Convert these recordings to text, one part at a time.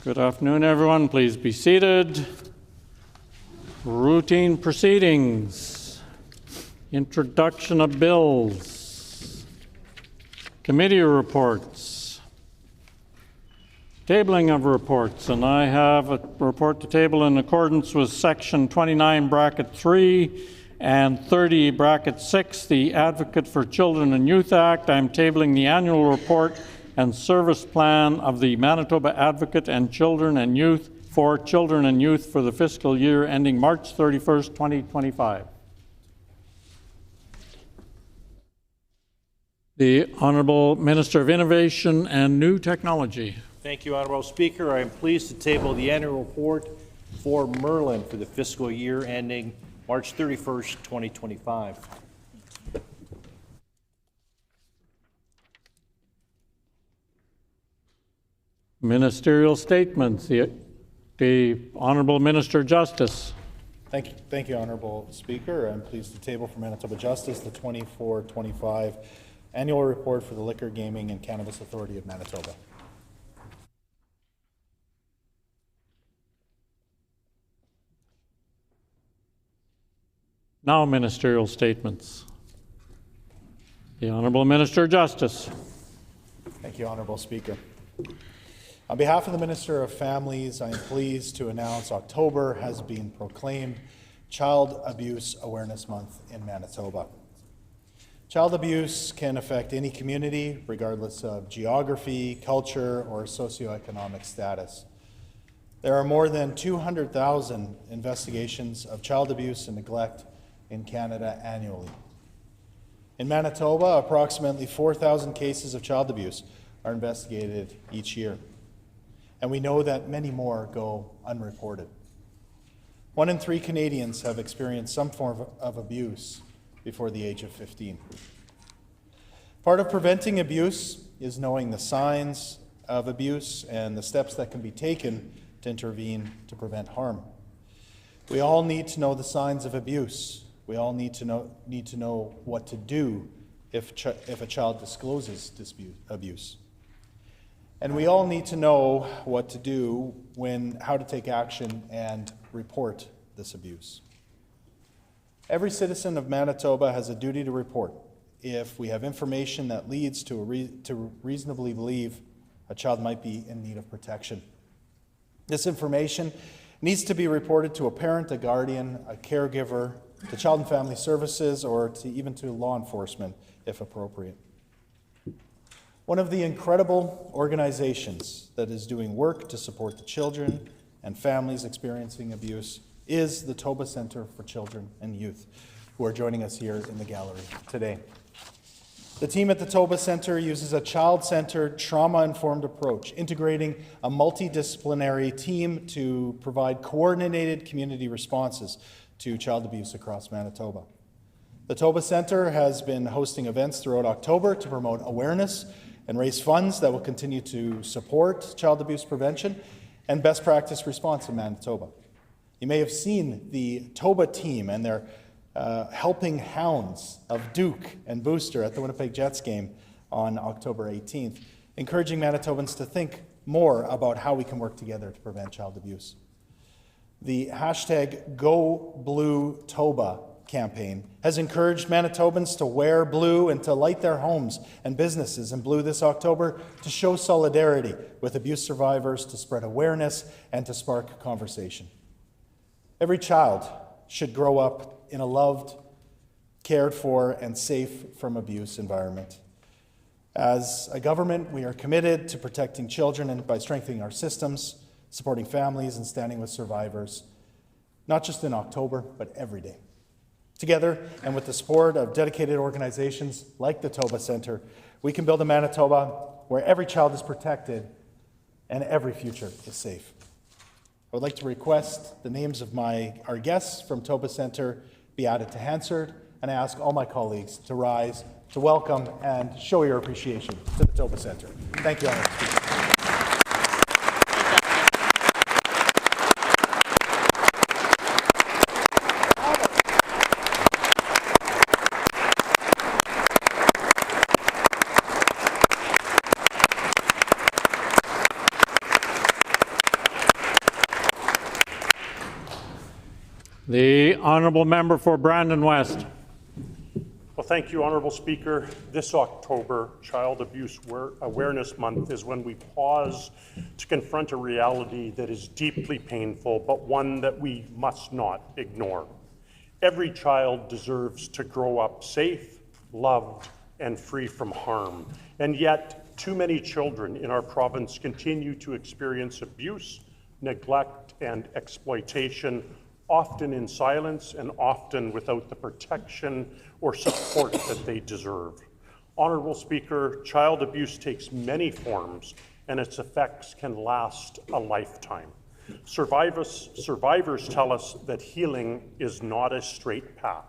Good afternoon, everyone. Please be seated. Routine proceedings. Introduction of bills. Committee reports. Tabling of reports. And I have a report to table in accordance with Section 29, Bracket 3 and 30, Bracket 6, the Advocate for Children and Youth Act. I'm tabling the annual report and service plan of the Manitoba Advocate and Children and Youth for Children and Youth for the fiscal year ending March 31st, 2025. The Honourable Minister of Innovation and New Technology. Thank you, Honourable Speaker. I am pleased to table the annual report for Merlin for the fiscal year ending March 31st, 2025. Ministerial statements. The Honourable Minister Justice. Thank you, Honourable Speaker. I'm pleased to table for Manitoba Justice the 24-25 annual report for the Liquor, Gaming and Cannabis Authority of Manitoba. Now ministerial statements. The Honourable Minister Justice. Thank you, Honourable Speaker. On behalf of the Minister of Families, I am pleased to announce October has been proclaimed Child Abuse Awareness Month in Manitoba. Child abuse can affect any community, regardless of geography, culture, or socioeconomic status. There are more than 200,000 investigations of child abuse and neglect in Canada annually. In Manitoba, approximately 4,000 cases of child abuse are investigated each year. And we know that many more go unreported. 1 in 3 Canadians have experienced some form of abuse before the age of 15. Part of preventing abuse is knowing the signs of abuse and the steps that can be taken to intervene to prevent harm. We all need to know the signs of abuse. We all need to know what to do if a child discloses abuse. And we all need to know what to do how to take action and report this abuse. Every citizen of Manitoba has a duty to report if we have information that leads to reasonably believe a child might be in need of protection. This information needs to be reported to a parent, a guardian, a caregiver, to Child and Family Services, or even to law enforcement if appropriate. One of the incredible organizations that is doing work to support the children and families experiencing abuse is the Toba Centre for Children and Youth, who are joining us here in the gallery today. The team at the Toba Centre uses a child-centered, trauma-informed approach, integrating a multidisciplinary team to provide coordinated community responses to child abuse across Manitoba. The Toba Centre has been hosting events throughout October to promote awareness and raise funds that will continue to support child abuse prevention and best practice response in Manitoba. You may have seen the Toba team and their helping hounds of Duke and Booster at the Winnipeg Jets game on October 18th, encouraging Manitobans to think more about how we can work together to prevent child abuse. The hashtag #GoBlueToba campaign has encouraged Manitobans to wear blue and to light their homes and businesses in blue this October to show solidarity with abuse survivors, to spread awareness, and to spark conversation. Every child should grow up in a loved, cared for, and safe from abuse environment. As a government, we are committed to protecting children and by strengthening our systems, supporting families, and standing with survivors, not just in October, but every day. Together, and with the support of dedicated organizations like the Toba Centre, we can build a Manitoba where every child is protected and every future is safe. I would like to request the names of our guests from Toba Centre be added to Hansard, and I ask all my colleagues to rise to welcome and show your appreciation to the Toba Centre. Thank you, Honourable Speaker. The honourable member for Brandon West. Well, thank you, Honourable Speaker. This October, Child Abuse Awareness Month, is when we pause to confront a reality that is deeply painful, but one that we must not ignore. Every child deserves to grow up safe, loved, and free from harm. And yet, too many children in our province continue to experience abuse, neglect, and exploitation, often in silence and often without the protection or support that they deserve. Honourable Speaker, child abuse takes many forms and its effects can last a lifetime. Survivors tell us that healing is not a straight path.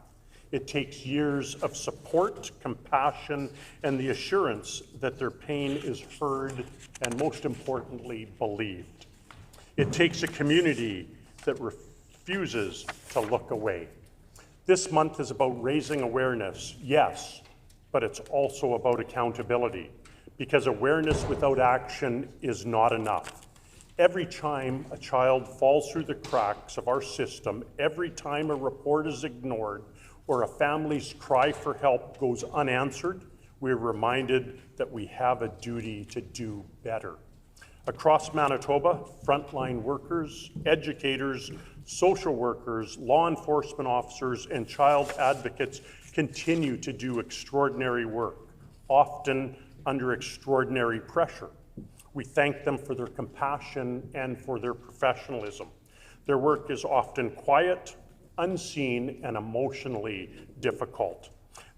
It takes years of support, compassion, and the assurance that their pain is heard and, most importantly, believed. It takes a community that refuses to look away. This month is about raising awareness, yes, but it's also about accountability, because awareness without action is not enough. Every time a child falls through the cracks of our system, every time a report is ignored or a family's cry for help goes unanswered, we're reminded that we have a duty to do better. Across Manitoba, frontline workers, educators, social workers, law enforcement officers, and child advocates continue to do extraordinary work, often under extraordinary pressure. We thank them for their compassion and for their professionalism. Their work is often quiet, unseen, and emotionally difficult.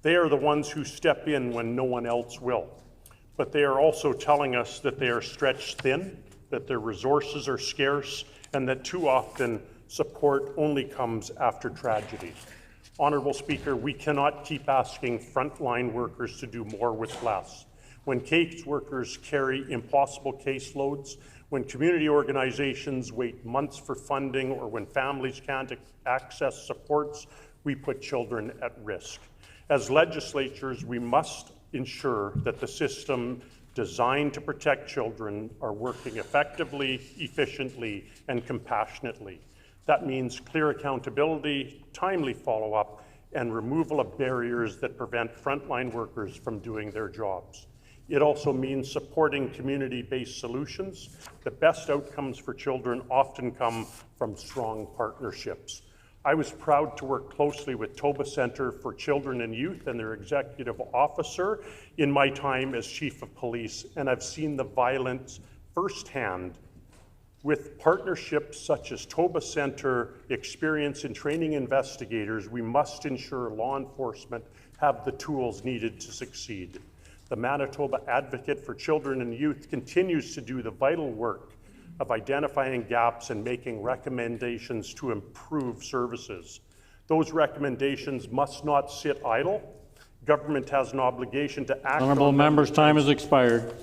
They are the ones who step in when no one else will. But they are also telling us that they are stretched thin, that their resources are scarce, and that too often support only comes after tragedy. Honourable Speaker, we cannot keep asking frontline workers to do more with less. When case workers carry impossible caseloads, when community organizations wait months for funding, or when families can't access supports, we put children at risk. As legislatures, we must ensure that the system designed to protect children are working effectively, efficiently, and compassionately. That means clear accountability, timely follow-up, and removal of barriers that prevent frontline workers from doing their jobs. It also means supporting community-based solutions. The best outcomes for children often come from strong partnerships. I was proud to work closely with Toba Centre for Children and Youth and their executive officer in my time as Chief of Police, and I've seen the violence firsthand. With partnerships such as Toba Centre, experience in training investigators, we must ensure law enforcement have the tools needed to succeed. The Manitoba Advocate for Children and Youth continues to do the vital work of identifying gaps and making recommendations to improve services. Those recommendations must not sit idle. Government has an obligation to act on them. Honourable member's time has expired.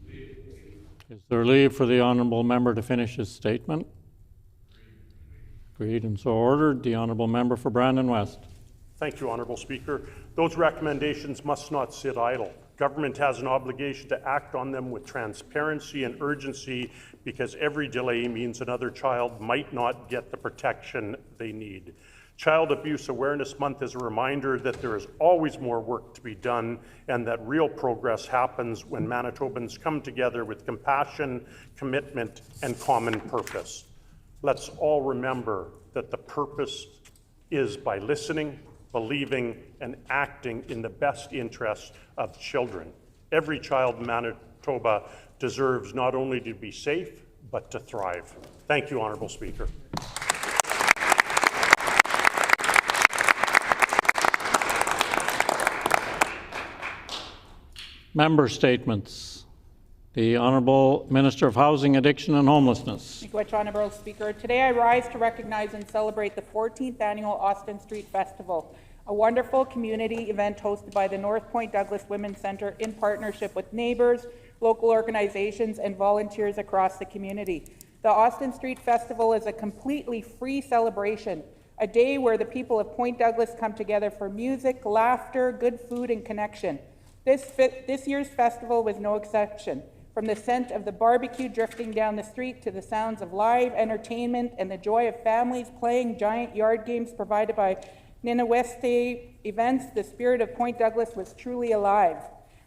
Is there leave for the honourable member to finish his statement? Agreed and so ordered. The honourable member for Brandon West. Thank you, Honourable Speaker. Those recommendations must not sit idle. Government has an obligation to act on them with transparency and urgency, because every delay means another child might not get the protection they need. Child Abuse Awareness Month is a reminder that there is always more work to be done, and that real progress happens when Manitobans come together with compassion, commitment, and common purpose. Let's all remember that the purpose is by listening, believing, and acting in the best interests of children. Every child in Manitoba deserves not only to be safe, but to thrive. Thank you, Honourable Speaker. Member statements. The Honourable Minister of Housing, Addiction and Homelessness. Thank you much, Honourable Speaker. Today I rise to recognize and celebrate the 14th Annual Austin Street Festival, a wonderful community event hosted by the North Point Douglas Women's Centre in partnership with neighbours, local organizations, and volunteers across the community. The Austin Street Festival is a completely free celebration, a day where the people of Point Douglas come together for music, laughter, good food, and connection. This year's festival was no exception. From the scent of the barbecue drifting down the street to the sounds of live entertainment and the joy of families playing giant yard games provided by Ninaweste events, the spirit of Point Douglas was truly alive.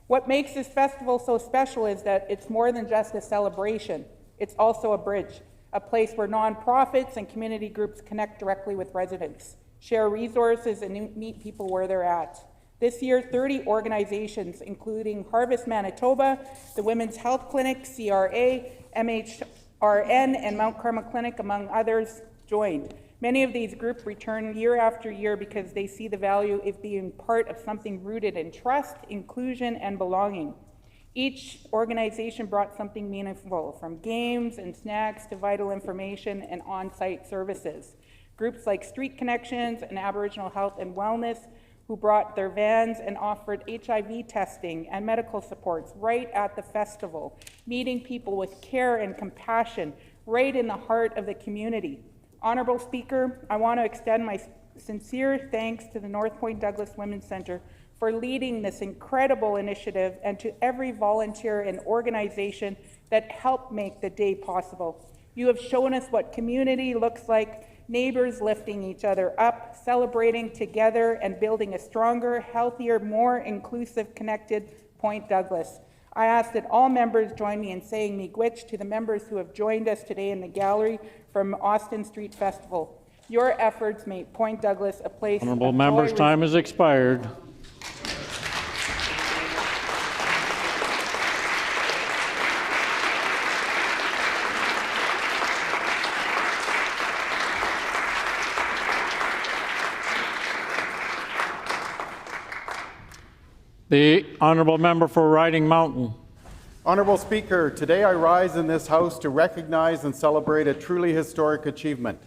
What makes this festival so special is that it's more than just a celebration. It's also a bridge, a place where nonprofits and community groups connect directly with residents, share resources, and meet people where they're at. This year, 30 organizations, including Harvest Manitoba, the Women's Health Clinic, CRA, MHRN, and Mount Carmel Clinic, among others, joined. Many of these groups return year after year because they see the value of being part of something rooted in trust, inclusion, and belonging. Each organization brought something meaningful, from games and snacks to vital information and on-site services. Groups like Street Connections and Aboriginal Health and Wellness, who brought their vans and offered HIV testing and medical supports right at the festival, meeting people with care and compassion right in the heart of the community. Honorable Speaker, I want to extend my sincere thanks to the North Point Douglas Women's Centre for leading this incredible initiative, and to every volunteer and organization that helped make the day possible. You have shown us what community looks like, neighbors lifting each other up, celebrating together, and building a stronger, healthier, more inclusive, connected Point Douglas. I ask that all members join me in saying miigwech to the members who have joined us today in the gallery from Austin Street Festival. Your efforts make Point Douglas a place Honourable of members, joy. time has expired. The honourable member for Riding Mountain. Honourable Speaker, today I rise in this House to recognize and celebrate a truly historic achievement.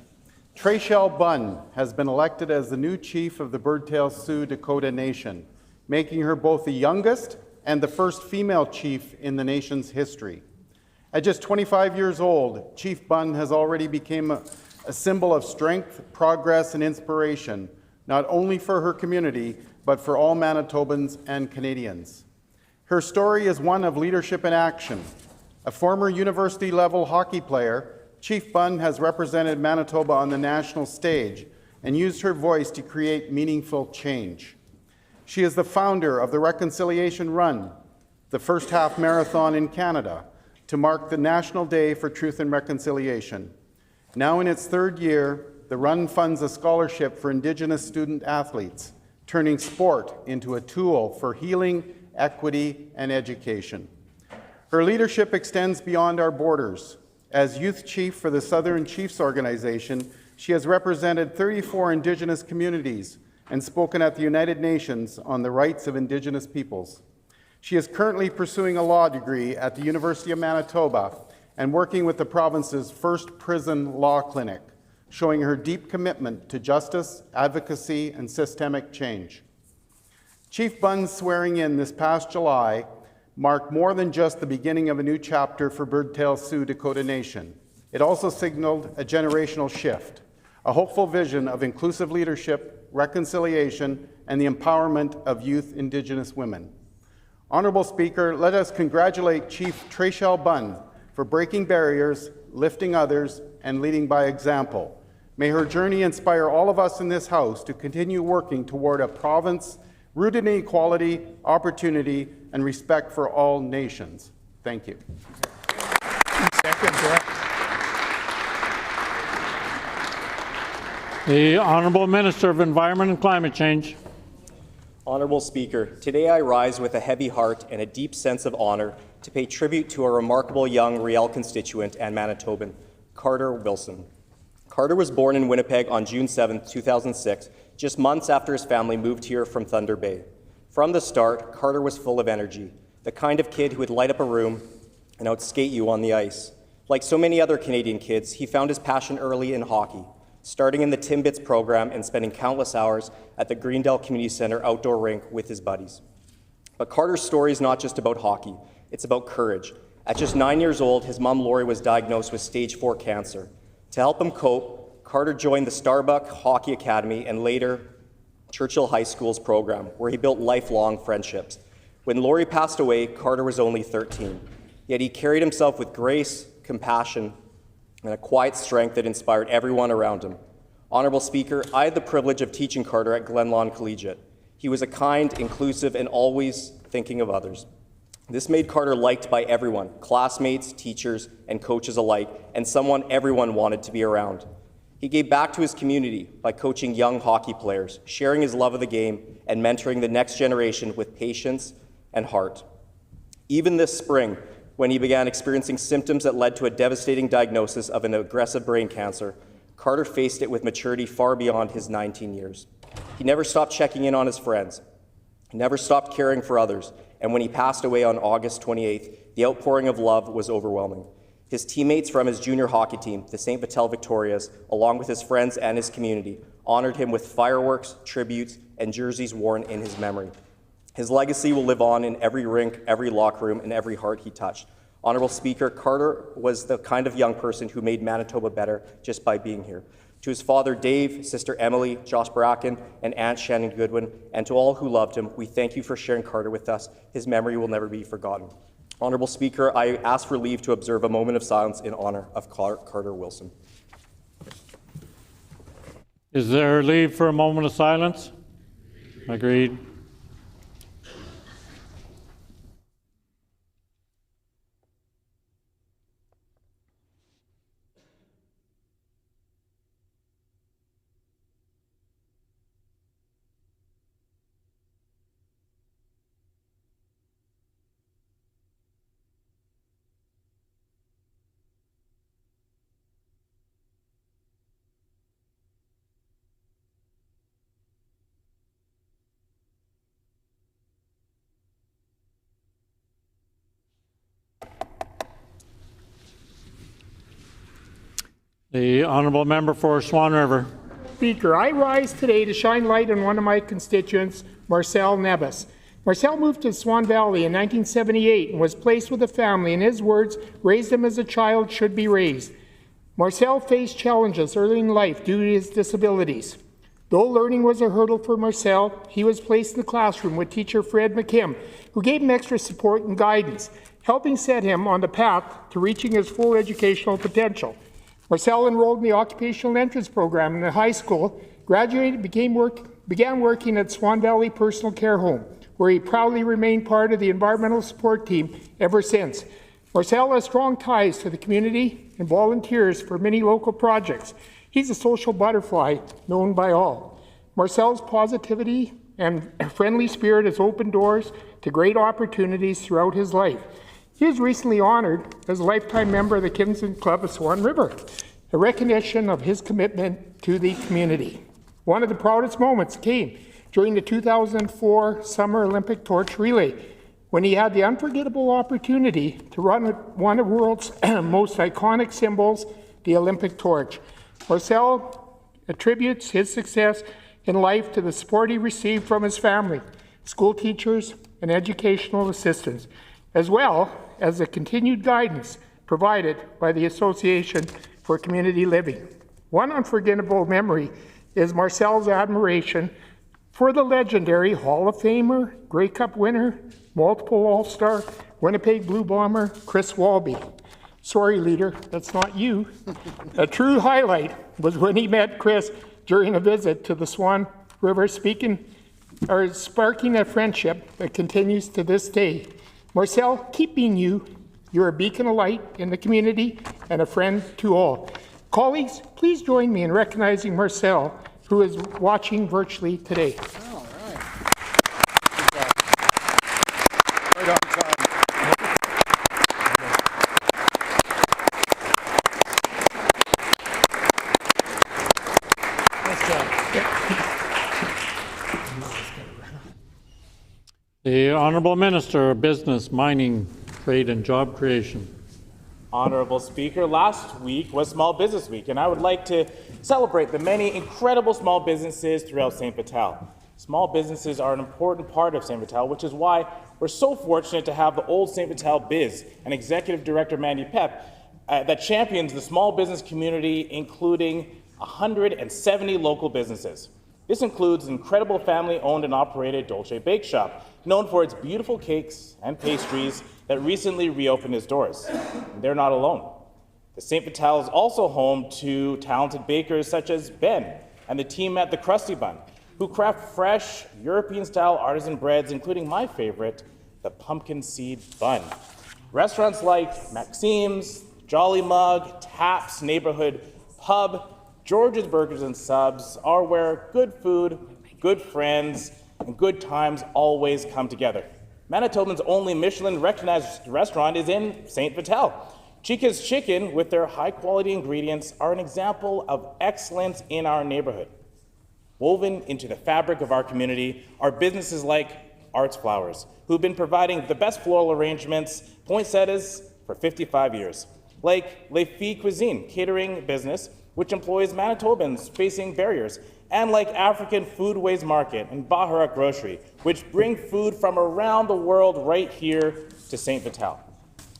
Trachelle Bunn has been elected as the new chief of the Birdtail Sioux Dakota Nation, making her both the youngest and the first female chief in the nation's history. At just 25 years old, Chief Bunn has already become a symbol of strength, progress, and inspiration, not only for her community, but for all Manitobans and Canadians. Her story is one of leadership in action. A former university-level hockey player, Chief Bunn has represented Manitoba on the national stage and used her voice to create meaningful change. She is the founder of the Reconciliation Run, the first half marathon in Canada, to mark the National Day for Truth and Reconciliation. Now in its third year, the run funds a scholarship for Indigenous student athletes, turning sport into a tool for healing, equity, and education. Her leadership extends beyond our borders. As youth chief for the Southern Chiefs Organization, she has represented 34 Indigenous communities and spoken at the United Nations on the rights of Indigenous peoples. She is currently pursuing a law degree at the University of Manitoba and working with the province's first prison law clinic, showing her deep commitment to justice, advocacy, and systemic change. Chief Bunn's swearing in this past July marked more than just the beginning of a new chapter for Birdtail Sioux Dakota Nation. It also signaled a generational shift, a hopeful vision of inclusive leadership, reconciliation, and the empowerment of youth Indigenous women. Honourable Speaker, let us congratulate Chief Trachelle Bunn for breaking barriers, lifting others, and leading by example. May her journey inspire all of us in this House to continue working toward a province rooted in equality, opportunity, and respect for all nations. Thank you. The Honourable Minister of Environment and Climate Change. Honourable Speaker, today I rise with a heavy heart and a deep sense of honour to pay tribute to a remarkable young Riel constituent and Manitoban, Carter Wilson. Carter was born in Winnipeg on June 7, 2006, just months after his family moved here from Thunder Bay. From the start, Carter was full of energy, the kind of kid who would light up a room and outskate you on the ice. Like so many other Canadian kids, he found his passion early in hockey, starting in the Timbits program and spending countless hours at the Greendale Community Centre outdoor rink with his buddies. But Carter's story is not just about hockey, it's about courage. At just 9 years old, his mom Lori was diagnosed with stage 4 cancer. To help him cope, Carter joined the Starbuck Hockey Academy and later Churchill High School's program, where he built lifelong friendships. When Lori passed away, Carter was only 13. Yet he carried himself with grace, compassion, and a quiet strength that inspired everyone around him. Honourable Speaker, I had the privilege of teaching Carter at Glenlawn Collegiate. He was a kind, inclusive, and always thinking of others. This made Carter liked by everyone, classmates, teachers, and coaches alike, and someone everyone wanted to be around. He gave back to his community by coaching young hockey players, sharing his love of the game, and mentoring the next generation with patience and heart. Even this spring, when he began experiencing symptoms that led to a devastating diagnosis of an aggressive brain cancer, Carter faced it with maturity far beyond his 19 years. He never stopped checking in on his friends, never stopped caring for others, and when he passed away on August 28th, the outpouring of love was overwhelming. His teammates from his junior hockey team, the St. Vital Victorias, along with his friends and his community, honored him with fireworks, tributes, and jerseys worn in his memory. His legacy will live on in every rink, every locker room, and every heart he touched. Honourable Speaker, Carter was the kind of young person who made Manitoba better just by being here. To his father, Dave, sister Emily, Josh Bracken, and Aunt Shannon Goodwin, and to all who loved him, we thank you for sharing Carter with us. His memory will never be forgotten. Honourable Speaker, I ask for leave to observe a moment of silence in honour of Carter Wilson. Is there leave for a moment of silence? Agreed. The honourable member for Swan River. Speaker, I rise today to shine light on one of my constituents, Marcel Nevis. Marcel moved to Swan Valley in 1978 and was placed with a family. In his words, raised him as a child should be raised. Marcel faced challenges early in life due to his disabilities. Though learning was a hurdle for Marcel, he was placed in the classroom with teacher Fred McKim, who gave him extra support and guidance, helping set him on the path to reaching his full educational potential. Marcel enrolled in the Occupational Entrance Program in the high school, graduated, began working at Swan Valley Personal Care Home, where he proudly remained part of the environmental support team ever since. Marcel has strong ties to the community and volunteers for many local projects. He's a social butterfly known by all. Marcel's positivity and friendly spirit has opened doors to great opportunities throughout his life. He was recently honored as a lifetime member of the Kinston Club of Swan River, a recognition of his commitment to the community. One of the proudest moments came during the 2004 Summer Olympic Torch Relay, when he had the unforgettable opportunity to run one of the world's most iconic symbols, the Olympic torch. Marcel attributes his success in life to the support he received from his family, school teachers, and educational assistants, as well as the continued guidance provided by the Association for Community Living. One unforgettable memory is Marcel's admiration for the legendary Hall of Famer, Grey Cup winner, multiple All-Star, Winnipeg Blue Bomber, Chris Walby. Sorry, leader, that's not you. A true highlight was when he met Chris during a visit to the Swan River, sparking a friendship that continues to this day. Marcel, keep being you. You're a beacon of light in the community and a friend to all. Colleagues, please join me in recognizing Marcel, who is watching virtually today. All right. Right on time. The Honourable Minister of Business, Mining, Trade and Job Creation. Honourable Speaker, last week was Small Business Week, and I would like to celebrate the many incredible small businesses throughout St. Vital. Small businesses are an important part of St. Vital, which is why we're so fortunate to have the old St. Vital Biz and Executive Director Mandy Pep that champions the small business community, including 170 local businesses. This includes incredible family-owned and operated Dolce Bake Shop, known for its beautiful cakes and pastries that recently reopened its doors. And they're not alone. The St. Vital is also home to talented bakers such as Ben and the team at the Krusty Bun, who craft fresh, European-style artisan breads, including my favorite, the pumpkin seed bun. Restaurants like Maxime's, Jolly Mug, Taps Neighborhood Pub, George's Burgers and Subs are where good food, good friends, and good times always come together. Manitoban's only Michelin-recognized restaurant is in St. Vital. Chica's Chicken, with their high-quality ingredients, are an example of excellence in our neighborhood. Woven into the fabric of our community are businesses like Arts Flowers, who've been providing the best floral arrangements, poinsettias, for 55 years. Like Les Filles Cuisine, catering business, which employs Manitobans facing barriers, and like African Foodways Market and Baharat Grocery, which bring food from around the world right here to St. Vital.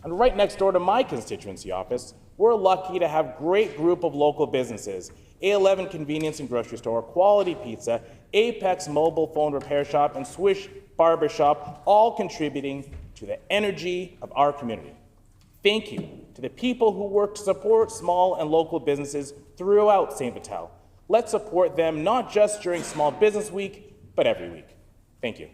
And right next door to my constituency office, we're lucky to have a great group of local businesses: A11 Convenience and Grocery Store, Quality Pizza, Apex Mobile Phone Repair Shop, and Swish Barber Shop, all contributing to the energy of our community. Thank you to the people who work to support small and local businesses throughout St. Vital. Let's support them not just during Small Business Week, but every week. Thank you.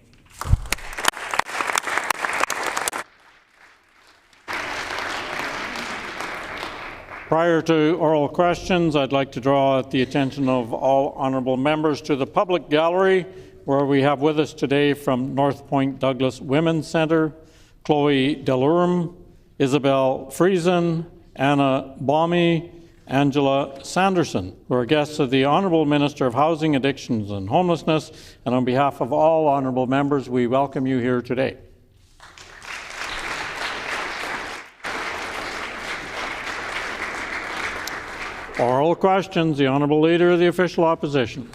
Prior to oral questions, I'd like to draw the attention of all honourable members to the public gallery, where we have with us today from North Point Douglas Women's Centre, Chloe Delorme, Isabel Friesen, Anna Baume, Angela Sanderson, who are guests of the Honourable Minister of Housing, Addictions and Homelessness, and on behalf of all honourable members, we welcome you here today. Oral questions, the Honourable Leader of the Official Opposition.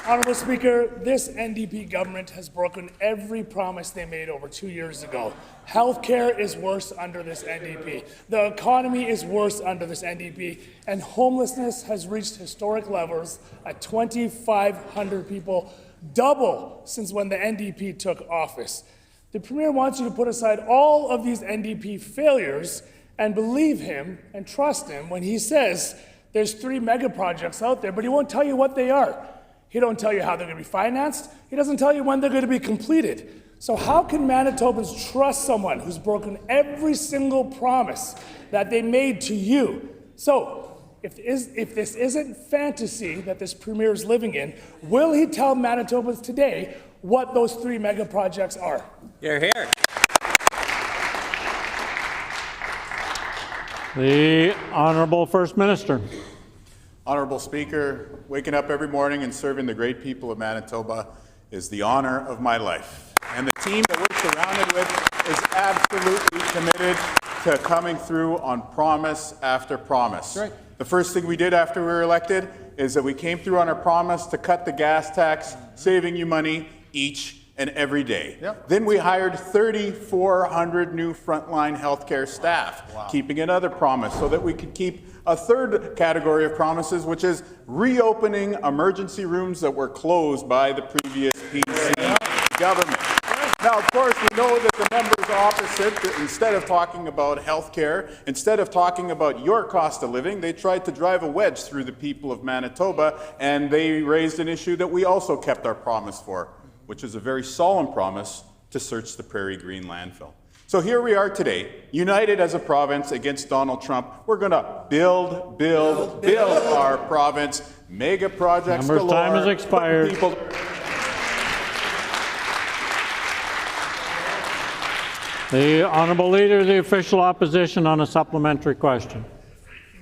Honourable Speaker, this NDP government has broken every promise they made over 2 years ago. Healthcare is worse under this NDP. The economy is worse under this NDP. And homelessness has reached historic levels at 2,500 people, double since when the NDP took office. The Premier wants you to put aside all of these NDP failures and believe him and trust him when he says there's 3 mega projects out there, but he won't tell you what they are. He don't tell you how they're going to be financed. He doesn't tell you when they're going to be completed. So how can Manitobans trust someone who's broken every single promise that they made to you? So if this isn't fantasy that this Premier is living in, will he tell Manitobans today what those 3 mega projects are? You're here. The Honourable First Minister. Honourable Speaker, waking up every morning and serving the great people of Manitoba is the honour of my life. And the team that we're surrounded with is absolutely committed to coming through on promise after promise. Right. The first thing we did after we were elected is that we came through on our promise to cut the gas tax, saving you money each and every day. Yep. Then we hired 3,400 new frontline healthcare staff, keeping another promise so that we could keep a third category of promises, which is reopening emergency rooms that were closed by the previous PC government. Now, of course, we know that the members opposite, instead of talking about health care, instead of talking about your cost of living, they tried to drive a wedge through the people of Manitoba, and they raised an issue that we also kept our promise for, which is a very solemn promise to search the Prairie Green landfill. So here we are today, united as a province against Donald Trump. We're going to build our province, mega projects galore. Member's time has expired. The Honourable Leader of the Official Opposition on a supplementary question.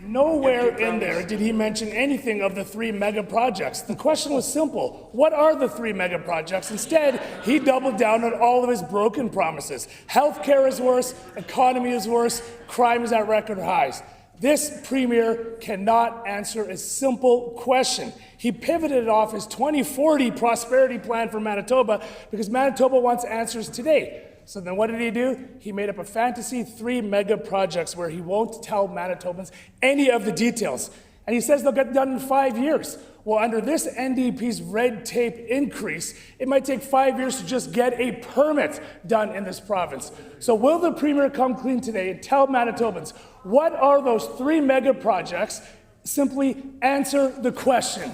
Nowhere in there did he mention anything of the 3 mega projects. The question was simple. What are the 3 mega projects? Instead, he doubled down on all of his broken promises. Healthcare is worse, economy is worse, crime is at record highs. This Premier cannot answer a simple question. He pivoted off his 2040 prosperity plan for Manitoba because Manitoba wants answers today. So then what did he do? He made up a fantasy 3 mega projects where he won't tell Manitobans any of the details. And he says they'll get done in 5 years. Well, under this NDP's red tape increase, it might take 5 years to just get a permit done in this province. So will the Premier come clean today and tell Manitobans what are those 3 mega projects? Simply answer the question.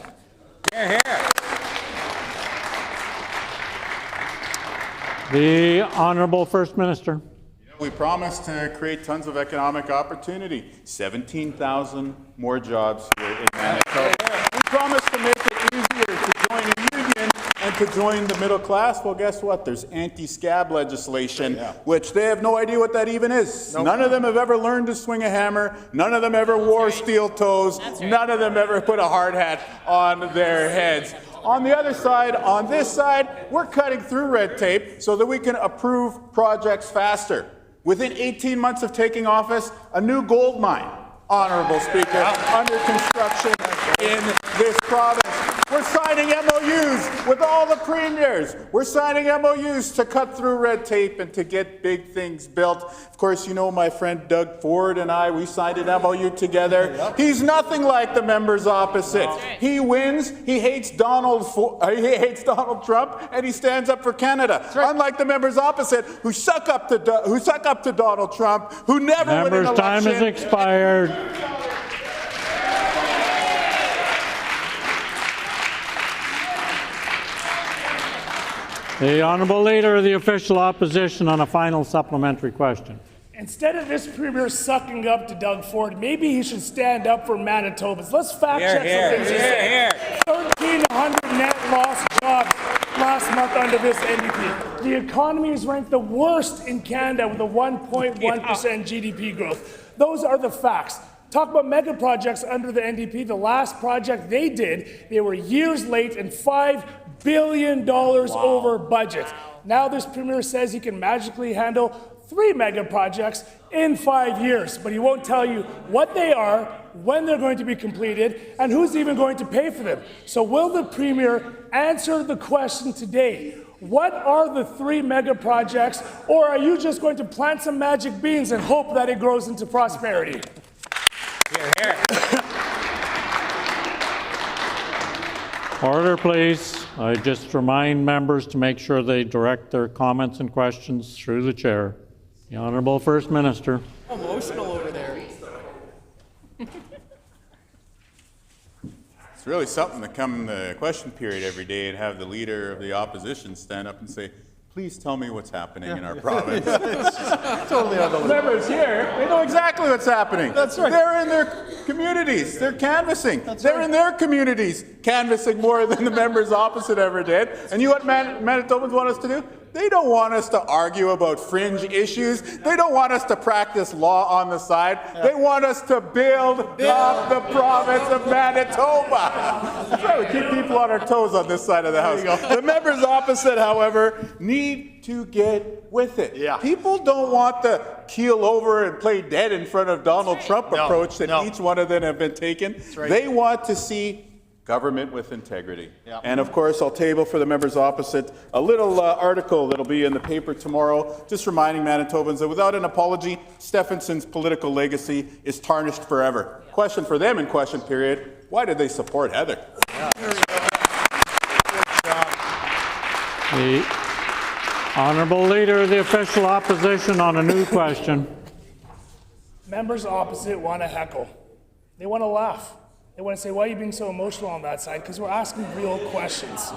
Hear, hear. The Honourable First Minister. We promised to create tons of economic opportunity, 17,000 more jobs here in Manitoba. We promised to make it easier to join a union and to join the middle class. Well, guess what? There's anti-scab legislation, which they have no idea what that even is. None of them have ever learned to swing a hammer. None of them ever wore steel toes. None of them ever put a hard hat on their heads. On the other side, on this side, we're cutting through red tape so that we can approve projects faster. Within 18 months of taking office, a new gold mine, Honourable Speaker, under construction in this province. We're signing MOUs with all the premiers. We're signing MOUs to cut through red tape and to get big things built. Of course, you know my friend Doug Ford and I, we signed an MOU together. He's nothing like the members opposite. He wins, he hates Donald Trump, and he stands up for Canada. Unlike the members opposite, who suck up to Donald Trump, who never win an election. Members' time has expired. The Honourable Leader of the Official Opposition on a final supplementary question. Instead of this Premier sucking up to Doug Ford, maybe he should stand up for Manitobans. Let's fact check some things he said. 1,300 net lost jobs last month under this NDP. The economy is ranked the worst in Canada with a 1.1% GDP growth. Those are the facts. Talk about mega projects under the NDP. The last project they did, they were years late and $5 billion over budget. Now this Premier says he can magically handle 3 mega projects in 5 years, but he won't tell you what they are, when they're going to be completed, and who's even going to pay for them. So will the Premier answer the question today? What are the 3 mega projects, or are you just going to plant some magic beans and hope that it grows into prosperity? Hear, hear. Order, please. I just remind members to make sure they direct their comments and questions through the chair. The Honourable First Minister. Emotional over there. It's really something to come the question period every day and have the Leader of the Opposition stand up and say, please tell me what's happening in our province. Totally unbelievable. Members here, they know exactly what's happening. That's right. They're in their communities. They're canvassing. They're in their communities canvassing more than the members opposite ever did. And you know what Manitobans want us to do? They don't want us to argue about fringe issues. They don't want us to practice law on the side. They want us to build up the province of Manitoba. That's right, we keep people on our toes on this side of the house. The members opposite, however, need to get with it. People don't want the keel over and play dead in front of Donald Trump approach that each one of them have been taken. They want to see government with integrity. And of course, I'll table for the members opposite a little article that'll be in the paper tomorrow, just reminding Manitobans that without an apology, Stephenson's political legacy is tarnished forever. Question for them in question period, why did they support Heather? The Honourable Leader of the Official Opposition on a new question. Members opposite want to heckle. They want to laugh. They want to say, why are you being so emotional on that side? Because we're asking real questions.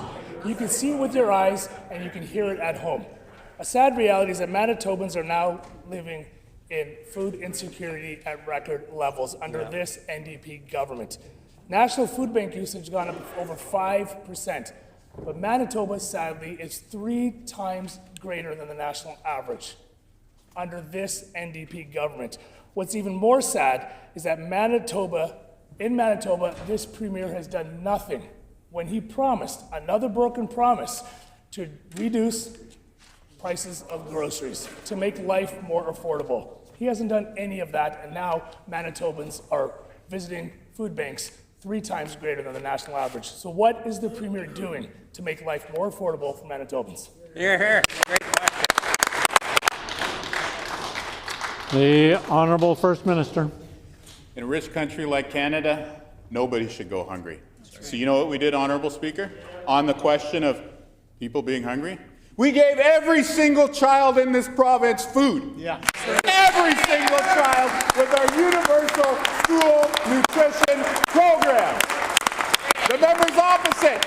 You can see it with your eyes and you can hear it at home. A sad reality is that Manitobans are now living in food insecurity at record levels under this NDP government. National food bank usage has gone up over 5%, but Manitoba, sadly, is 3 times greater than the national average under this NDP government. What's even more sad is that in Manitoba, this Premier has done nothing when he promised, another broken promise, to reduce prices of groceries, to make life more affordable. He hasn't done any of that, and now Manitobans are visiting food banks 3 times greater than the national average. So what is the Premier doing to make life more affordable for Manitobans? Hear, hear. Great question. The Honourable First Minister. In a rich country like Canada, nobody should go hungry. So you know what we did, Honorable Speaker? On the question of people being hungry? We gave every single child in this province food. Yeah. Every single child with our universal school nutrition program. The members opposite,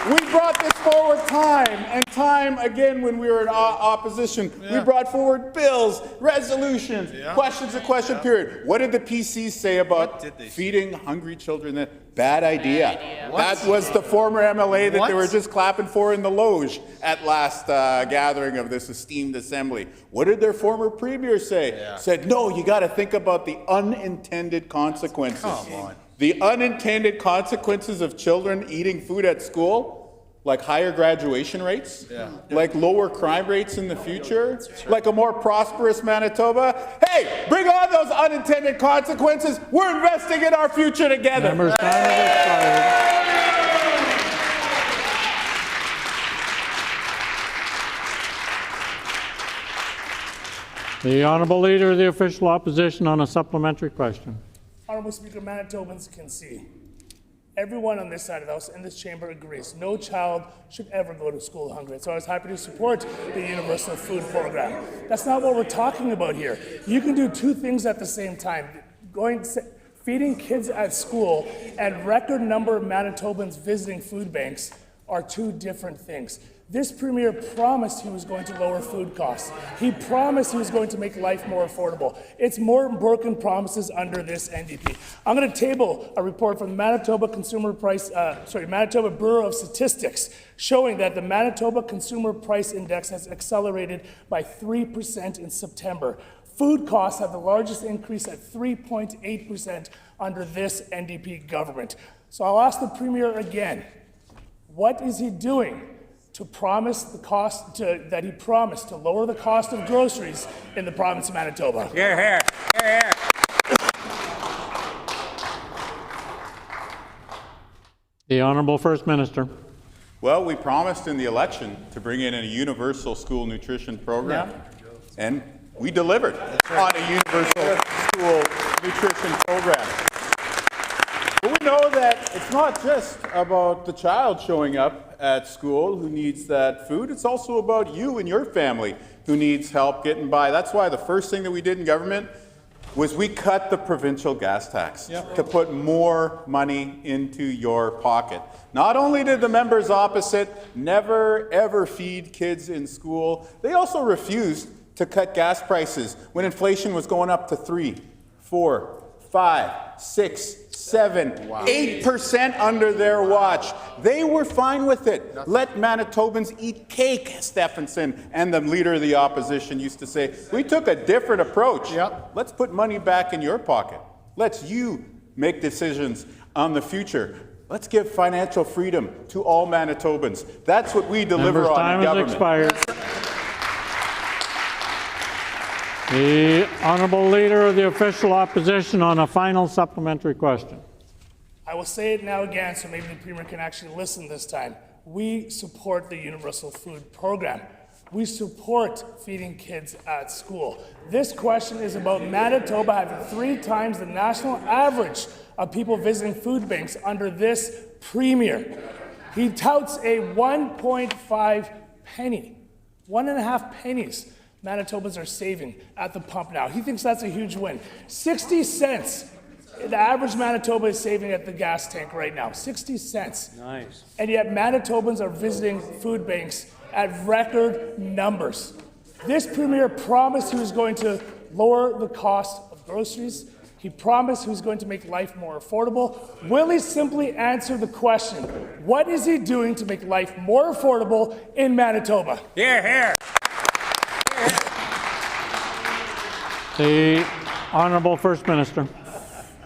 we brought this forward time and time again when we were in opposition. We brought forward bills, resolutions, questions and question period. What did the PCs say about feeding hungry children? Bad idea. That was the former MLA that they were just clapping for in the loge at last gathering of this esteemed assembly. What did their former premier say? Said, no, you got to think about the unintended consequences. Come on. The unintended consequences of children eating food at school, like higher graduation rates, like lower crime rates in the future, like a more prosperous Manitoba. Hey, bring on those unintended consequences. We're investing in our future together. Members' time has expired. The Honourable Leader of the Official Opposition on a supplementary question. Honourable Speaker, Manitobans can see. Everyone on this side of the House in this chamber agrees no child should ever go to school hungry. So I was happy to support the universal food program. That's not what we're talking about here. You can do two things at the same time. Feeding kids at school and record number of Manitobans visiting food banks are two different things. This premier promised he was going to lower food costs. He promised he was going to make life more affordable. It's more broken promises under this NDP. I'm going to table a report from the Manitoba Manitoba Bureau of Statistics showing that the Manitoba Consumer Price Index has accelerated by 3% in September. Food costs have the largest increase at 3.8% under this NDP government. So I'll ask the premier again, what is he doing to promise the cost that he promised to lower the cost of groceries in the province of Manitoba? Hear, hear. Hear, hear. The Honourable First Minister. Well, we promised in the election to bring in a universal school nutrition program, and we delivered on a universal school nutrition program. But we know that it's not just about the child showing up at school who needs that food. It's also about you and your family who needs help getting by. That's why the first thing that we did in government was we cut the provincial gas tax to put more money into your pocket. Not only did the members opposite never ever feed kids in school, they also refused to cut gas prices when inflation was going up to 3, 4, 5, 6, 7, 8% under their watch. They were fine with it. Let Manitobans eat cake, Stephenson and the leader of the opposition used to say. We took a different approach. Let's put money back in your pocket. Let's you make decisions on the future. Let's give financial freedom to all Manitobans. That's what we deliver on in government. Time has expired. The Honourable Leader of the Official Opposition on a final supplementary question. I will say it now again so maybe the Premier can actually listen this time. We support the universal food program. We support feeding kids at school. This question is about Manitoba having 3 times the national average of people visiting food banks under this Premier. He touts a 1.5 penny, 1.5 pennies Manitobans are saving at the pump now. He thinks that's a huge win. 60 cents. The average Manitoba is saving at the gas tank right now. 60 cents. Nice. And yet Manitobans are visiting food banks at record numbers. This Premier promised he was going to lower the cost of groceries. He promised he was going to make life more affordable. Will he simply answer the question, what is he doing to make life more affordable in Manitoba? Hear, hear. The Honourable First Minister.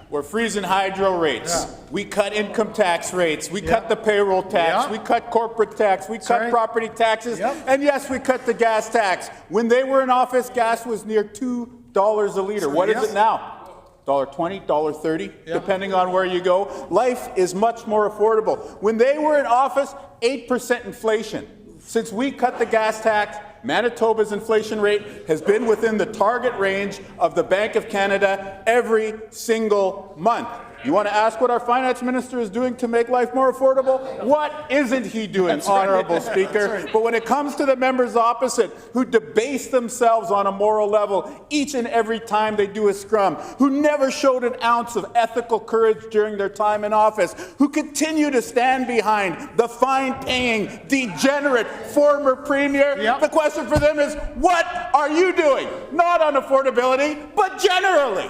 We're freezing hydro rates. We cut income tax rates. We cut the payroll tax. We cut corporate tax. We cut property taxes. And yes, we cut the gas tax. When they were in office, gas was near $2 a liter. What is it now? $1.20, $1.30, depending on where you go. Life is much more affordable. When they were in office, 8% inflation. Since we cut the gas tax, Manitoba's inflation rate has been within the target range of the Bank of Canada every single month. You want to ask what our finance minister is doing to make life more affordable? What isn't he doing, Honorable Speaker? But when it comes to the members opposite, who debase themselves on a moral level each and every time they do a scrum, who never showed an ounce of ethical courage during their time in office, who continue to stand behind the fine-paying, degenerate former premier, the question for them is, what are you doing? Not on affordability, but generally.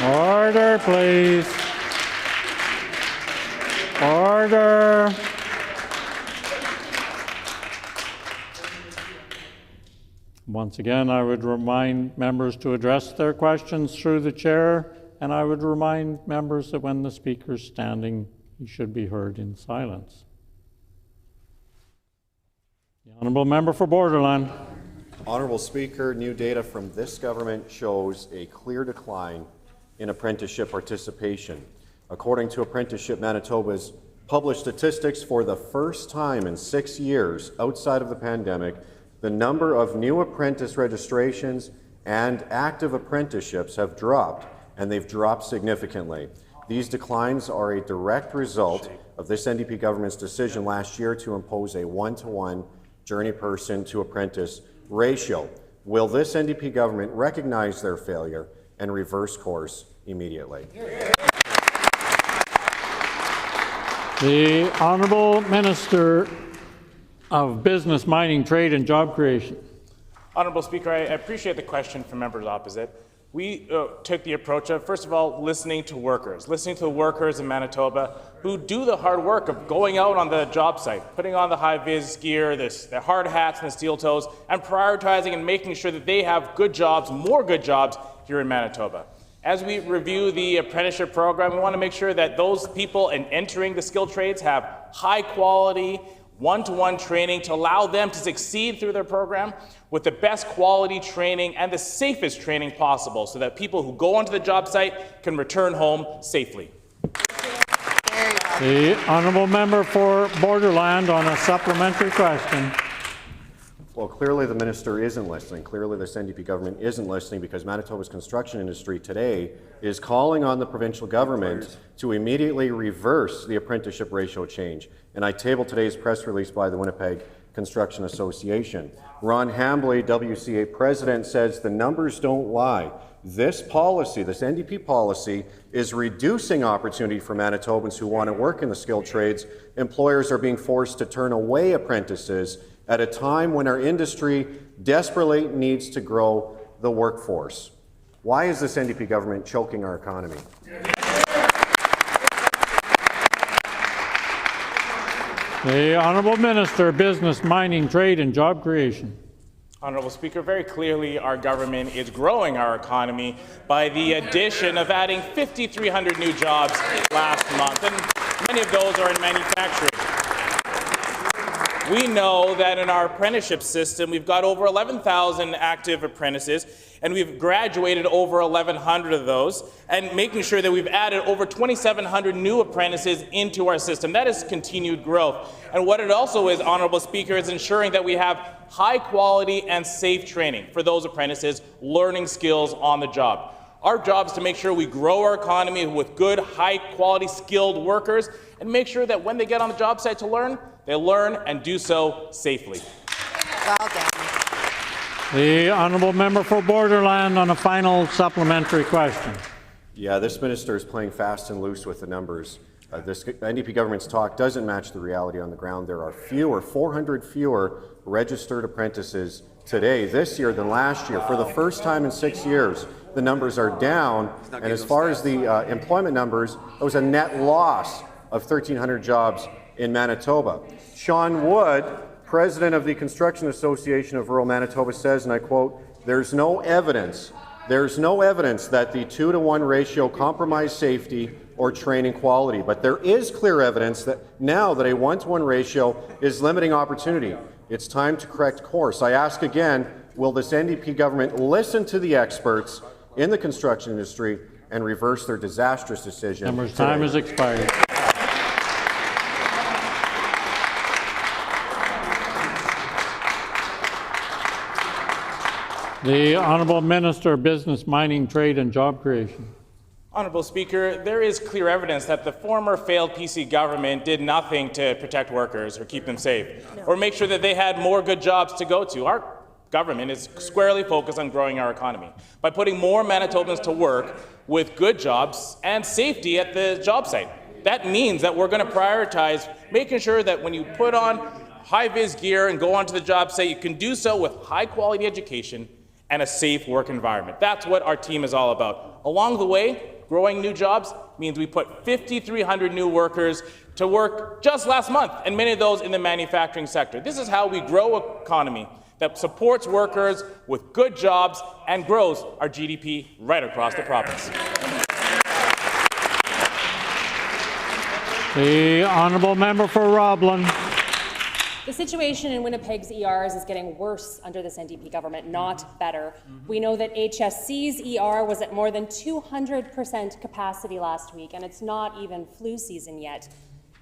Order, please. Order. Once again, I would remind members to address their questions through the chair, and I would remind members that when the speaker's standing, he should be heard in silence. The honourable member for Borderland. Honourable Speaker, new data from this government shows a clear decline in apprenticeship participation. According to Apprenticeship Manitoba's published statistics, for the first time in 6 years outside of the pandemic, the number of new apprentice registrations and active apprenticeships have dropped, and they've dropped significantly. These declines are a direct result of this NDP government's decision last year to impose a 1-to-1 journey person to apprentice ratio. Will this NDP government recognize their failure and reverse course immediately? The Honourable Minister of Business, Mining, Trade and Job Creation. Honourable Speaker, I appreciate the question from members opposite. We took the approach of, first of all, listening to the workers in Manitoba who do the hard work of going out on the job site, putting on the high-vis gear, the hard hats and the steel toes, and prioritizing and making sure that they have good jobs, more good jobs here in Manitoba. As we review the apprenticeship program, we want to make sure that those people entering the skilled trades have high-quality, one-to-one training to allow them to succeed through their program with the best quality training and the safest training possible so that people who go onto the job site can return home safely. The honourable member for Borderland on a supplementary question. Well, clearly the minister isn't listening. Clearly this NDP government isn't listening, because Manitoba's construction industry today is calling on the provincial government to immediately reverse the apprenticeship ratio change. And I table today's press release by the Winnipeg Construction Association. Ron Hambley, WCA president, says the numbers don't lie. This policy, this NDP policy, is reducing opportunity for Manitobans who want to work in the skilled trades. Employers are being forced to turn away apprentices at a time when our industry desperately needs to grow the workforce. Why is this NDP government choking our economy? The Honourable Minister, Business, Mining, Trade and Job Creation. Honourable Speaker, very clearly our government is growing our economy by the addition of adding 5,300 new jobs last month, and many of those are in manufacturing. We know that in our apprenticeship system, we've got over 11,000 active apprentices, and we've graduated over 1,100 of those, and making sure that we've added over 2,700 new apprentices into our system. That is continued growth. And what it also is, Honourable Speaker, is ensuring that we have high quality and safe training for those apprentices learning skills on the job. Our job is to make sure we grow our economy with good, high-quality, skilled workers, and make sure that when they get on the job site to learn, they learn and do so safely. Well done. The honourable member for Borderland on a final supplementary question. Yeah, this minister is playing fast and loose with the numbers. This NDP government's talk doesn't match the reality on the ground. There are 400 fewer registered apprentices today, this year, than last year. For the first time in 6 years, the numbers are down. And as far as the employment numbers, it was a net loss of 1,300 jobs in Manitoba. Sean Wood, president of the Construction Association of Rural Manitoba, says, and I quote, there's no evidence that the 2-to-1 ratio compromised safety or training quality, but there is clear evidence that now that a 1-to-1 ratio is limiting opportunity. It's time to correct course. I ask again, will this NDP government listen to the experts in the construction industry and reverse their disastrous decision? Member's time has expired. The Honourable Minister of Business, Mining, Trade and Job Creation. Honourable Speaker, there is clear evidence that the former failed PC government did nothing to protect workers or keep them safe, or make sure that they had more good jobs to go to. Our government is squarely focused on growing our economy by putting more Manitobans to work with good jobs and safety at the job site. That means that we're going to prioritize making sure that when you put on high-vis gear and go onto the job site, you can do so with high-quality education and a safe work environment. That's what our team is all about. Along the way, growing new jobs means we put 5,300 new workers to work just last month, and many of those in the manufacturing sector. This is how we grow an economy that supports workers with good jobs and grows our GDP right across the province. The Honourable Member for Roblin. The situation in Winnipeg's ERs is getting worse under this NDP government, not better. We know that HSC's ER was at more than 200% capacity last week, and it's not even flu season yet.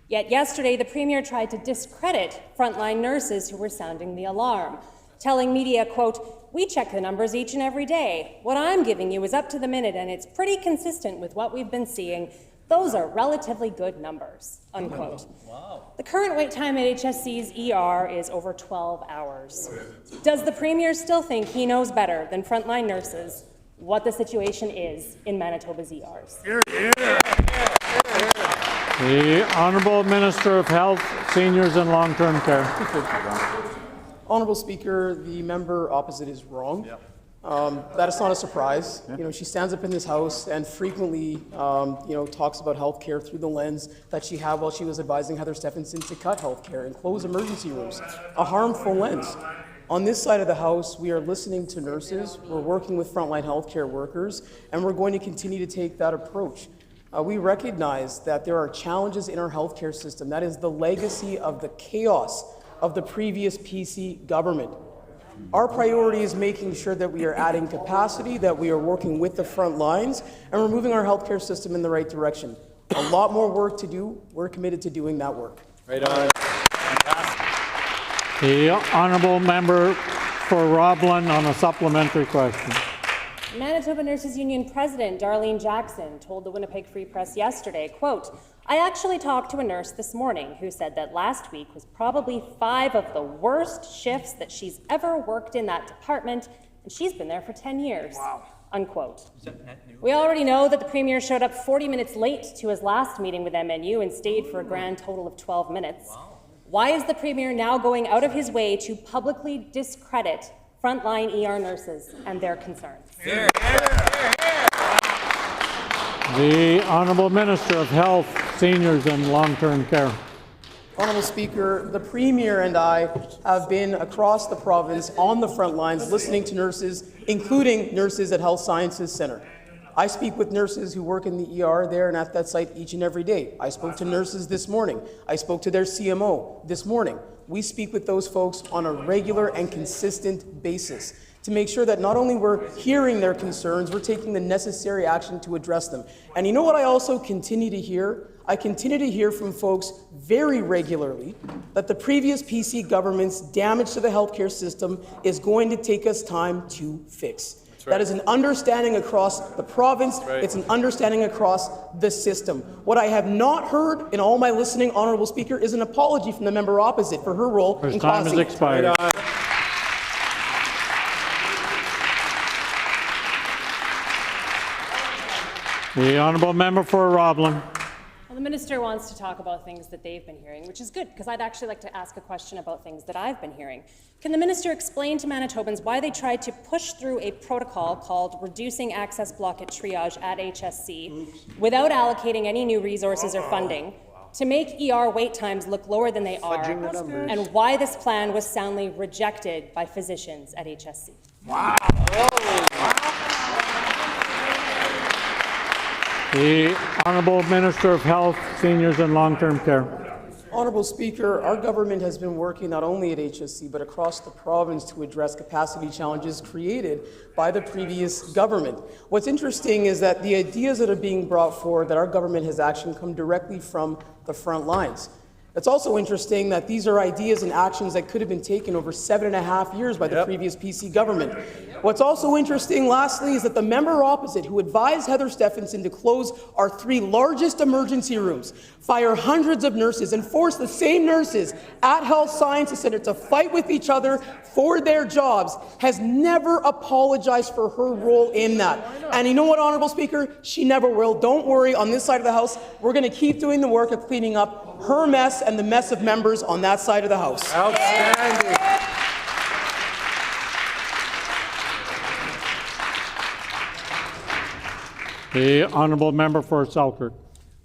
Yet yesterday, the Premier tried to discredit frontline nurses who were sounding the alarm, telling media, quote, "We check the numbers each and every day. What I'm giving you is up to the minute, and it's pretty consistent with what we've been seeing. Those are relatively good numbers," unquote. Wow. The current wait time at HSC's ER is over 12 hours. Does the Premier still think he knows better than frontline nurses what the situation is in Manitoba's ERs? The Honourable Minister of Health, Seniors and Long-Term Care. Honourable Speaker, the member opposite is wrong. Yep. That is not a surprise. Yeah. You know, she stands up in this House and frequently, talks about health care through the lens that she had while she was advising Heather Stephenson to cut health care and close emergency rooms. A harmful lens. On this side of the House, we are listening to nurses, we're working with frontline healthcare workers, and we're going to continue to take that approach. We recognize that there are challenges in our healthcare system. That is the legacy of the chaos of the previous PC government. Our priority is making sure that we are adding capacity, that we are working with the front lines, and we're moving our healthcare system in the right direction. A lot more work to do. We're committed to doing that work. Right on. The Honourable Member for Roblin on a supplementary question. Manitoba Nurses Union President Darlene Jackson told the Winnipeg Free Press yesterday, quote, "I actually talked to a nurse this morning who said that last week was probably 5 of the worst shifts that she's ever worked in that department, and she's been there for 10 years. Wow. Unquote. We already know that the Premier showed up 40 minutes late to his last meeting with MNU and stayed for a grand total of 12 minutes. Wow. Why is the Premier now going out of his way to publicly discredit frontline ER nurses and their concerns?" The Honourable Minister of Health, Seniors and Long-Term Care. Honourable Speaker, the Premier and I have been across the province on the front lines listening to nurses, including nurses at Health Sciences Centre. I speak with nurses who work in the ER there and at that site each and every day. I spoke to nurses this morning. I spoke to their CMO this morning. We speak with those folks on a regular and consistent basis to make sure that not only we're hearing their concerns, we're taking the necessary action to address them. And you know what I also continue to hear? I continue to hear from folks very regularly that the previous PC government's damage to the healthcare system is going to take us time to fix. Right. That is an understanding across the province. Right. It's an understanding across the system. What I have not heard in all my listening, Honourable Speaker, is an apology from the member opposite for her role in causing. Time has expired. Right. The Honourable Member for Roblin. Well, the Minister wants to talk about things that they've been hearing, which is good, because I'd actually like to ask a question about things that I've been hearing. Can the Minister explain to Manitobans why they tried to push through a protocol called Reducing Access Block at Triage at HSC without allocating any new resources or funding to make ER wait times look lower than they are, and why this plan was soundly rejected by physicians at HSC? Wow. The Honourable Minister of Health, Seniors and Long-Term Care. Honourable Speaker, our government has been working not only at HSC but across the province to address capacity challenges created by the previous government. What's interesting is that the ideas that are being brought forward that our government has actually come directly from the front lines. It's also interesting that these are ideas and actions that could have been taken over 7.5 years by the previous PC government. What's also interesting, lastly, is that the member opposite, who advised Heather Stephenson to close our 3 largest emergency rooms, fire hundreds of nurses, and force the same nurses at Health Sciences Centre to fight with each other for their jobs, has never apologized for her role in that. And you know what, Honourable Speaker? She never will. Don't worry, on this side of the House, we're going to keep doing the work of cleaning up her mess and the mess of members on that side of the House. Outstanding. The honourable member for Selkirk.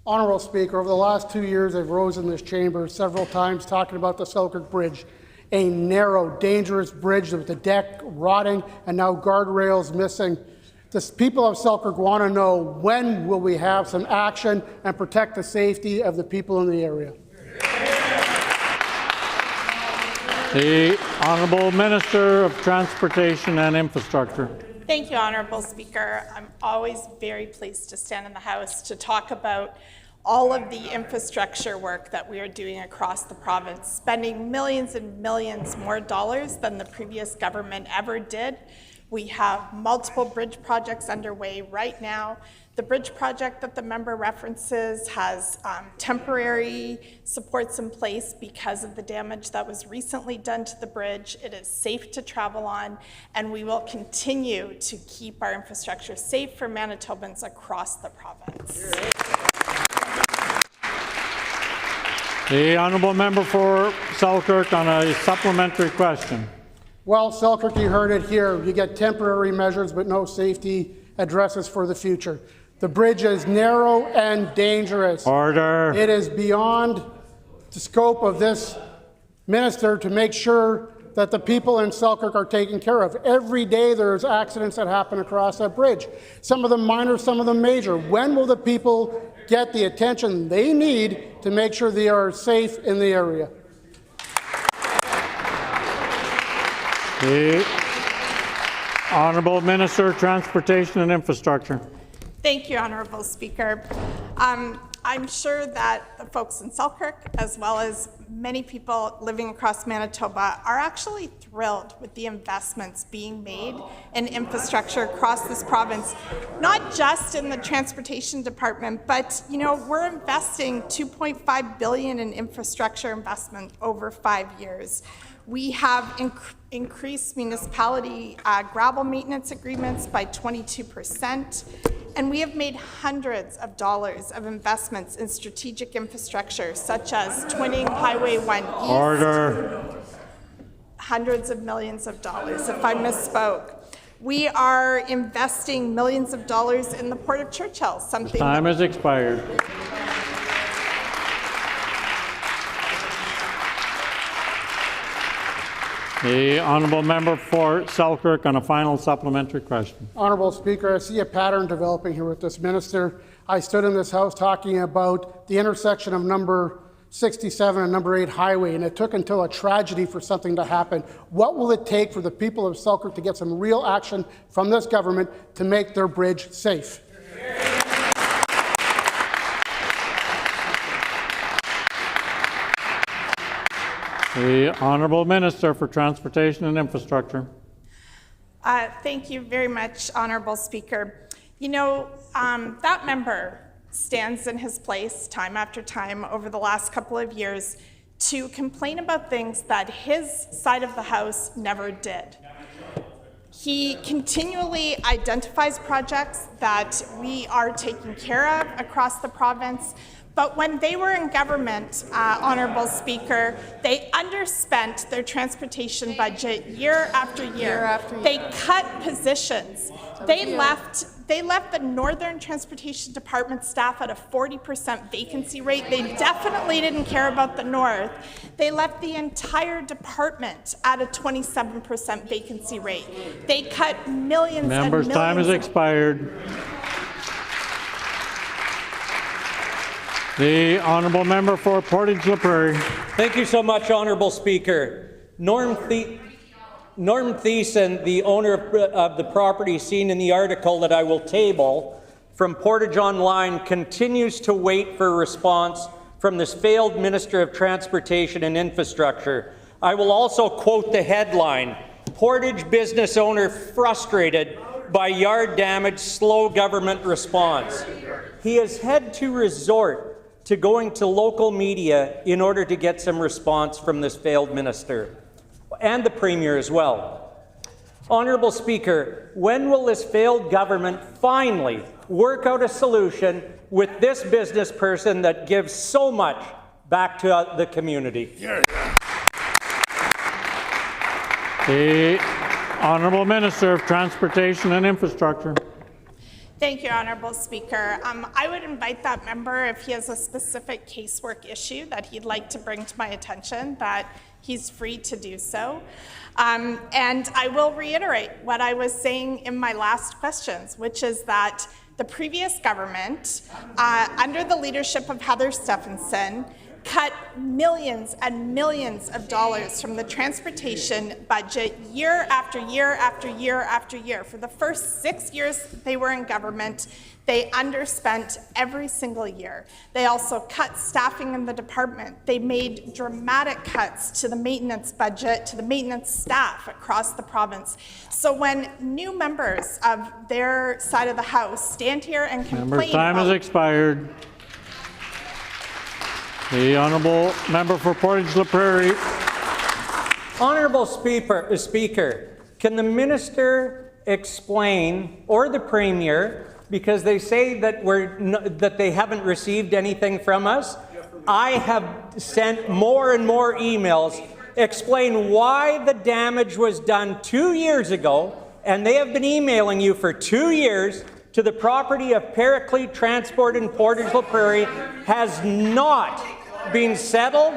Honourable Speaker, over the last 2 years, I've rose in this chamber several times talking about the Selkirk Bridge, a narrow, dangerous bridge with the deck rotting and now guardrails missing. The people of Selkirk want to know, when will we have some action and protect the safety of the people in the area? The Honourable Minister of Transportation and Infrastructure. Thank you, Honourable Speaker. I'm always very pleased to stand in the House to talk about all of the infrastructure work that we are doing across the province, spending millions and millions more dollars than the previous government ever did. We have multiple bridge projects underway right now. The bridge project that the member references has temporary supports in place because of the damage that was recently done to the bridge. It is safe to travel on, and we will continue to keep our infrastructure safe for Manitobans across the province. The honourable member for Selkirk on a supplementary question. Well, Selkirk, you heard it here. You get temporary measures but no safety addresses for the future. The bridge is narrow and dangerous. Order. It is beyond the scope of this minister to make sure that the people in Selkirk are taken care of. Every day there's accidents that happen across that bridge. Some of them minor, some of them major. When will the people get the attention they need to make sure they are safe in the area? The Honourable Minister of Transportation and Infrastructure. Thank you, Honourable Speaker. I'm sure that the folks in Selkirk, as well as many people living across Manitoba, are actually thrilled with the investments being made in infrastructure across this province, not just in the Transportation Department, but we're investing $2.5 billion in infrastructure investment over 5 years. We have increased municipality gravel maintenance agreements by 22%, and we have made hundreds of dollars of investments in strategic infrastructure, such as twinning Highway 1 East. Order. Hundreds of millions of dollars, if I misspoke. We are investing millions of dollars in the Port of Churchill, something— Time has expired. The honourable member for Selkirk on a final supplementary question. Honourable Speaker, I see a pattern developing here with this minister. I stood in this House talking about the intersection of number 67 and number 8 highway, and it took until a tragedy for something to happen. What will it take for the people of Selkirk to get some real action from this government to make their bridge safe? The Honourable Minister for Transportation and Infrastructure. Thank you very much, Honourable Speaker. That member stands in his place time after time over the last couple of years to complain about things that his side of the House never did. He continually identifies projects that we are taking care of across the province. But when they were in government, Honourable Speaker, they underspent their transportation budget year after year. They cut positions. They left the Northern Transportation Department staff at a 40% vacancy rate. They definitely didn't care about the North. They left the entire department at a 27% vacancy rate. They cut millions and millions. Time has expired. The honourable member for Portage La Prairie. Thank you so much, Honourable Speaker. Norm Thiessen, the owner of the property seen in the article that I will table from Portage Online, continues to wait for a response from this failed Minister of Transportation and Infrastructure. I will also quote the headline, "Portage business owner frustrated by yard damage, slow government response." He has had to resort to going to local media in order to get some response from this failed minister, and the Premier as well. Honourable Speaker, when will this failed government finally work out a solution with this business person that gives so much back to the community? The Honourable Minister of Transportation and Infrastructure. Thank you, Honourable Speaker. I would invite that member, if he has a specific casework issue that he'd like to bring to my attention, that he's free to do so. And I will reiterate what I was saying in my last questions, which is that the previous government, under the leadership of Heather Stephenson, cut millions and millions of dollars from the transportation budget year after year after year after year. For the first 6 years they were in government, they underspent every single year. They also cut staffing in the department. They made dramatic cuts to the maintenance budget, to the maintenance staff across the province. So when new members of their side of the House stand here and complain Member's time has expired. The Honourable Member for Portage-La Prairie. Honourable Speaker, can the Minister explain, or the Premier, because they say that that they haven't received anything from us? I have sent more and more emails, explain why the damage was done 2 years ago, and they have been emailing you for 2 years to the property of Paraclete Transport in Portage-La Prairie has not been settled,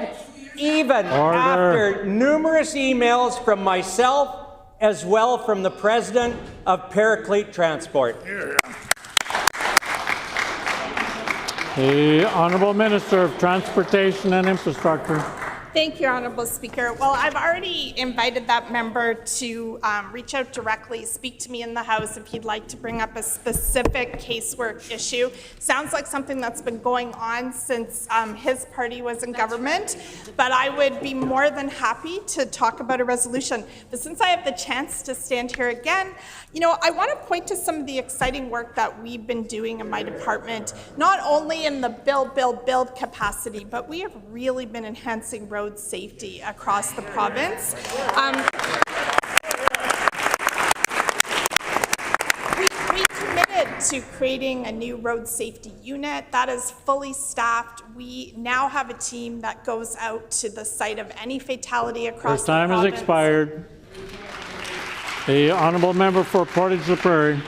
even after numerous emails from myself as well from the President of Paraclete Transport. The Honourable Minister of Transportation and Infrastructure. Thank you, Honourable Speaker. Well, I've already invited that member to reach out directly, speak to me in the House if he'd like to bring up a specific casework issue. Sounds like something that's been going on since his party was in government, but I would be more than happy to talk about a resolution. But since I have the chance to stand here again, I want to point to some of the exciting work that we've been doing in my department, not only in the build capacity, but we have really been enhancing road safety across the province. We committed to creating a new road safety unit that is fully staffed. We now have a team that goes out to the site of any fatality across the province. Time has expired. The Honourable Member for Portage-La Prairie.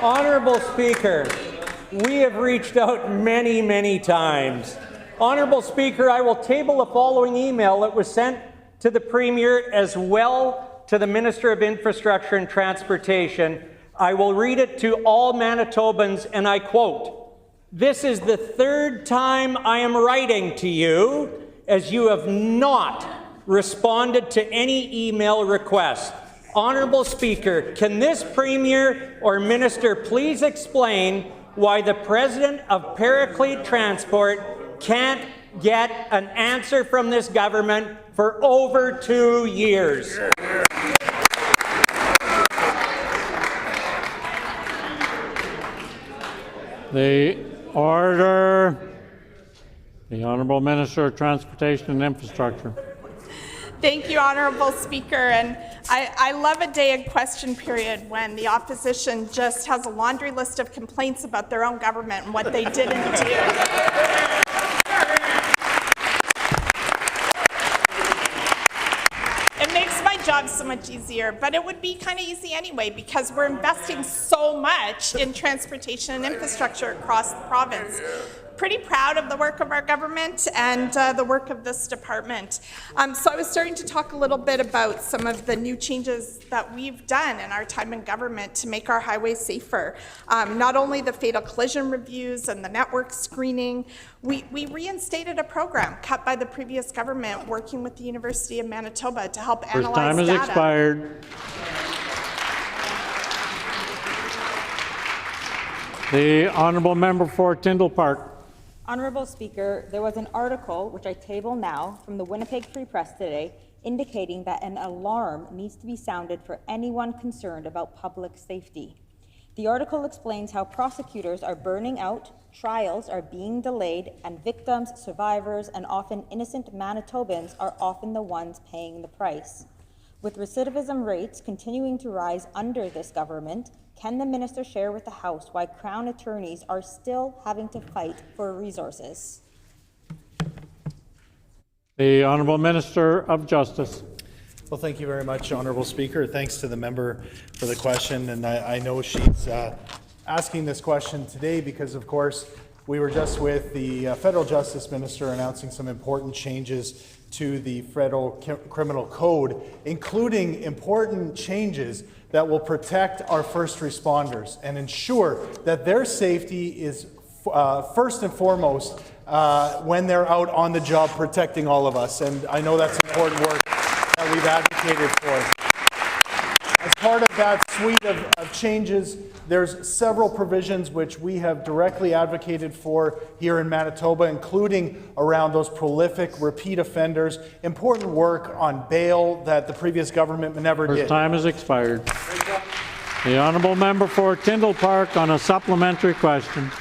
Honourable Speaker, we have reached out many, many times. Honourable Speaker, I will table the following email that was sent to the Premier as well to the Minister of Infrastructure and Transportation. I will read it to all Manitobans, and I quote, "This is the third time I am writing to you, as you have not responded to any email request. Honourable Speaker, can this Premier or Minister please explain why the President of Paraclete Transport can't get an answer from this government for over 2 years?" The order. The Honourable Minister of Transportation and Infrastructure. Thank you, Honourable Speaker. And I love a day in question period when the opposition just has a laundry list of complaints about their own government and what they didn't do. It makes my job so much easier, but it would be kind of easy anyway because we're investing so much in transportation and infrastructure across the province. Pretty proud of the work of our government and the work of this department. So I was starting to talk a little bit about some of the new changes that we've done in our time in government to make our highways safer. Not only the fatal collision reviews and the network screening, we reinstated a program cut by the previous government working with the University of Manitoba to help analyze data. Time has expired. The Honourable Member for Tyndall Park. Honourable Speaker, there was an article, which I table now, from the Winnipeg Free Press today, indicating that an alarm needs to be sounded for anyone concerned about public safety. The article explains how prosecutors are burning out, trials are being delayed, and victims, survivors, and often innocent Manitobans are often the ones paying the price. With recidivism rates continuing to rise under this government, can the minister share with the House why Crown attorneys are still having to fight for resources? The Honourable Minister of Justice. Well, thank you very much, Honourable Speaker. Thanks to the member for the question. And I know she's asking this question today because, of course, we were just with the Federal Justice Minister announcing some important changes to the Federal Criminal Code, including important changes that will protect our first responders and ensure that their safety is first and foremost when they're out on the job protecting all of us. And I know that's important work that we've advocated for. As part of that suite of changes, there's several provisions which we have directly advocated for here in Manitoba, including around those prolific repeat offenders, important work on bail that the previous government never did. Her time has expired. The Honourable Member for Tyndall Park on a supplementary question.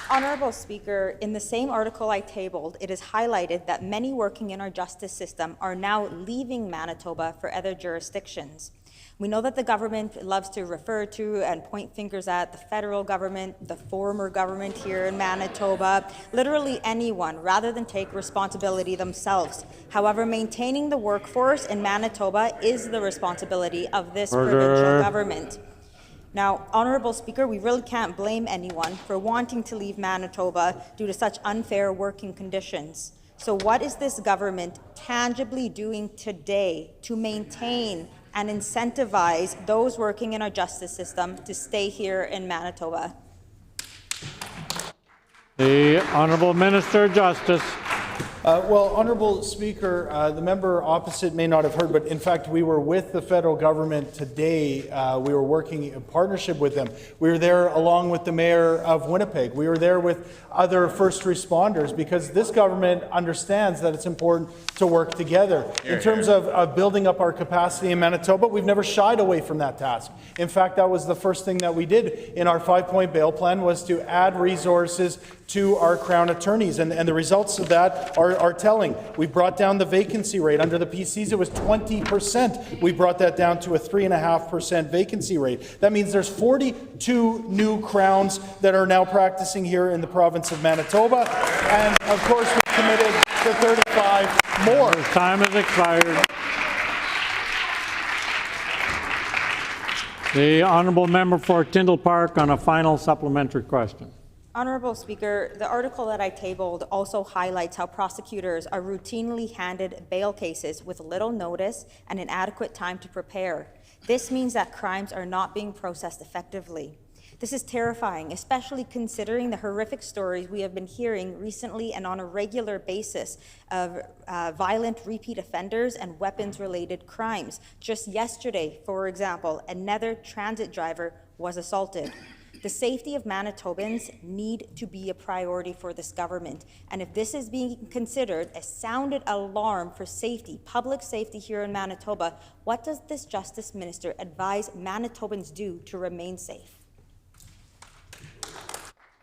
Honourable Speaker, in the same article I tabled, it is highlighted that many working in our justice system are now leaving Manitoba for other jurisdictions. We know that the government loves to refer to and point fingers at the federal government, the former government here in Manitoba, literally anyone, rather than take responsibility themselves. However, maintaining the workforce in Manitoba is the responsibility of this provincial government. Now, Honourable Speaker, we really can't blame anyone for wanting to leave Manitoba due to such unfair working conditions. So what is this government tangibly doing today to maintain and incentivize those working in our justice system to stay here in Manitoba? The Honourable Minister of Justice. Well, Honourable Speaker, the member opposite may not have heard, but in fact, we were with the federal government today. We were working in partnership with them. We were there along with the mayor of Winnipeg. We were there with other first responders because this government understands that it's important to work together. In terms of building up our capacity in Manitoba, we've never shied away from that task. In fact, that was the first thing that we did in our 5-point bail plan was to add resources to our Crown attorneys, and the results of that are telling. We brought down the vacancy rate. Under the PCs, it was 20%. We brought that down to a 3.5% vacancy rate. That means there's 42 new Crowns that are now practicing here in the province of Manitoba, and of course, we've committed to 35 more. His time has expired. The Honourable Member for Tyndall Park on a final supplementary question. Honourable Speaker, the article that I tabled also highlights how prosecutors are routinely handed bail cases with little notice and inadequate time to prepare. This means that crimes are not being processed effectively. This is terrifying, especially considering the horrific stories we have been hearing recently and on a regular basis of violent repeat offenders and weapons-related crimes. Just yesterday, for example, another transit driver was assaulted. The safety of Manitobans need to be a priority for this government. And if this is being considered a sounded alarm for safety, public safety here in Manitoba, what does this Justice Minister advise Manitobans do to remain safe?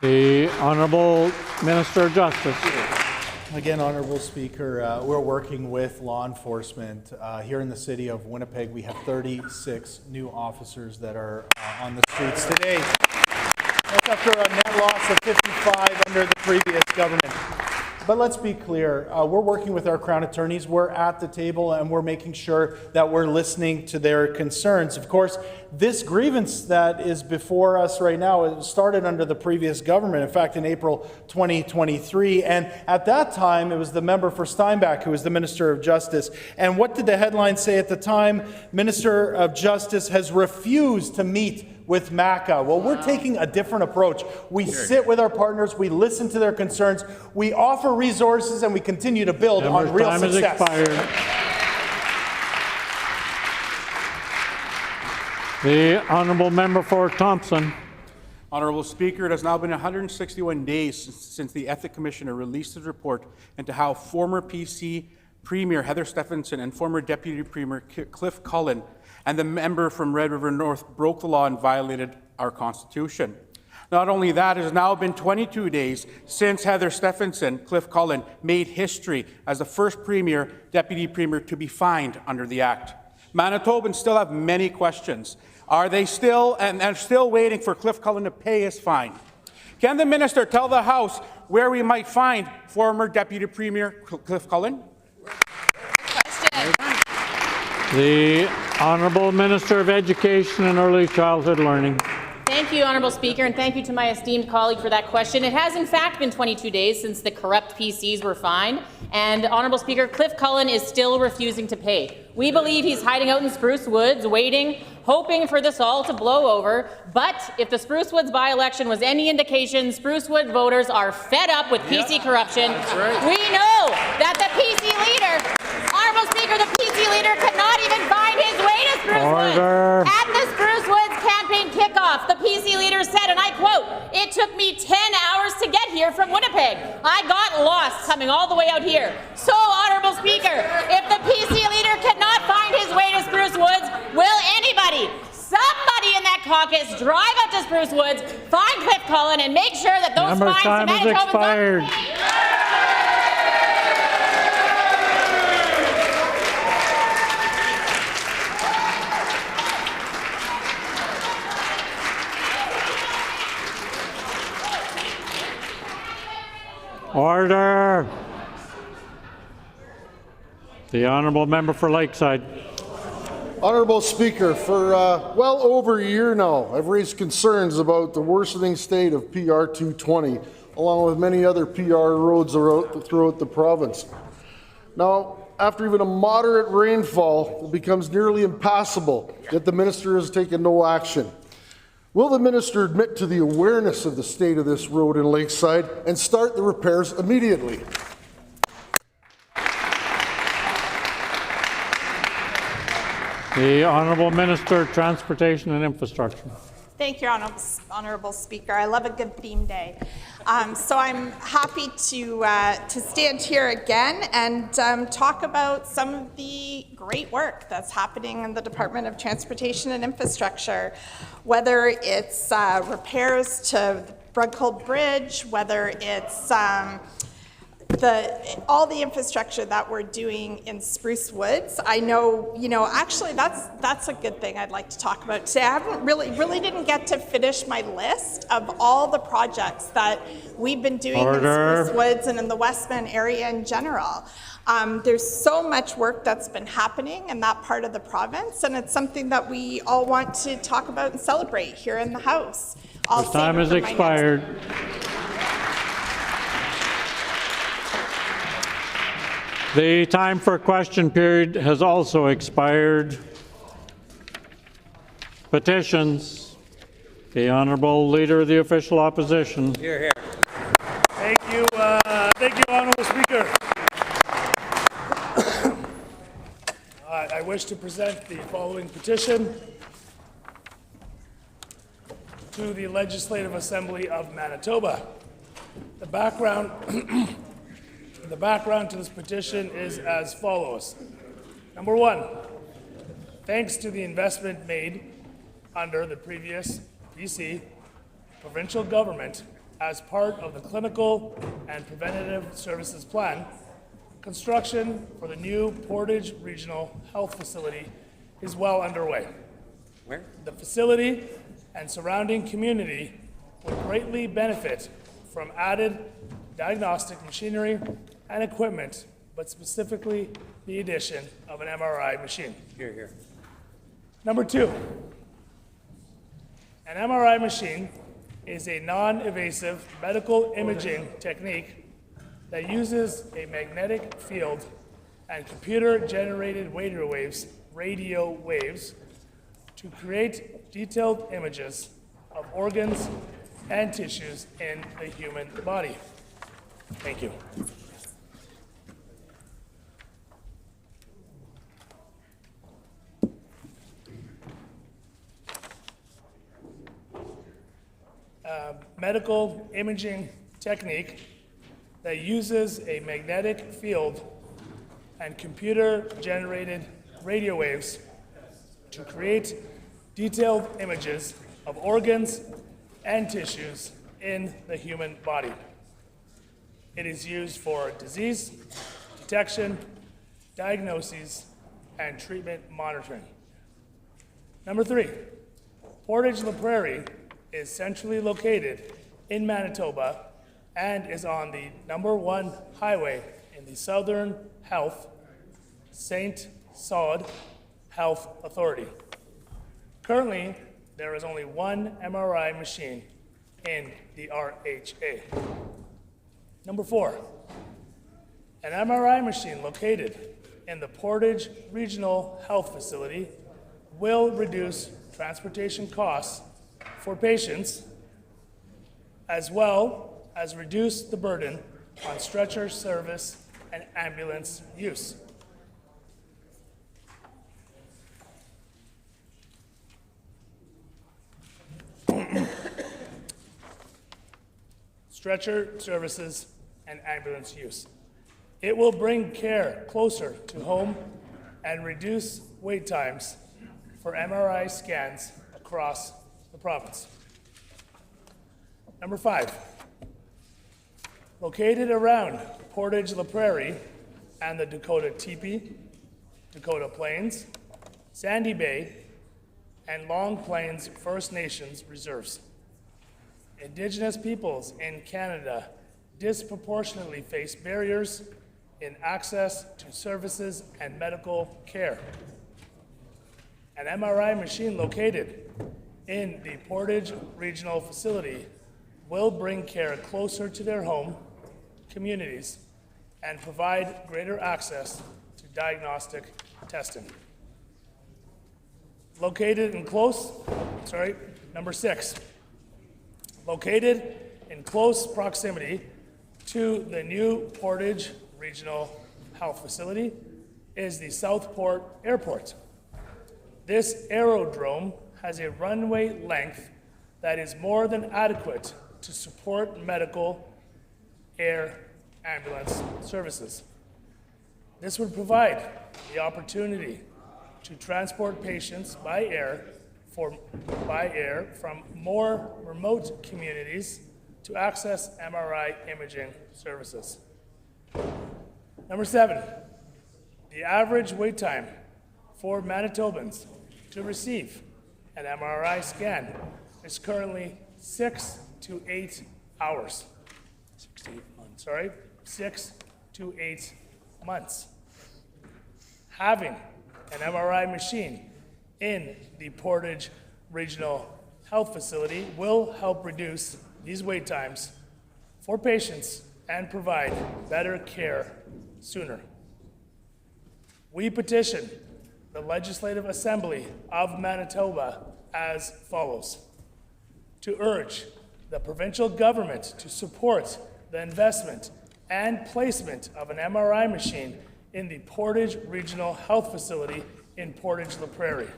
The Honourable Minister of Justice. Again, Honourable Speaker, we're working with law enforcement. Here in the city of Winnipeg, we have 36 new officers that are on the streets today. That's after a net loss of 55 under the previous government. But let's be clear, we're working with our Crown attorneys. We're at the table and we're making sure that we're listening to their concerns. Of course, this grievance that is before us right now, it started under the previous government, in fact, in April 2023. And at that time, it was the member for Steinbach who was the Minister of Justice. And what did the headline say at the time? Minister of Justice has refused to meet with MACA. Well, we're taking a different approach. We sit with our partners, we listen to their concerns, we offer resources, and we continue to build on real success. Time has expired. The Honourable Member for Thompson. Honourable Speaker, it has now been 161 days since the Ethics Commissioner released his report into how former PC Premier Heather Stephenson and former Deputy Premier Cliff Cullen and the member from Red River North broke the law and violated our Constitution. Not only that, it has now been 22 days since Heather Stephenson, Cliff Cullen, made history as the first Premier, Deputy Premier to be fined under the Act. Manitobans still have many questions. Are they still waiting for Cliff Cullen to pay his fine? Can the Minister tell the House where we might find former Deputy Premier Cliff Cullen? The Honourable Minister of Education and Early Childhood Learning. Thank you, Honourable Speaker, and thank you to my esteemed colleague for that question. It has in fact been 22 days since the corrupt PCs were fined, and Honourable Speaker, Cliff Cullen is still refusing to pay. We believe he's hiding out in Spruce Woods, waiting, hoping for this all to blow over. But if the Spruce Woods by-election was any indication, Spruce Wood voters are fed up with PC corruption. Right. We know that the PC leader, Honourable Speaker, the PC leader cannot even find his way to Spruce Woods. At the Spruce Woods campaign kickoff, the PC leader said, and I quote, "It took me 10 hours to get here from Winnipeg. I got lost coming all the way out here." So, Honourable Speaker, if the PC leader cannot find his way to Spruce Woods, will anybody, somebody in that caucus, drive up to Spruce Woods, find Cliff Cullen, and make sure that those fines to Manitobans are paid? Order. The Honourable Member for Lakeside. Honourable Speaker, for well over a year now, I've raised concerns about the worsening state of PR 220, along with many other PR roads throughout the province. Now, after even a moderate rainfall, it becomes nearly impassable, yet the Minister has taken no action. Will the Minister admit to the awareness of the state of this road in Lakeside and start the repairs immediately? The Honourable Minister of Transportation and Infrastructure. Thank you, Honourable Speaker. I love a good theme day. So I'm happy to stand here again and talk about some of the great work that's happening in the Department of Transportation and Infrastructure, whether it's repairs to the Brugcold Bridge, whether it's all the infrastructure that we're doing in Spruce Woods. I know, actually that's a good thing I'd like to talk about today. I haven't really didn't get to finish my list of all the projects that we've been doing in Spruce Woods and in the Westman area in general. There's so much work that's been happening in that part of the province, and it's something that we all want to talk about and celebrate here in the House. The time has expired. The time for question period has also expired. Petitions. The Honourable Leader of the Official Opposition. Here, here. Thank you, Honourable Speaker. I wish to present the following petition to the Legislative Assembly of Manitoba. The background to this petition is as follows. Number one, thanks to the investment made under the previous BC provincial government as part of the Clinical and Preventative Services Plan, construction for the new Portage Regional Health Facility is well underway. Where? The facility and surrounding community will greatly benefit from added diagnostic machinery and equipment, but specifically the addition of an MRI machine. Here, here. Number two, an MRI machine is a non-invasive medical imaging technique that uses a magnetic field and computer-generated radio waves to create detailed images of organs and tissues in the human body. Thank you. medical imaging technique that uses a magnetic field and computer-generated radio waves to create detailed images of organs and tissues in the human body. It is used for disease detection, diagnosis, and treatment monitoring. Number 3, Portage La Prairie is centrally located in Manitoba and is on the #1 highway in the Southern Health St. Saud Health Authority. Currently, there is only one MRI machine in the RHA. Number 4, an MRI machine located in the Portage Regional Health Facility will reduce transportation costs for patients, as well as reduce the burden on stretcher service and ambulance use. Stretcher services and ambulance use. It will bring care closer to home and reduce wait times for MRI scans across the province. Number 5, located around Portage La Prairie and the Dakota Teepee, Dakota Plains, Sandy Bay, and Long Plains First Nations reserves. Indigenous peoples in Canada disproportionately face barriers in access to services and medical care. An MRI machine located in the Portage Regional Facility will bring care closer to their home communities and provide greater access to diagnostic testing. Number 6, located in close proximity to the new Portage Regional Health Facility is the Southport Airport. This aerodrome has a runway length that is more than adequate to support medical, air, ambulance services. This would provide the opportunity to transport patients by air from more remote communities to access MRI imaging services. Number 7, the average wait time for Manitobans to receive an MRI scan is currently 6 to 8 hours. 6 to 8 months. Having an MRI machine in the Portage Regional Health Facility will help reduce these wait times for patients and provide better care sooner. We petition the Legislative Assembly of Manitoba as follows: to urge the provincial government to support the investment and placement of an MRI machine in the Portage Regional Health Facility in Portage La Prairie.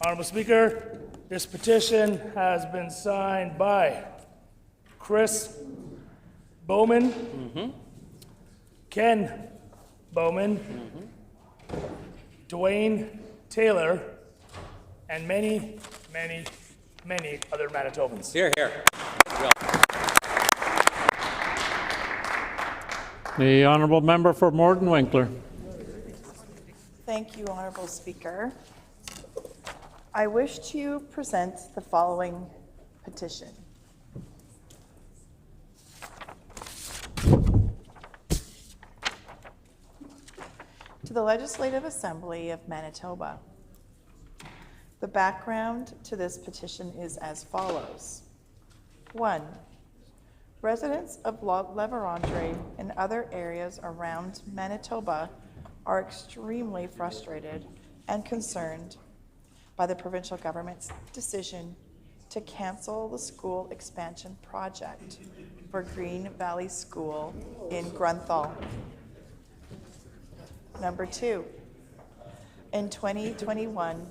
Honorable Speaker, this petition has been signed by Chris Bowman, Ken Bowman, Dwayne Taylor, and many, many, many other Manitobans. Here, here. The honourable member for Morton Winkler. Thank you, Honourable Speaker. I wish to present the following petition. To the Legislative Assembly of Manitoba. The background to this petition is as follows. 1. Residents of La Vérendrye and other areas around Manitoba are extremely frustrated and concerned by the provincial government's decision to cancel the school expansion project for Green Valley School in Grunthal. Number 2, in 2021,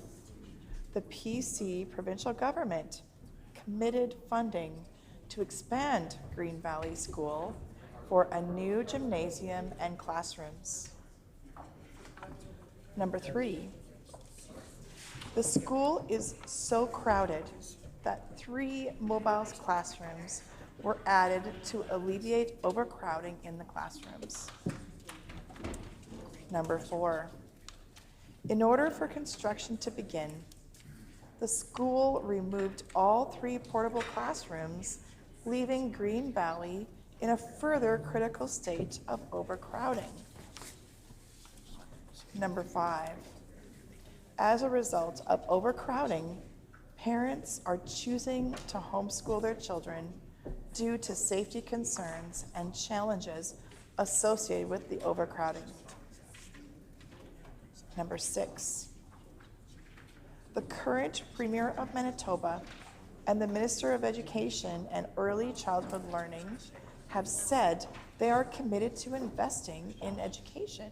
the PC provincial government committed funding to expand Green Valley School for a new gymnasium and classrooms. Number 3, the school is so crowded that 3 mobile classrooms were added to alleviate overcrowding in the classrooms. Number 4, in order for construction to begin, the school removed all 3 portable classrooms, leaving Green Valley in a further critical state of overcrowding. Number 5, as a result of overcrowding, parents are choosing to homeschool their children due to safety concerns and challenges associated with the overcrowding. Number 6, the current Premier of Manitoba and the Minister of Education and Early Childhood Learning have said they are committed to investing in education.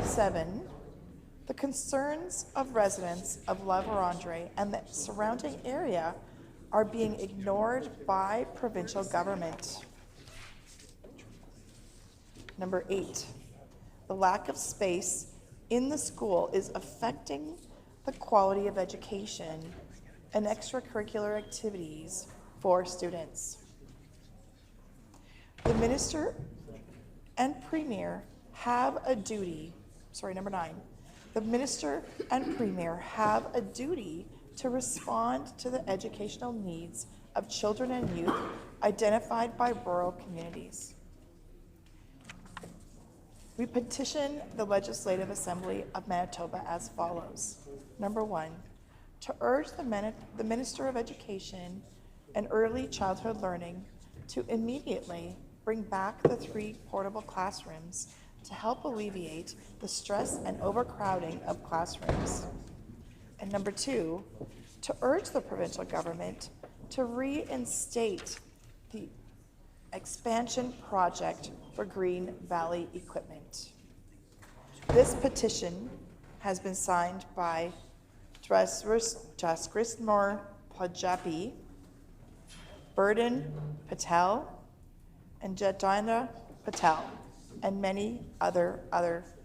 7, the concerns of residents of La Vérendrye and the surrounding area are being ignored by provincial government. Number 8, the lack of space in the school is affecting the quality of education and extracurricular activities for students. The Minister and Premier have a duty, number 9, the Minister and Premier have a duty to respond to the educational needs of children and youth identified by rural communities. We petition the Legislative Assembly of Manitoba as follows. Number 1, to urge the Minister of Education and Early Childhood Learning to immediately bring back the 3 portable classrooms to help alleviate the stress and overcrowding of classrooms. And number 2, to urge the provincial government to reinstate the expansion project for Green Valley equipment. This petition has been signed by Jaskrismor Pajapi, Burden Patel, and Jadina Patel, and many other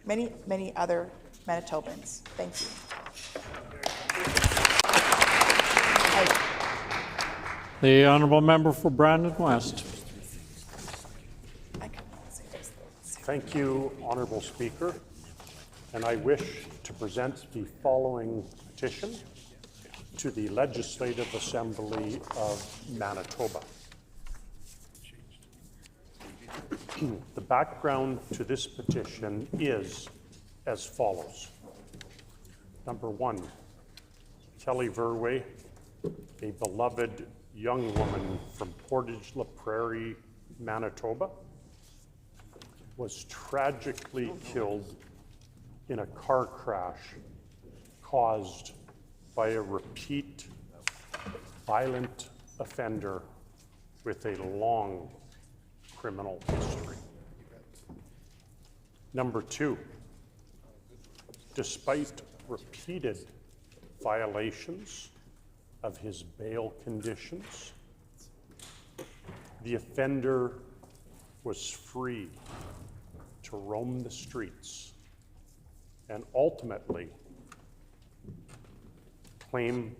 Manitobans. Thank you. The honourable member for Brandon West. Thank you, Honourable Speaker, and I wish to present the following petition to the Legislative Assembly of Manitoba. The background to this petition is as follows. Number 1, Kelly Verway, a beloved young woman from Portage La Prairie, Manitoba, was tragically killed in a car crash caused by a repeat violent offender with a long criminal history. Number 2, despite repeated violations of his bail conditions, the offender was free to roam the streets and ultimately claim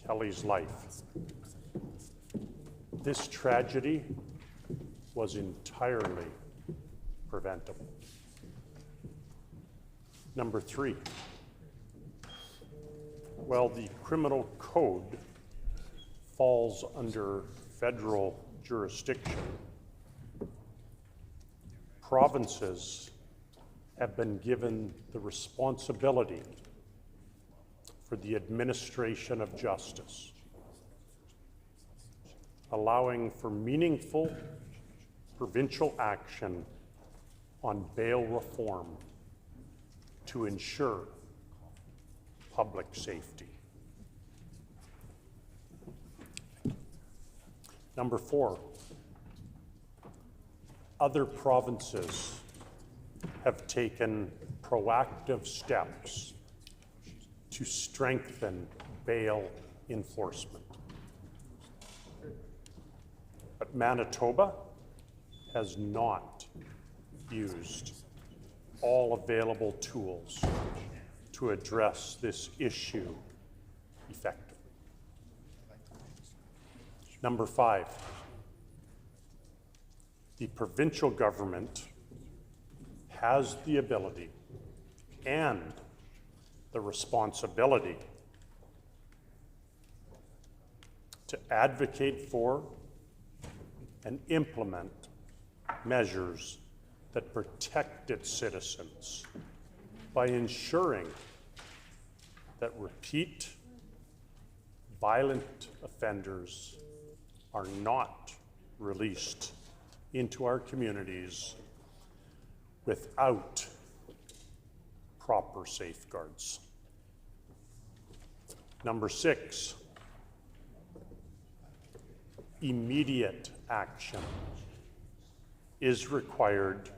Kelly's life. This tragedy was entirely preventable. Number 3, while the criminal code falls under federal jurisdiction, provinces have been given the responsibility for the administration of justice, allowing for meaningful provincial action on bail reform to ensure public safety. Number 4, other provinces have taken proactive steps to strengthen bail enforcement. But Manitoba has not used all available tools to address this issue effectively. Number 5, the provincial government has the ability and the responsibility to advocate for and implement measures that protect its citizens by ensuring that repeat violent offenders are not released into our communities without proper safeguards. Number 6, immediate action is required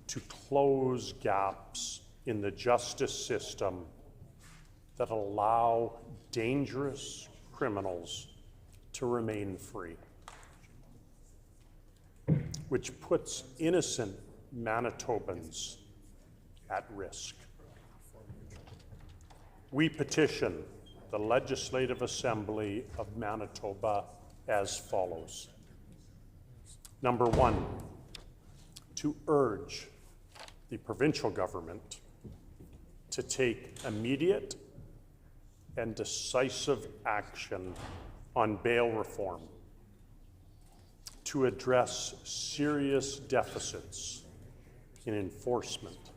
to close gaps in the justice system that allow dangerous criminals to remain free, which puts innocent Manitobans at risk. We petition the Legislative Assembly of Manitoba as follows. Number 1, to urge the provincial government to take immediate and decisive action on bail reform to address serious deficits in enforcement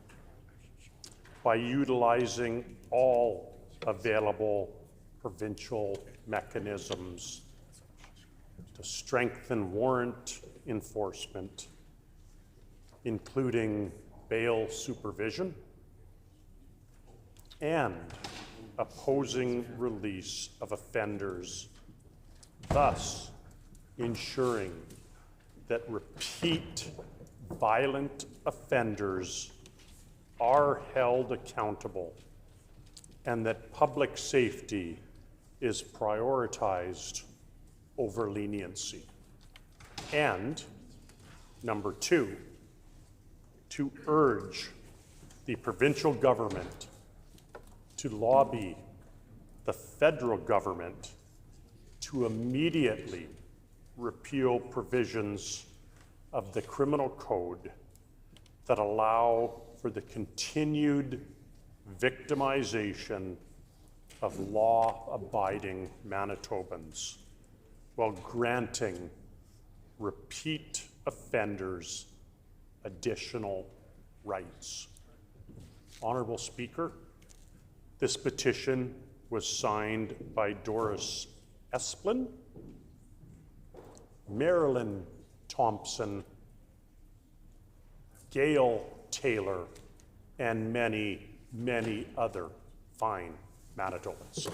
by utilizing all available provincial mechanisms to strengthen warrant enforcement, including bail supervision and opposing release of offenders, thus ensuring that repeat violent offenders are held accountable and that public safety is prioritized over leniency. And number 2, to urge the provincial government to lobby the federal government to immediately repeal provisions of the criminal code that allow for the continued victimization of law-abiding Manitobans while granting repeat offenders additional rights. Honorable Speaker, this petition was signed by Doris Esplin, Marilyn Thompson, Gail Taylor, and many, many other fine Manitobans.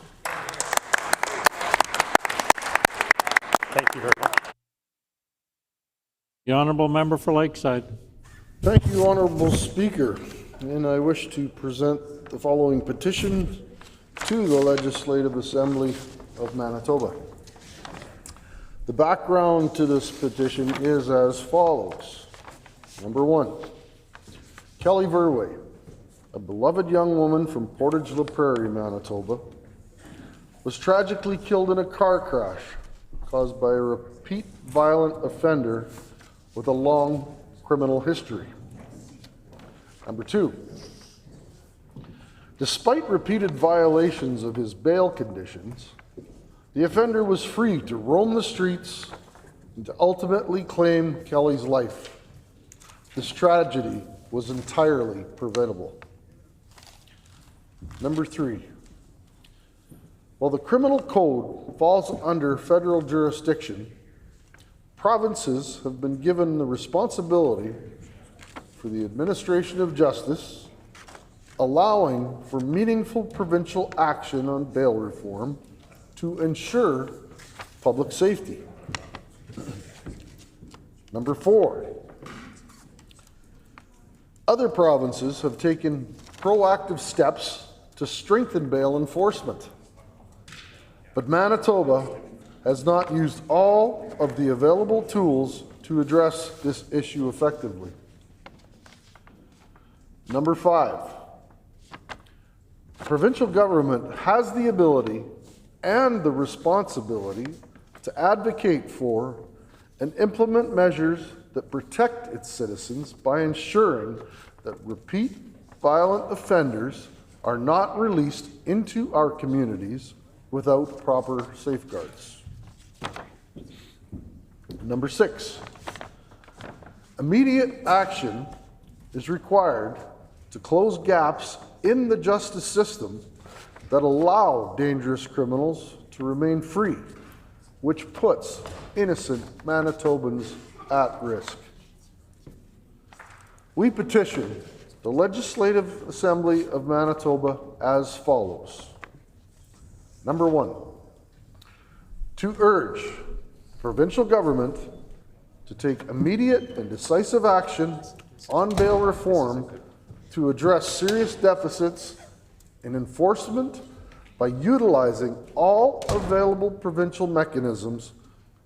Thank you very much. The honourable member for Lakeside. Thank you, Honourable Speaker. And I wish to present the following petition to the Legislative Assembly of Manitoba. The background to this petition is as follows. Number 1, Kelly Verway, a beloved young woman from Portage La Prairie, Manitoba, was tragically killed in a car crash caused by a repeat violent offender with a long criminal history. Number 2, despite repeated violations of his bail conditions, the offender was free to roam the streets and to ultimately claim Kelly's life. This tragedy was entirely preventable. Number 3, while the criminal code falls under federal jurisdiction, provinces have been given the responsibility for the administration of justice, allowing for meaningful provincial action on bail reform to ensure public safety. Number 4, other provinces have taken proactive steps to strengthen bail enforcement. but Manitoba has not used all of the available tools to address this issue effectively. Number 5, provincial government has the ability and the responsibility to advocate for and implement measures that protect its citizens by ensuring that repeat violent offenders are not released into our communities without proper safeguards. Number 6, immediate action is required to close gaps in the justice system that allow dangerous criminals to remain free, which puts innocent Manitobans at risk. We petition the Legislative Assembly of Manitoba as follows. Number 1, to urge provincial government to take immediate and decisive action on bail reform to address serious deficits in enforcement by utilizing all available provincial mechanisms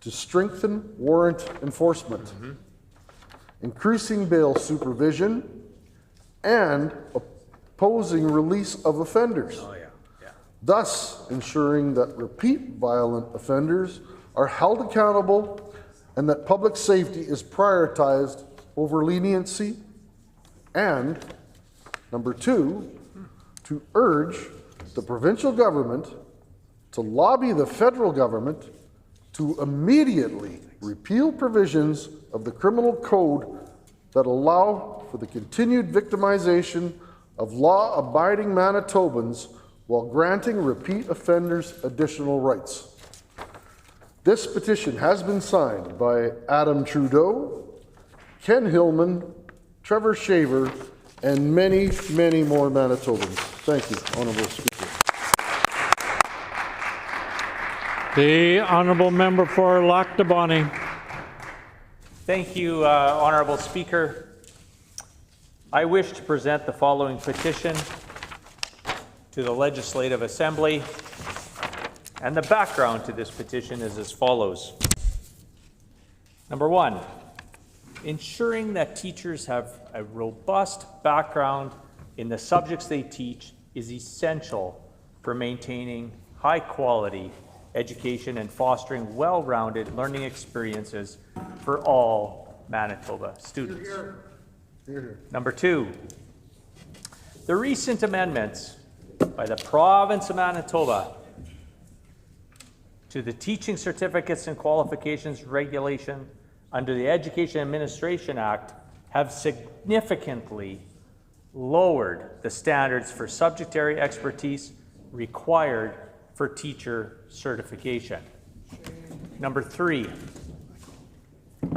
to strengthen warrant enforcement, increasing bail supervision, and opposing release of offenders, thus ensuring that repeat violent offenders are held accountable and that public safety is prioritized over leniency. And number 2, to urge the provincial government to lobby the federal government to immediately repeal provisions of the criminal code that allow for the continued victimization of law-abiding Manitobans while granting repeat offenders additional rights. This petition has been signed by Adam Trudeau, Ken Hillman, Trevor Shaver, and many, many more Manitobans. Thank you, Honourable Speaker. The Honourable Member for Lac du Bonnet. Thank you, Honourable Speaker. I wish to present the following petition to the Legislative Assembly, and the background to this petition is as follows. Number 1, ensuring that teachers have a robust background in the subjects they teach is essential for maintaining high-quality education and fostering well-rounded learning experiences for all Manitoba students. Number 2, the recent amendments by the province of Manitoba to the Teaching Certificates and Qualifications Regulation under the Education Administration Act have significantly lowered the standards for subject area expertise required for teacher certification. Number 3,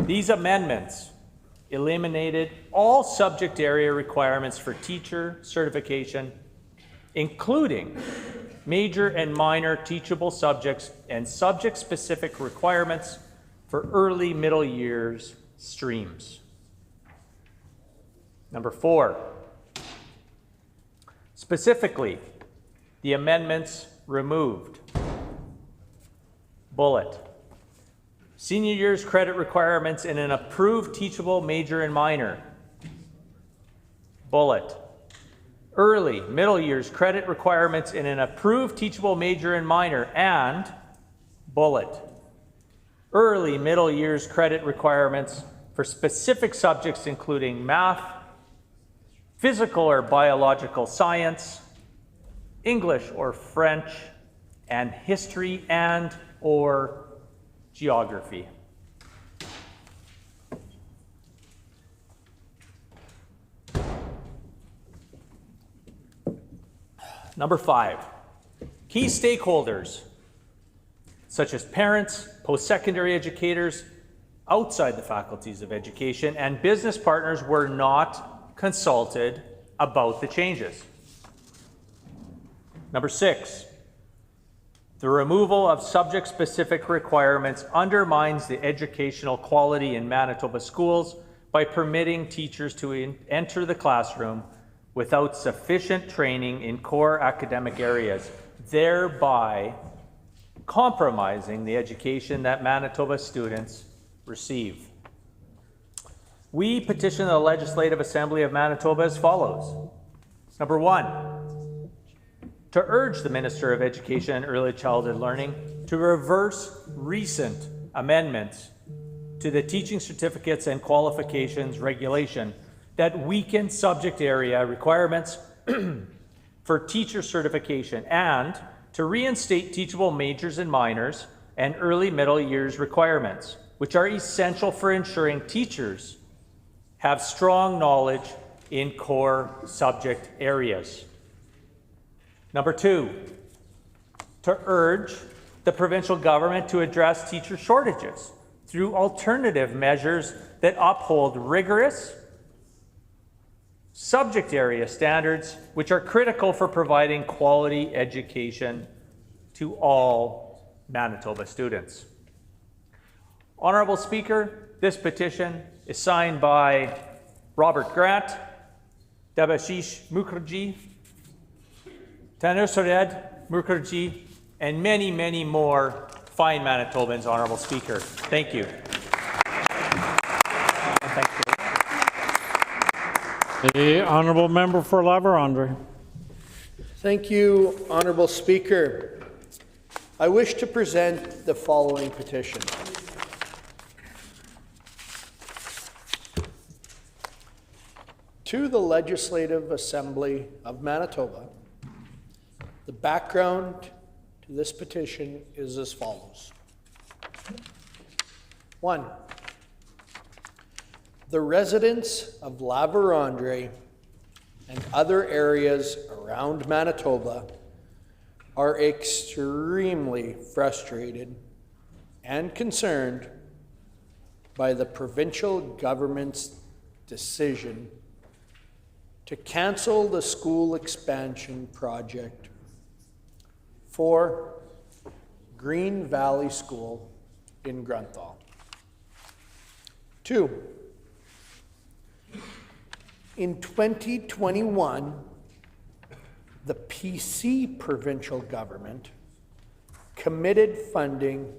these amendments eliminated all subject area requirements for teacher certification, including major and minor teachable subjects and subject-specific requirements for early middle years streams. Number 4, specifically, the amendments removed bullet senior years credit requirements in an approved teachable major and minor, bullet early middle years credit requirements in an approved teachable major and minor, and bullet early middle years credit requirements for specific subjects including math, physical or biological science, English or French, and history and or geography. Number 5, key stakeholders such as parents, post-secondary educators outside the faculties of education, and business partners were not consulted about the changes. Number 6, the removal of subject-specific requirements undermines the educational quality in Manitoba schools by permitting teachers to enter the classroom without sufficient training in core academic areas, thereby compromising the education that Manitoba students receive. We petition the Legislative Assembly of Manitoba as follows. Number 1, to urge the Minister of Education and Early Childhood Learning to reverse recent amendments to the Teaching Certificates and Qualifications Regulation that weaken subject area requirements for teacher certification, and to reinstate teachable majors and minors and early middle years requirements, which are essential for ensuring teachers have strong knowledge in core subject areas. Number 2, to urge the provincial government to address teacher shortages through alternative measures that uphold rigorous subject area standards, which are critical for providing quality education to all Manitoba students. Honourable Speaker, this petition is signed by Robert Grant, Debashish Mukherjee, Tanursred Mukherjee, and many, many more fine Manitobans, Honourable Speaker. Thank you. Thank you. The Honourable Member for La Vérendrye. Thank you, Honourable Speaker. I wish to present the following petition. To the Legislative Assembly of Manitoba, the background to this petition is as follows. 1. The residents of La Vérendrye and other areas around Manitoba are extremely frustrated and concerned by the provincial government's decision to cancel the school expansion project for Green Valley School in Grunthal. 2. In 2021, the PC provincial government committed funding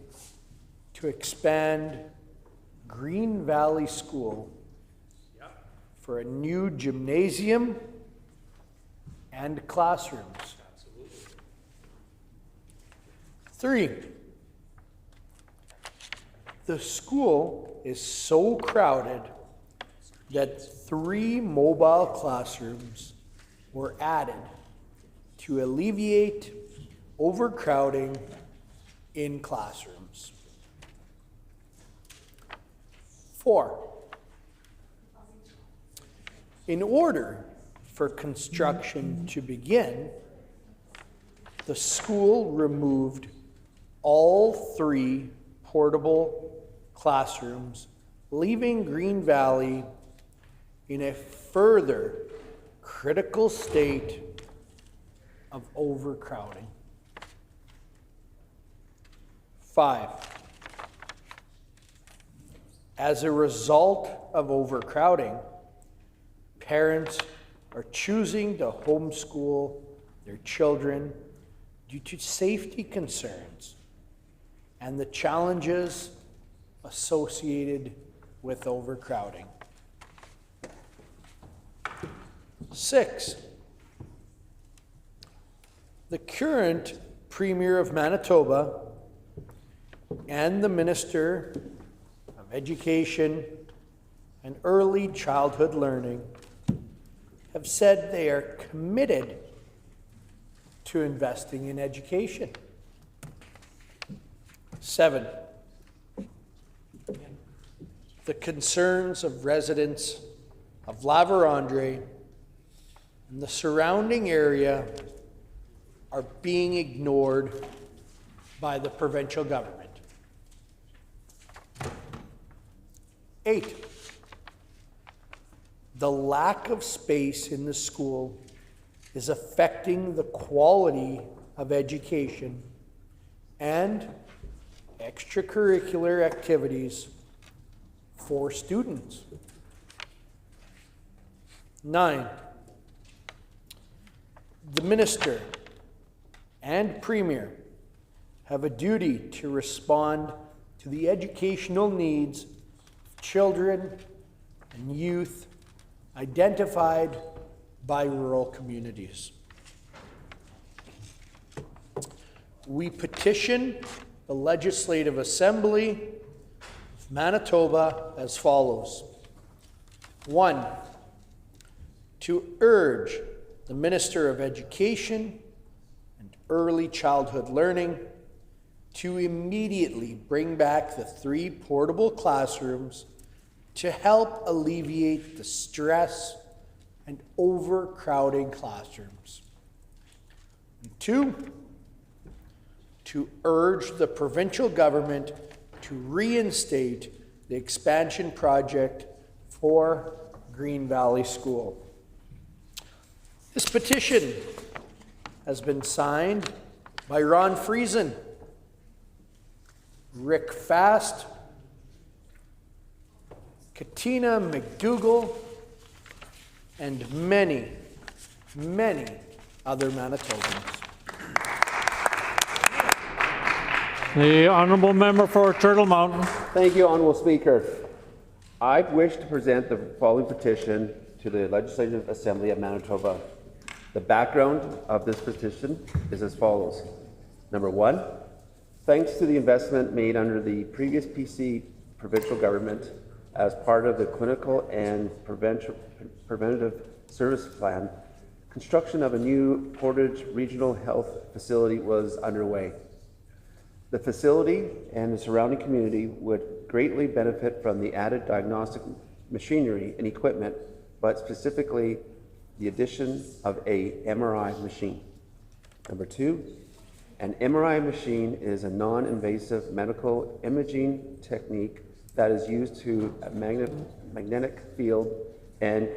to expand Green Valley School for a new gymnasium and classrooms. 3, the school is so crowded that 3 mobile classrooms were added to alleviate overcrowding in classrooms. 4, in order for construction to begin, the school removed all 3 portable classrooms, leaving Green Valley in a further critical state of overcrowding. 5, as a result of overcrowding, parents are choosing to homeschool their children due to safety concerns and the challenges associated with overcrowding. 6, the current Premier of Manitoba and the Minister of Education and Early Childhood Learning have said they are committed to investing in education. 7, the concerns of residents of La Vérendrye and the surrounding area are being ignored by the provincial government. 8, the lack of space in the school is affecting the quality of education and extracurricular activities for students. 9, the Minister and Premier have a duty to respond to the educational needs of children and youth identified by rural communities. We petition the Legislative Assembly of Manitoba as follows. 1, to urge the Minister of Education and Early Childhood Learning to immediately bring back the 3 portable classrooms to help alleviate the stress and overcrowding classrooms. And 2, to urge the provincial government to reinstate the expansion project for Green Valley School. This petition has been signed by Ron Friesen, Rick Fast, Katina McDougall, and many, many other Manitobans. The honourable member for Turtle Mountain. Thank you, Honourable Speaker. I wish to present the following petition to the Legislative Assembly of Manitoba. The background of this petition is as follows. Number 1, thanks to the investment made under the previous PC provincial government as part of the Clinical and Preventative Service Plan, construction of a new Portage Regional Health Facility was underway. The facility and the surrounding community would greatly benefit from the added diagnostic machinery and equipment, but specifically the addition of a MRI machine. Number 2, an MRI machine is a non-invasive medical imaging technique that is used to a magnetic field and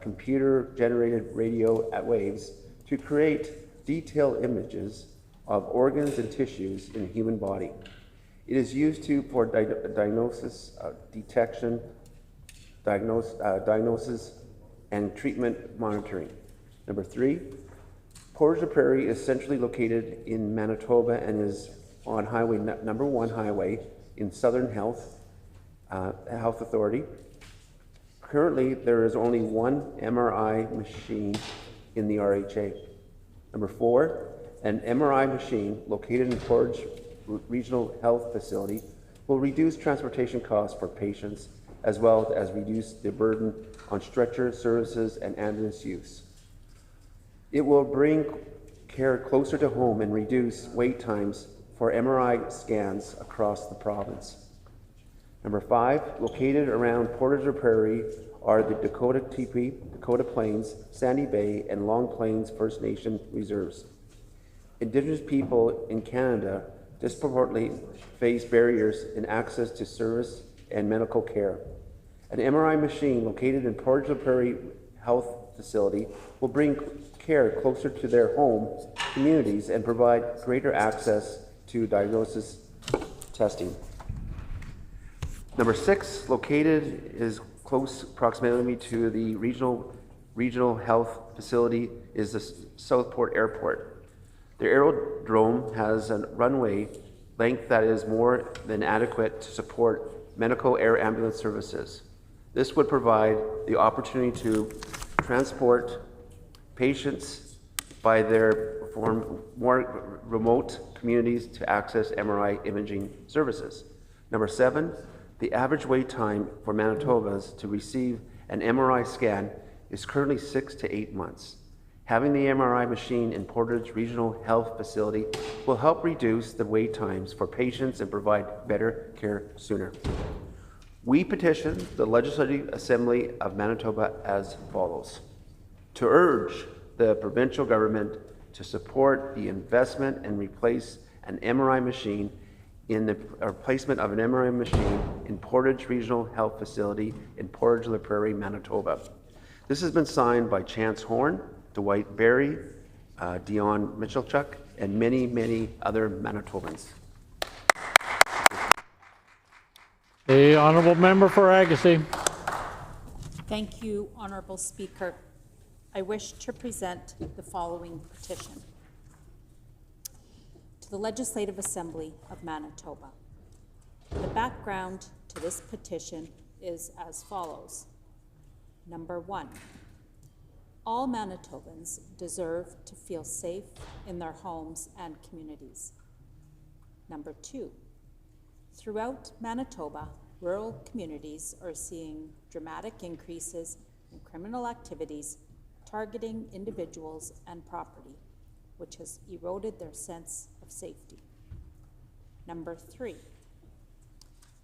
computer-generated radio waves to create detailed images of organs and tissues in the human body. It is used for diagnosis, detection, diagnosis, and treatment monitoring. Number 3, Portage la Prairie is centrally located in Manitoba and is on highway number 1 highway in Southern Health Authority. Currently, there is only 1 MRI machine in the RHA. Number 4, an MRI machine located in Portage Regional Health Facility will reduce transportation costs for patients as well as reduce the burden on stretcher services and ambulance use. It will bring care closer to home and reduce wait times for MRI scans across the province. Number 5, located around Portage la Prairie are the Dakota Teepee, Dakota Plains, Sandy Bay, and Long Plains First Nation reserves. Indigenous people in Canada disproportionately face barriers in access to service and medical care. An MRI machine located in Portage la Prairie Health Facility will bring care closer to their home communities and provide greater access to diagnosis testing. Number 6, located is close proximity to the regional health facility is the Southport Airport. The aerodrome has a runway length that is more than adequate to support medical air ambulance services. This would provide the opportunity to transport patients by their more remote communities to access MRI imaging services. Number 7, the average wait time for Manitobans to receive an MRI scan is currently 6 to 8 months. Having the MRI machine in Portage Regional Health Facility will help reduce the wait times for patients and provide better care sooner. We petition the Legislative Assembly of Manitoba as follows. To urge the provincial government to support the investment and replace an MRI machine in the replacement of an MRI machine in Portage Regional Health Facility in Portage la Prairie, Manitoba. This has been signed by Chance Horn, Dwight Berry, Dion Michalchuk, and many, many other Manitobans. The honourable member for Agassiz. Thank you, Honourable Speaker. I wish to present the following petition. to the Legislative Assembly of Manitoba. The background to this petition is as follows. Number 1, all Manitobans deserve to feel safe in their homes and communities. Number 2, throughout Manitoba, rural communities are seeing dramatic increases in criminal activities targeting individuals and property, which has eroded their sense of safety. Number 3,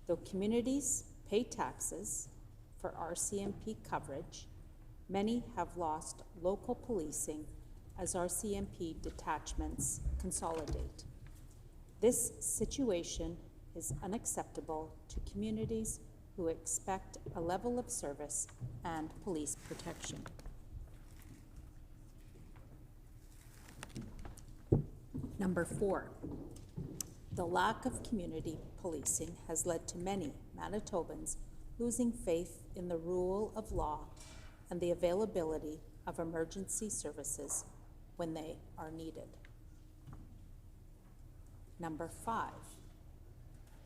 though communities pay taxes for RCMP coverage, many have lost local policing as RCMP detachments consolidate. This situation is unacceptable to communities who expect a level of service and police protection. Number 4, the lack of community policing has led to many Manitobans losing faith in the rule of law and the availability of emergency services when they are needed. Number 5,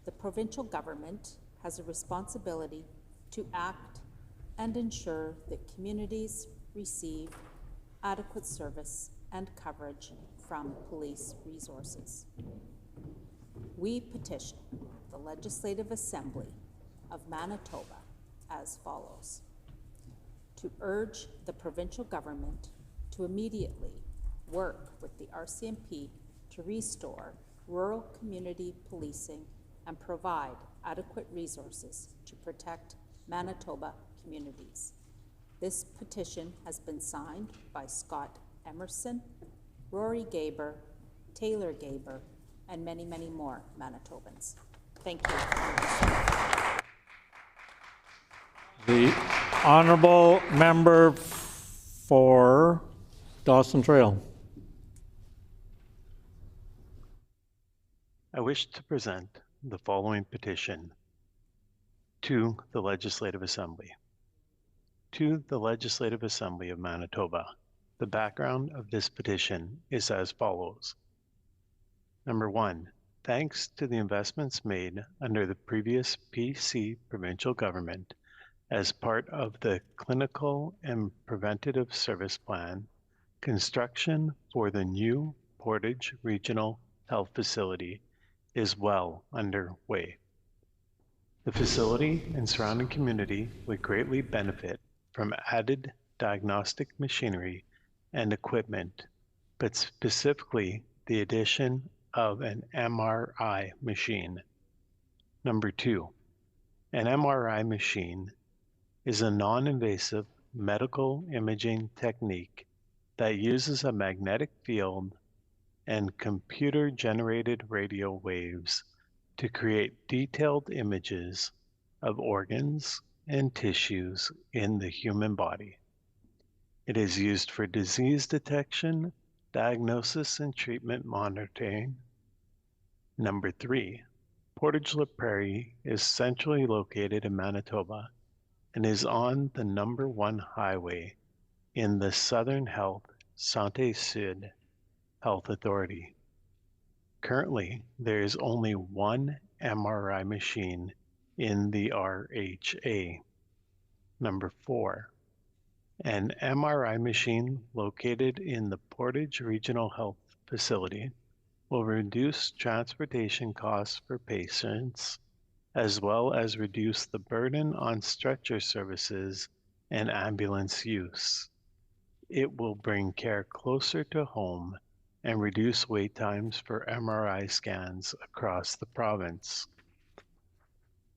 the provincial government has a responsibility to act and ensure that communities receive adequate service and coverage from police resources. We petition the Legislative Assembly of Manitoba as follows: to urge the provincial government to immediately work with the RCMP to restore rural community policing and provide adequate resources to protect Manitoba communities. This petition has been signed by Scott Emerson, Rory Gaber, Taylor Gaber, and many, many more Manitobans. Thank you. The honourable member for Dawson Trail. I wish to present the following petition to the Legislative Assembly. To the Legislative Assembly of Manitoba. The background of this petition is as follows. Number 1, thanks to the investments made under the previous PC provincial government as part of the Clinical and Preventative Service Plan, construction for the new Portage Regional Health Facility is well underway. The facility and surrounding community would greatly benefit from added diagnostic machinery and equipment, but specifically the addition of an MRI machine. Number 2, an MRI machine is a non-invasive medical imaging technique that uses a magnetic field and computer-generated radio waves to create detailed images of organs and tissues in the human body. It is used for disease detection, diagnosis, and treatment monitoring. Number 3, Portage La Prairie is centrally located in Manitoba and is on the number 1 highway in the Southern Health Santé Sud Health Authority. Currently, there is only one MRI machine in the RHA. Number 4, an MRI machine located in the Portage Regional Health Facility will reduce transportation costs for patients, as well as reduce the burden on stretcher services and ambulance use. It will bring care closer to home and reduce wait times for MRI scans across the province.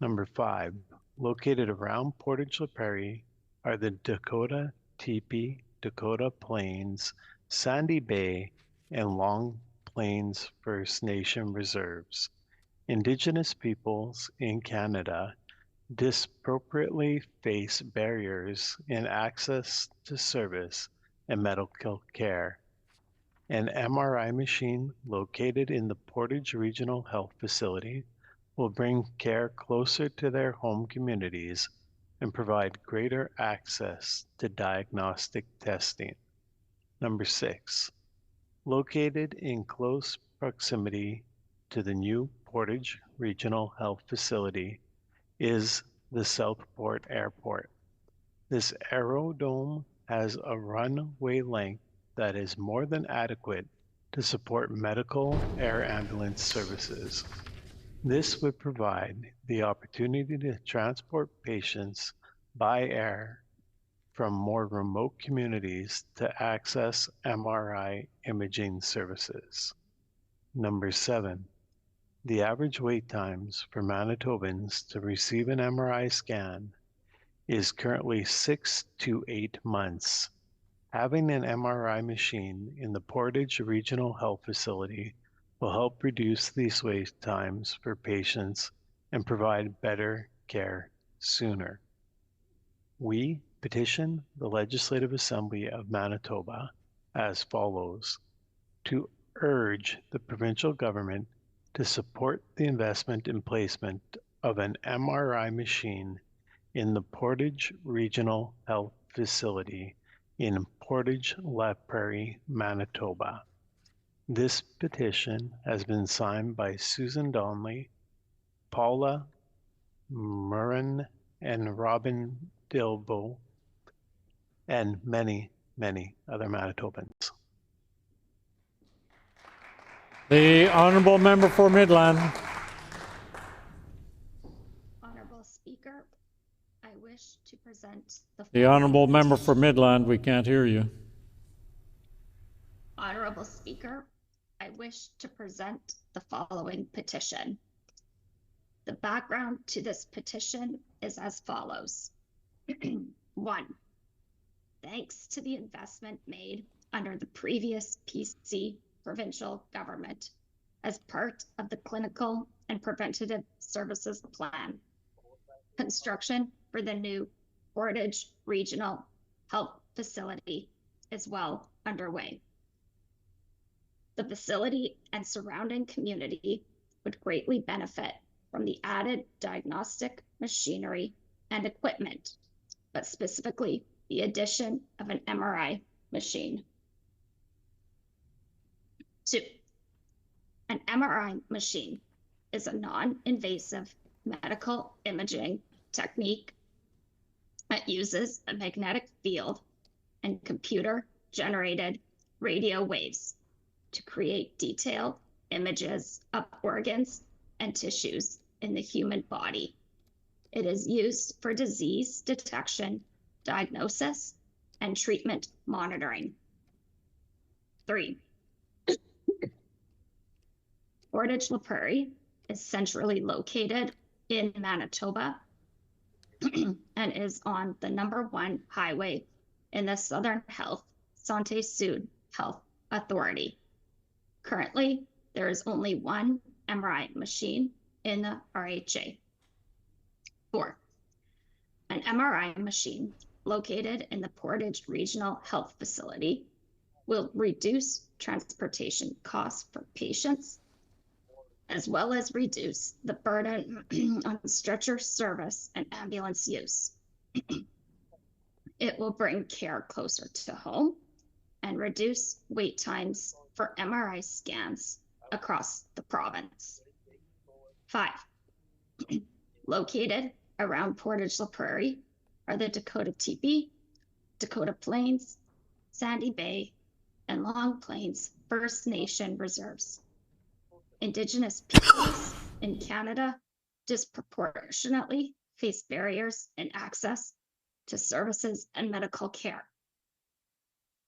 Number 5, located around Portage La Prairie are the Dakota Teepee, Dakota Plains, Sandy Bay, and Long Plains First Nation reserves. Indigenous peoples in Canada disproportionately face barriers in access to service and medical care. An MRI machine located in the Portage Regional Health Facility will bring care closer to their home communities and provide greater access to diagnostic testing. Number 6, located in close proximity to the new Portage Regional Health Facility is the Southport Airport. This aerodrome has a runway length that is more than adequate to support medical air ambulance services. This would provide the opportunity to transport patients by air from more remote communities to access MRI imaging services. Number 7, the average wait times for Manitobans to receive an MRI scan is currently 6 to 8 months. Having an MRI machine in the Portage Regional Health Facility will help reduce these wait times for patients and provide better care sooner. We petition the Legislative Assembly of Manitoba as follows: to urge the provincial government to support the investment and placement of an MRI machine in the Portage Regional Health Facility in Portage La Prairie, Manitoba. This petition has been signed by Susan Donnelly, Paula Murren, and Robin Dilbo, and many, many other Manitobans. The Honourable Member for Midland. Honourable Speaker, I wish to present The Honourable Member for Midland, we can't hear you. Honourable Speaker, I wish to present the following petition. The background to this petition is as follows. 1. Thanks to the investment made under the previous PC provincial government as part of the Clinical and Preventative Services Plan, construction for the new Portage Regional Health Facility is well underway. The facility and surrounding community would greatly benefit from the added diagnostic machinery and equipment, but specifically the addition of an MRI machine. 2. An MRI machine is a non-invasive medical imaging technique that uses a magnetic field and computer-generated radio waves to create detailed images of organs and tissues in the human body. It is used for disease detection, diagnosis, and treatment monitoring. 3. Portage La Prairie is centrally located in Manitoba and is on the #1 highway in the Southern Health Santé Sud Health Authority. Currently, there is only one MRI machine in the RHA. 4. An MRI machine located in the Portage Regional Health Facility will reduce transportation costs for patients, as well as reduce the burden on stretcher service and ambulance use. It will bring care closer to home and reduce wait times for MRI scans across the province. 5. Located around Portage La Prairie are the Dakota Teepee, Dakota Plains, Sandy Bay, and Long Plains First Nation reserves. Indigenous peoples in Canada disproportionately face barriers in access to services and medical care.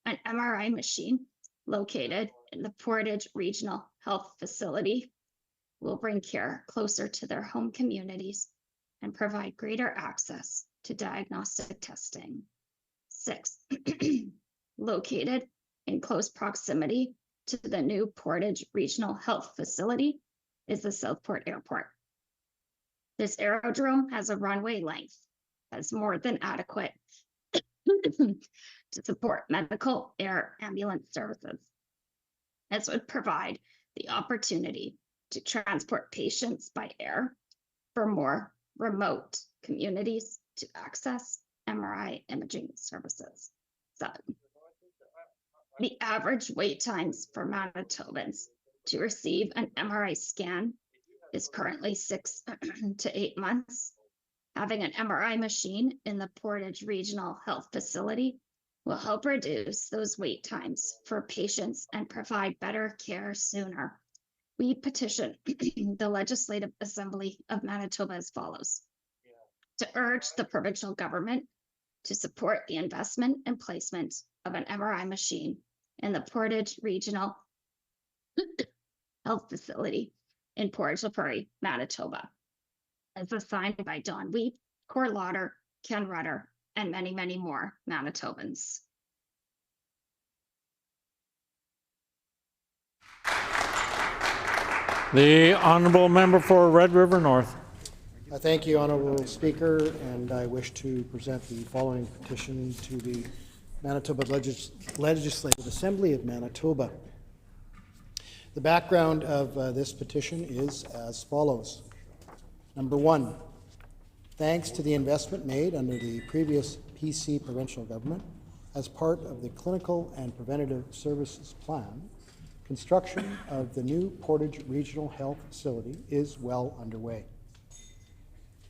An MRI machine located in the Portage Regional Health Facility will bring care closer to their home communities and provide greater access to diagnostic testing. 6. Located in close proximity to the new Portage Regional Health Facility is the Southport Airport. This aerodrome has a runway length that's more than adequate to support medical air ambulance services. This would provide the opportunity to transport patients by air for more remote communities to access MRI imaging services. 7. The average wait times for Manitobans to receive an MRI scan is currently 6 to 8 months. Having an MRI machine in the Portage Regional Health Facility will help reduce those wait times for patients and provide better care sooner. We petition the Legislative Assembly of Manitoba as follows: to urge the provincial government to support the investment and placement of an MRI machine in the Portage Regional Health Facility in Portage La Prairie, Manitoba, as assigned by Don Weep, Cor Lauder, Ken Rutter, and many, many more Manitobans. The honourable member for Red River North. Thank you, Honourable Speaker, and I wish to present the following petition to the Manitoba Legislative Assembly of Manitoba. The background of this petition is as follows. Number one, thanks to the investment made under the previous PC provincial government as part of the Clinical and Preventative Services Plan, construction of the new Portage Regional Health Facility is well underway.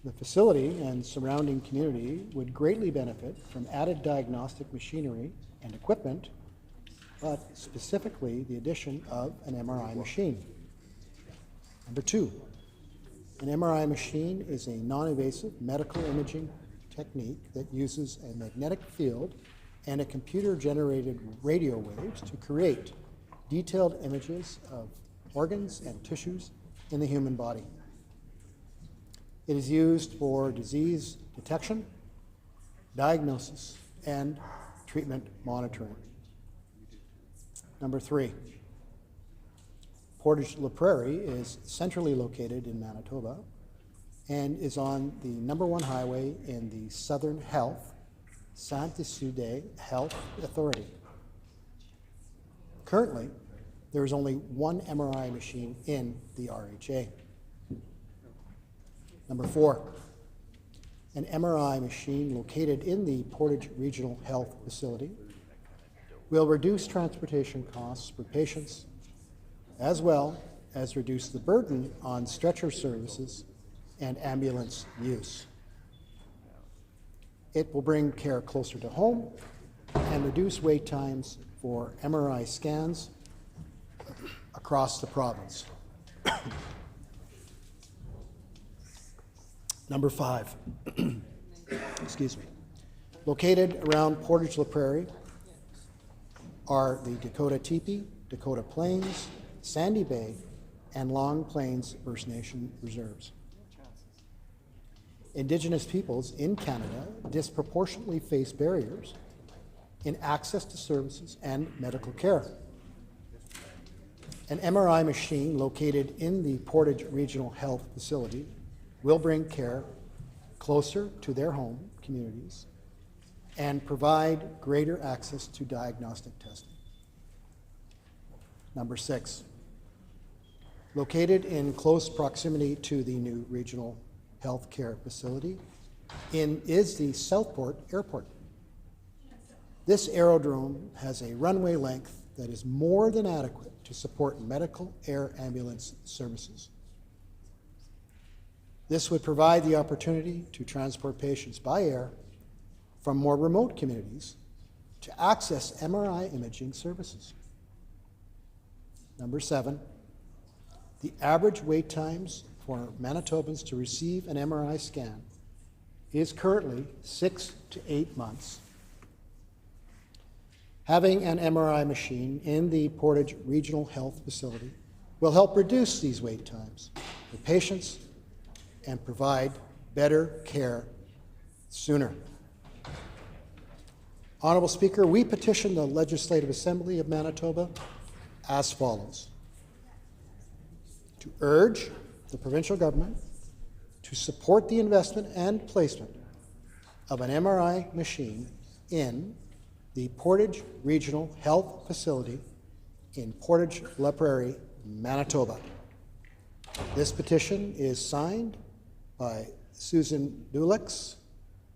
The facility and surrounding community would greatly benefit from added diagnostic machinery and equipment, but specifically the addition of an MRI machine. Number two, an MRI machine is a non-invasive medical imaging technique that uses a magnetic field and a computer-generated radio waves to create detailed images of organs and tissues in the human body. It is used for disease detection, diagnosis, and treatment monitoring. Number three, Portage La Prairie is centrally located in Manitoba and is on the #1 highway in the Southern Health, Saint-Denis Health Authority. Currently, there is only one MRI machine in the RHA. Number four, an MRI machine located in the Portage Regional Health Facility will reduce transportation costs for patients, as well as reduce the burden on stretcher services and ambulance use. It will bring care closer to home and reduce wait times for MRI scans across the province. Number five, excuse me. Located around Portage La Prairie are the Dakota Teepee, Dakota Plains, Sandy Bay, and Long Plains First Nation reserves. Indigenous peoples in Canada disproportionately face barriers in access to services and medical care. An MRI machine located in the Portage Regional Health Facility will bring care closer to their home communities and provide greater access to diagnostic testing. Number six, located in close proximity to the new regional health care facility is the Southport Airport. This aerodrome has a runway length that is more than adequate to support medical air ambulance services. This would provide the opportunity to transport patients by air from more remote communities to access MRI imaging services. Number seven, the average wait times for Manitobans to receive an MRI scan is currently 6 to 8 months. Having an MRI machine in the Portage Regional Health Facility will help reduce these wait times for patients and provide better care sooner. Honourable Speaker, we petition the Legislative Assembly of Manitoba as follows: to urge the provincial government to support the investment and placement of an MRI machine in the Portage Regional Health Facility in Portage La Prairie, Manitoba. This petition is signed by Susan Dulix,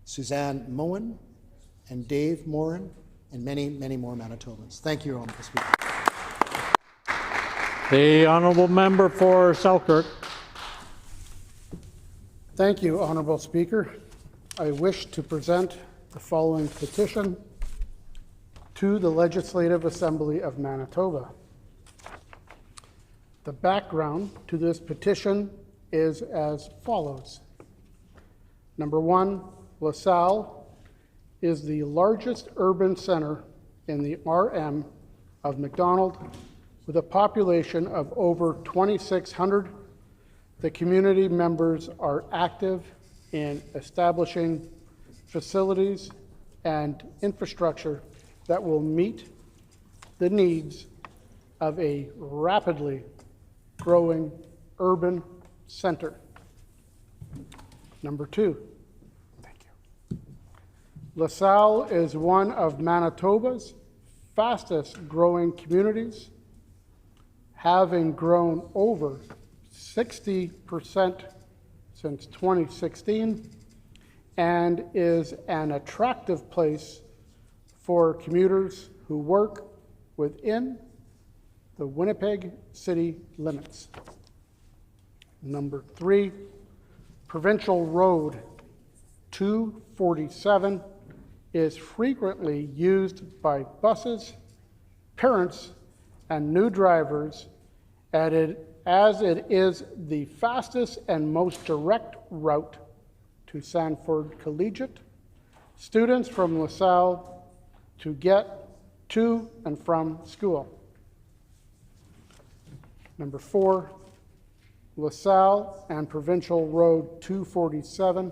Suzanne Moen, and Dave Morin, and many, many more Manitobans. Thank you, Honourable Speaker. The honourable member for Selkirk. Thank you, Honourable Speaker. I wish to present the following petition to the Legislative Assembly of Manitoba. The background to this petition is as follows. Number one, LaSalle is the largest urban center in the RM of McDonald with a population of over 2,600. The community members are active in establishing facilities and infrastructure that will meet the needs of a rapidly growing urban center. Number two, LaSalle is one of Manitoba's fastest growing communities, having grown over 60% since 2016, and is an attractive place for commuters who work within the Winnipeg city limits. Number three, Provincial Road 247 is frequently used by buses, parents, and new drivers, as it is the fastest and most direct route to Sanford Collegiate, students from LaSalle to get to and from school. Number four, LaSalle and Provincial Road 247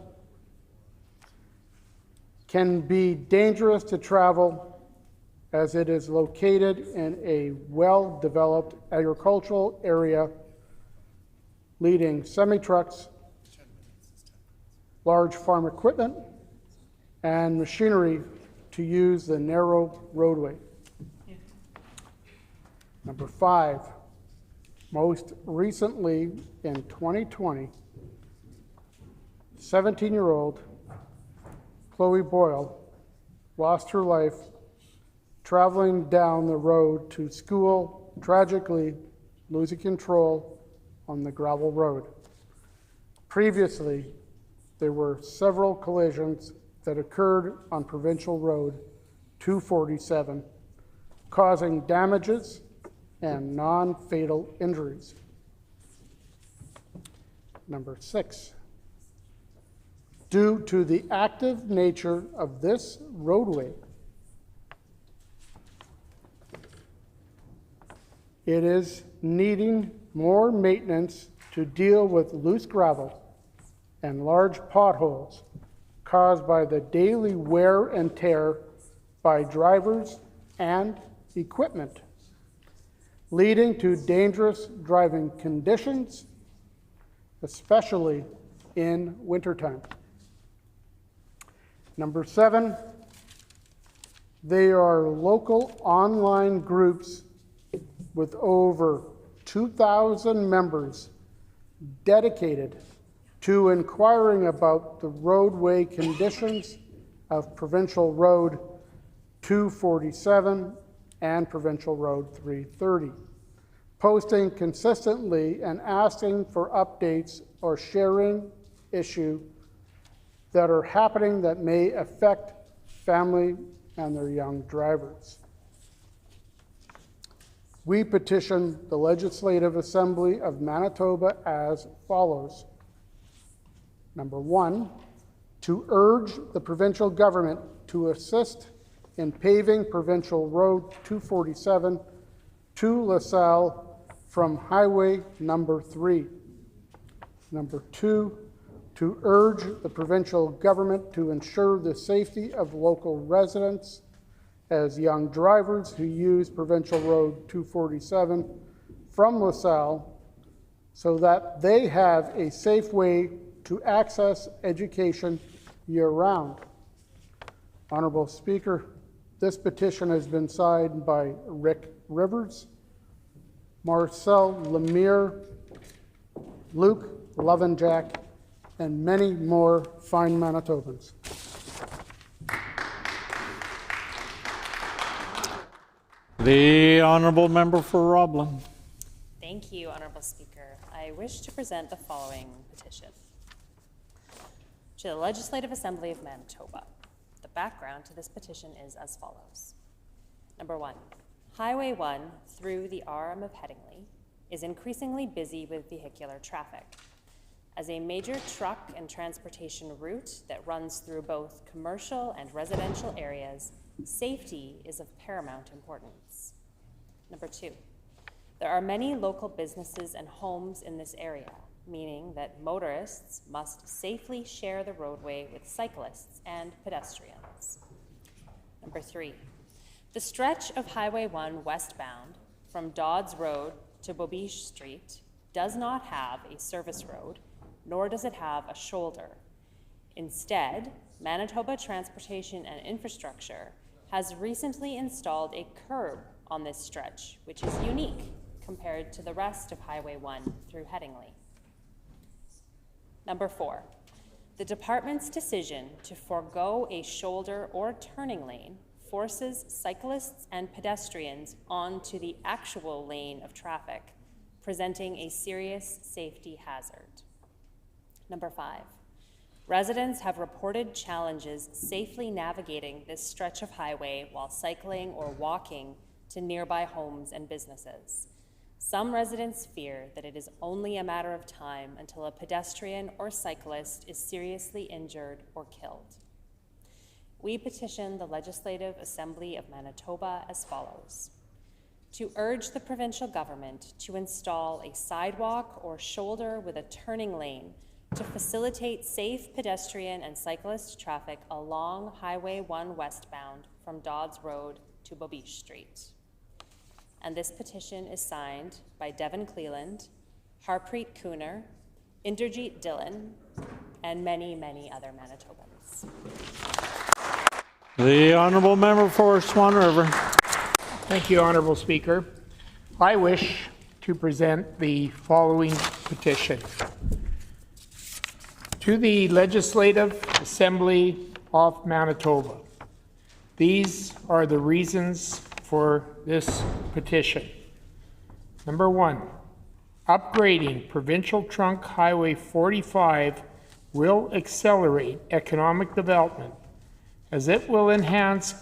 can be dangerous to travel as it is located in a well-developed agricultural area leading semi-trucks, large farm equipment, and machinery to use the narrow roadway. Number five, most recently in 2020, 17-year-old Chloe Boyle lost her life traveling down the road to school, tragically losing control on the gravel road. Previously, there were several collisions that occurred on Provincial Road 247, causing damages and non-fatal injuries. Number six, due to the active nature of this roadway, it is needing more maintenance to deal with loose gravel and large potholes caused by the daily wear and tear by drivers and equipment, leading to dangerous driving conditions, especially in wintertime. Number seven, there are local online groups with over 2,000 members dedicated to inquiring about the roadway conditions of Provincial Road 247 and Provincial Road 330, posting consistently and asking for updates or sharing issues that are happening that may affect family and their young drivers. We petition the Legislative Assembly of Manitoba as follows. Number one, to urge the provincial government to assist in paving Provincial Road 247 to LaSalle from Highway number 3. Number two, to urge the provincial government to ensure the safety of local residents as young drivers who use Provincial Road 247 from LaSalle so that they have a safe way to access education year-round. Honourable Speaker, this petition has been signed by Rick Rivers, Marcel Lemire, Luke Lovenjack, and many more fine Manitobans. The honourable member for Roblin. Thank you, Honourable Speaker. I wish to present the following petition. To the Legislative Assembly of Manitoba. The background to this petition is as follows. Number 1, Highway 1 through the RM of Headingley is increasingly busy with vehicular traffic. As a major truck and transportation route that runs through both commercial and residential areas, safety is of paramount importance. Number 2, there are many local businesses and homes in this area, meaning that motorists must safely share the roadway with cyclists and pedestrians. Number 3, the stretch of Highway 1 westbound from Dodds Road to Bobiche Street does not have a service road, nor does it have a shoulder. Instead, Manitoba Transportation and Infrastructure has recently installed a curb on this stretch, which is unique compared to the rest of Highway 1 through Headingley. Number 4, the department's decision to forego a shoulder or turning lane forces cyclists and pedestrians onto the actual lane of traffic, presenting a serious safety hazard. Number 5, residents have reported challenges safely navigating this stretch of highway while cycling or walking to nearby homes and businesses. Some residents fear that it is only a matter of time until a pedestrian or cyclist is seriously injured or killed. We petition the Legislative Assembly of Manitoba as follows. To urge the provincial government to install a sidewalk or shoulder with a turning lane to facilitate safe pedestrian and cyclist traffic along Highway 1 westbound from Dodds Road to Bobiche Street. And this petition is signed by Devin Cleland, Harpreet Cooner, Inderjeet Dillon, and many, many other Manitobans. The Honourable Member for Swan River. Thank you, Honourable Speaker. I wish to present the following petition. To the Legislative Assembly of Manitoba. These are the reasons for this petition. Number 1, upgrading Provincial Trunk Highway 45 will accelerate economic development as it will enhance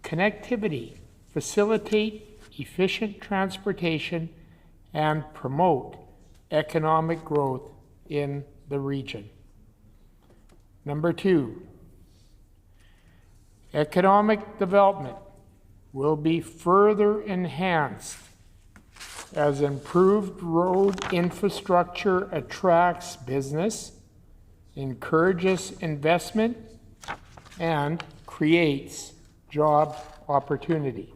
connectivity, facilitate efficient transportation, and promote economic growth in the region. Number 2, economic development will be further enhanced as improved road infrastructure attracts business, encourages investment, and creates job opportunity.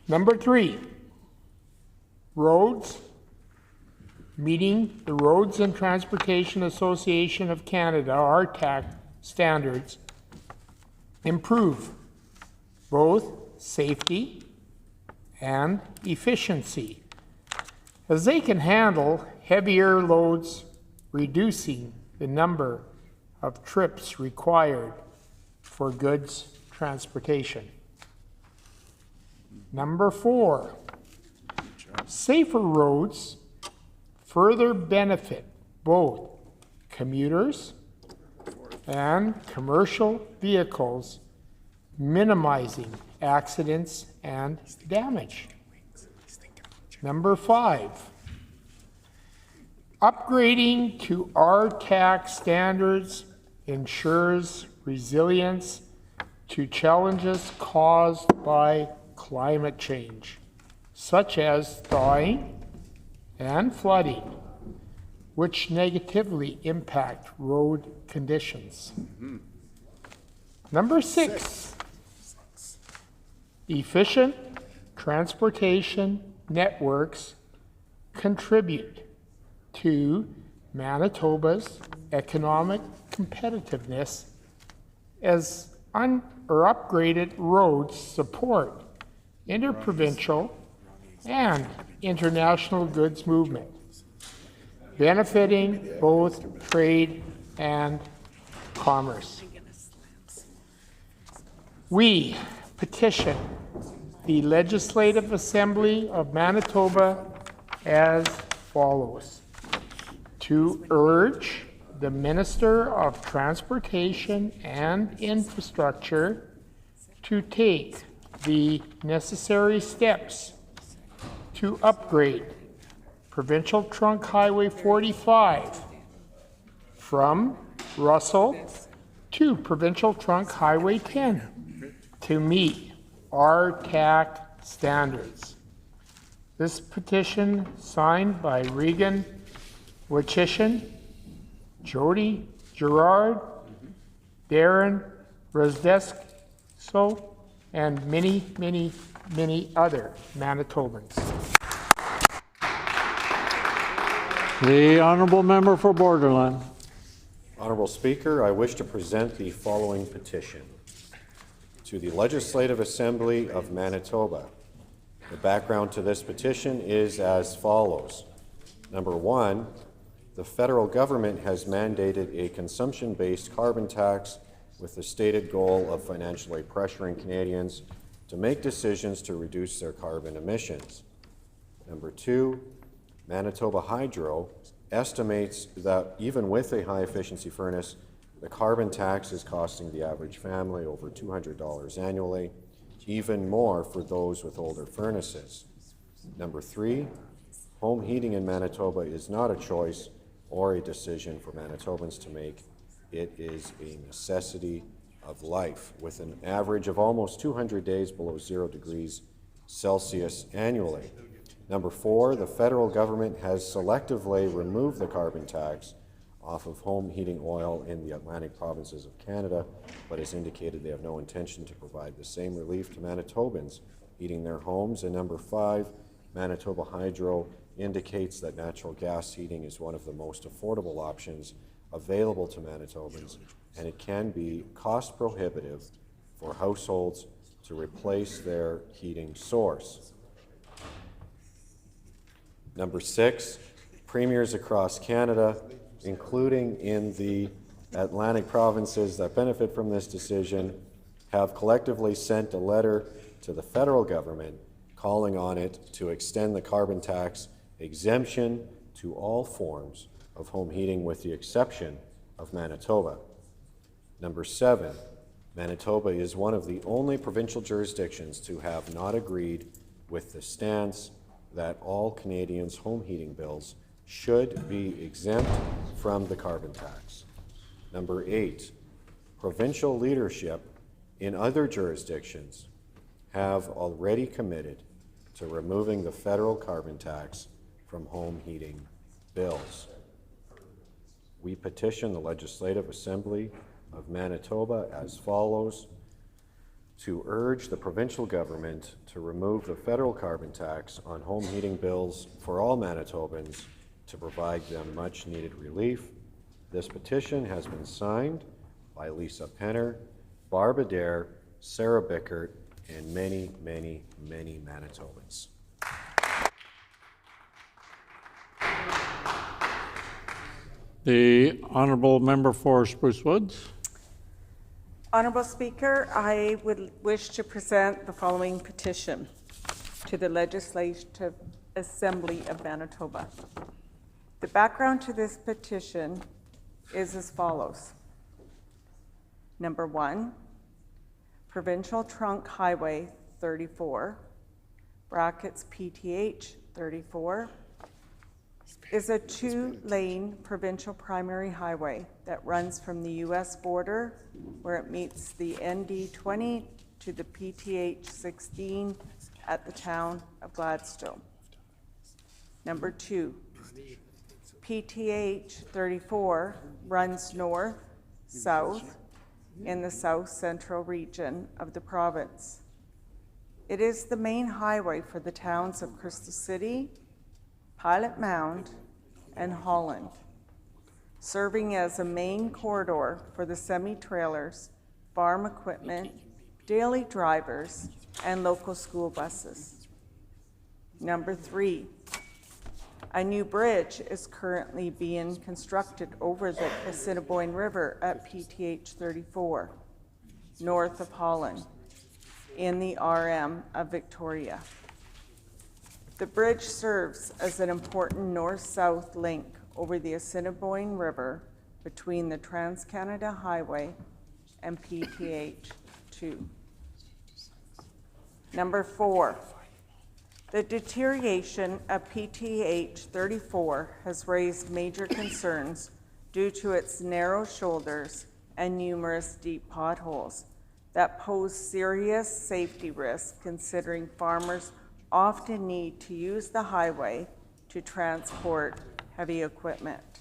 Number 3, roads. Meeting the Roads and Transportation Association of Canada, RTAC, standards improve both safety and efficiency as they can handle heavier loads, reducing the number of trips required for goods transportation. Number 4, safer roads further benefit both commuters and commercial vehicles, minimizing accidents and damage. Number 5, upgrading to RTAC standards ensures resilience to challenges caused by climate change, such as thawing and flooding, which negatively impact road conditions. Number 6, efficient transportation networks contribute to Manitoba's economic competitiveness as upgraded roads support interprovincial and international goods movement, benefiting both trade and commerce. We petition the Legislative Assembly of Manitoba as follows. To urge the Minister of Transportation and Infrastructure to take the necessary steps to upgrade Provincial Trunk Highway 45 from Russell to Provincial Trunk Highway 10 to meet RTAC standards. This petition signed by Regan Wachishin, Jody Gerard, Darren Rosdesko, and many, many, many other Manitobans. The honourable member for Borderland. Honourable Speaker, I wish to present the following petition to the Legislative Assembly of Manitoba. The background to this petition is as follows. Number one, the federal government has mandated a consumption-based carbon tax with the stated goal of financially pressuring Canadians to make decisions to reduce their carbon emissions. Number two, Manitoba Hydro estimates that even with a high-efficiency furnace, the carbon tax is costing the average family over $200 annually, even more for those with older furnaces. Number three, home heating in Manitoba is not a choice or a decision for Manitobans to make. It is a necessity of life, with an average of almost 200 days below 0 degrees Celsius annually. Number four, the federal government has selectively removed the carbon tax off of home heating oil in the Atlantic provinces of Canada, but has indicated they have no intention to provide the same relief to Manitobans heating their homes. And number five, Manitoba Hydro indicates that natural gas heating is one of the most affordable options available to Manitobans, and it can be cost prohibitive for households to replace their heating source. Number six, premiers across Canada, including in the Atlantic provinces that benefit from this decision, have collectively sent a letter to the federal government calling on it to extend the carbon tax exemption to all forms of home heating with the exception of Manitoba. Number seven, Manitoba is one of the only provincial jurisdictions to have not agreed with the stance that all Canadians' home heating bills should be exempt from the carbon tax. Number eight, provincial leadership in other jurisdictions have already committed to removing the federal carbon tax from home heating bills. We petition the Legislative Assembly of Manitoba as follows: to urge the provincial government to remove the federal carbon tax on home heating bills for all Manitobans to provide them much needed relief. This petition has been signed by Lisa Penner, Barb Adair, Sarah Bickert, and many, many, many Manitobans. The honourable member for Spruce Woods. Honourable Speaker, I would wish to present the following petition to the Legislative Assembly of Manitoba. The background to this petition is as follows. Number one, Provincial Trunk Highway 34, brackets PTH 34, is a two-lane provincial primary highway that runs from the U.S. border, where it meets the ND 20 to the PTH 16 at the town of Gladstone. Number two, PTH 34 runs north-south in the south-central region of the province. It is the main highway for the towns of Crystal City, Pilot Mound, and Holland, serving as a main corridor for the semi-trailers, farm equipment, daily drivers, and local school buses. Number three, a new bridge is currently being constructed over the Assiniboine River at PTH 34, north of Holland. in the RM of Victoria. The bridge serves as an important north-south link over the Assiniboine River between the Trans-Canada Highway and PTH 2. Number 4, the deterioration of PTH 34 has raised major concerns due to its narrow shoulders and numerous deep potholes that pose serious safety risks, considering farmers often need to use the highway to transport heavy equipment.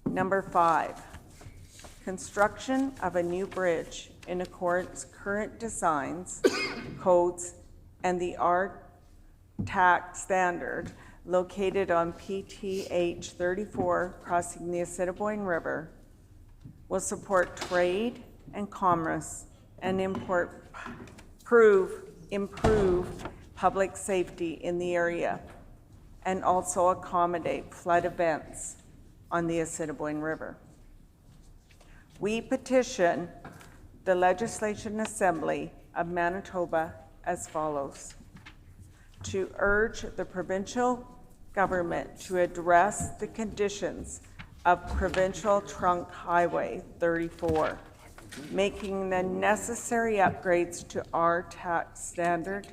Number 5, construction of a new bridge in accordance current designs, codes, and the RTAC standard located on PTH 34 crossing the Assiniboine River will support trade and commerce and improve public safety in the area, and also accommodate flood events on the Assiniboine River. We petition the Legislative Assembly of Manitoba as follows: to urge the provincial government to address the conditions of Provincial Trunk Highway 34, making the necessary upgrades to RTAC standard,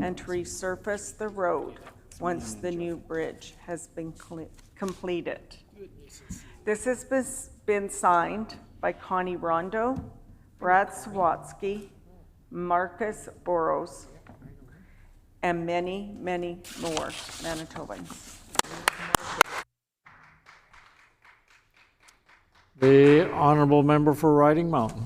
and to resurface the road once the new bridge has been completed. This has been signed by Connie Rondo, Brad Sawatsky, Marcus Boros, and many, many more Manitobans. The honourable member for Riding Mountain.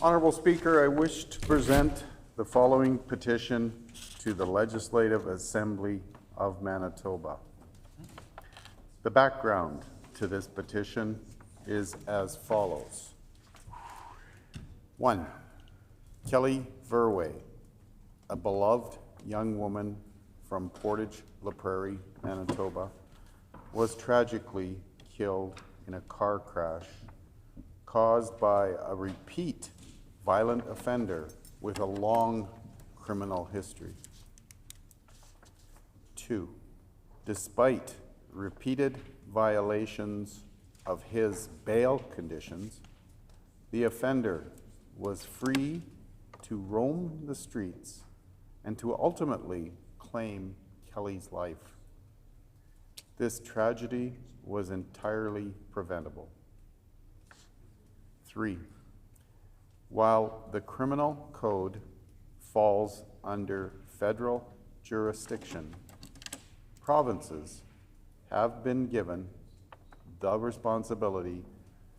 Honourable Speaker, I wish to present the following petition to the Legislative Assembly of Manitoba. The background to this petition is as follows. 1. Kelly Verway, a beloved young woman from Portage La Prairie, Manitoba, was tragically killed in a car crash caused by a repeat violent offender with a long criminal history. 2. Despite repeated violations of his bail conditions, the offender was free to roam the streets and to ultimately claim Kelly's life. This tragedy was entirely preventable. 3. While the criminal code falls under federal jurisdiction, provinces have been given the responsibility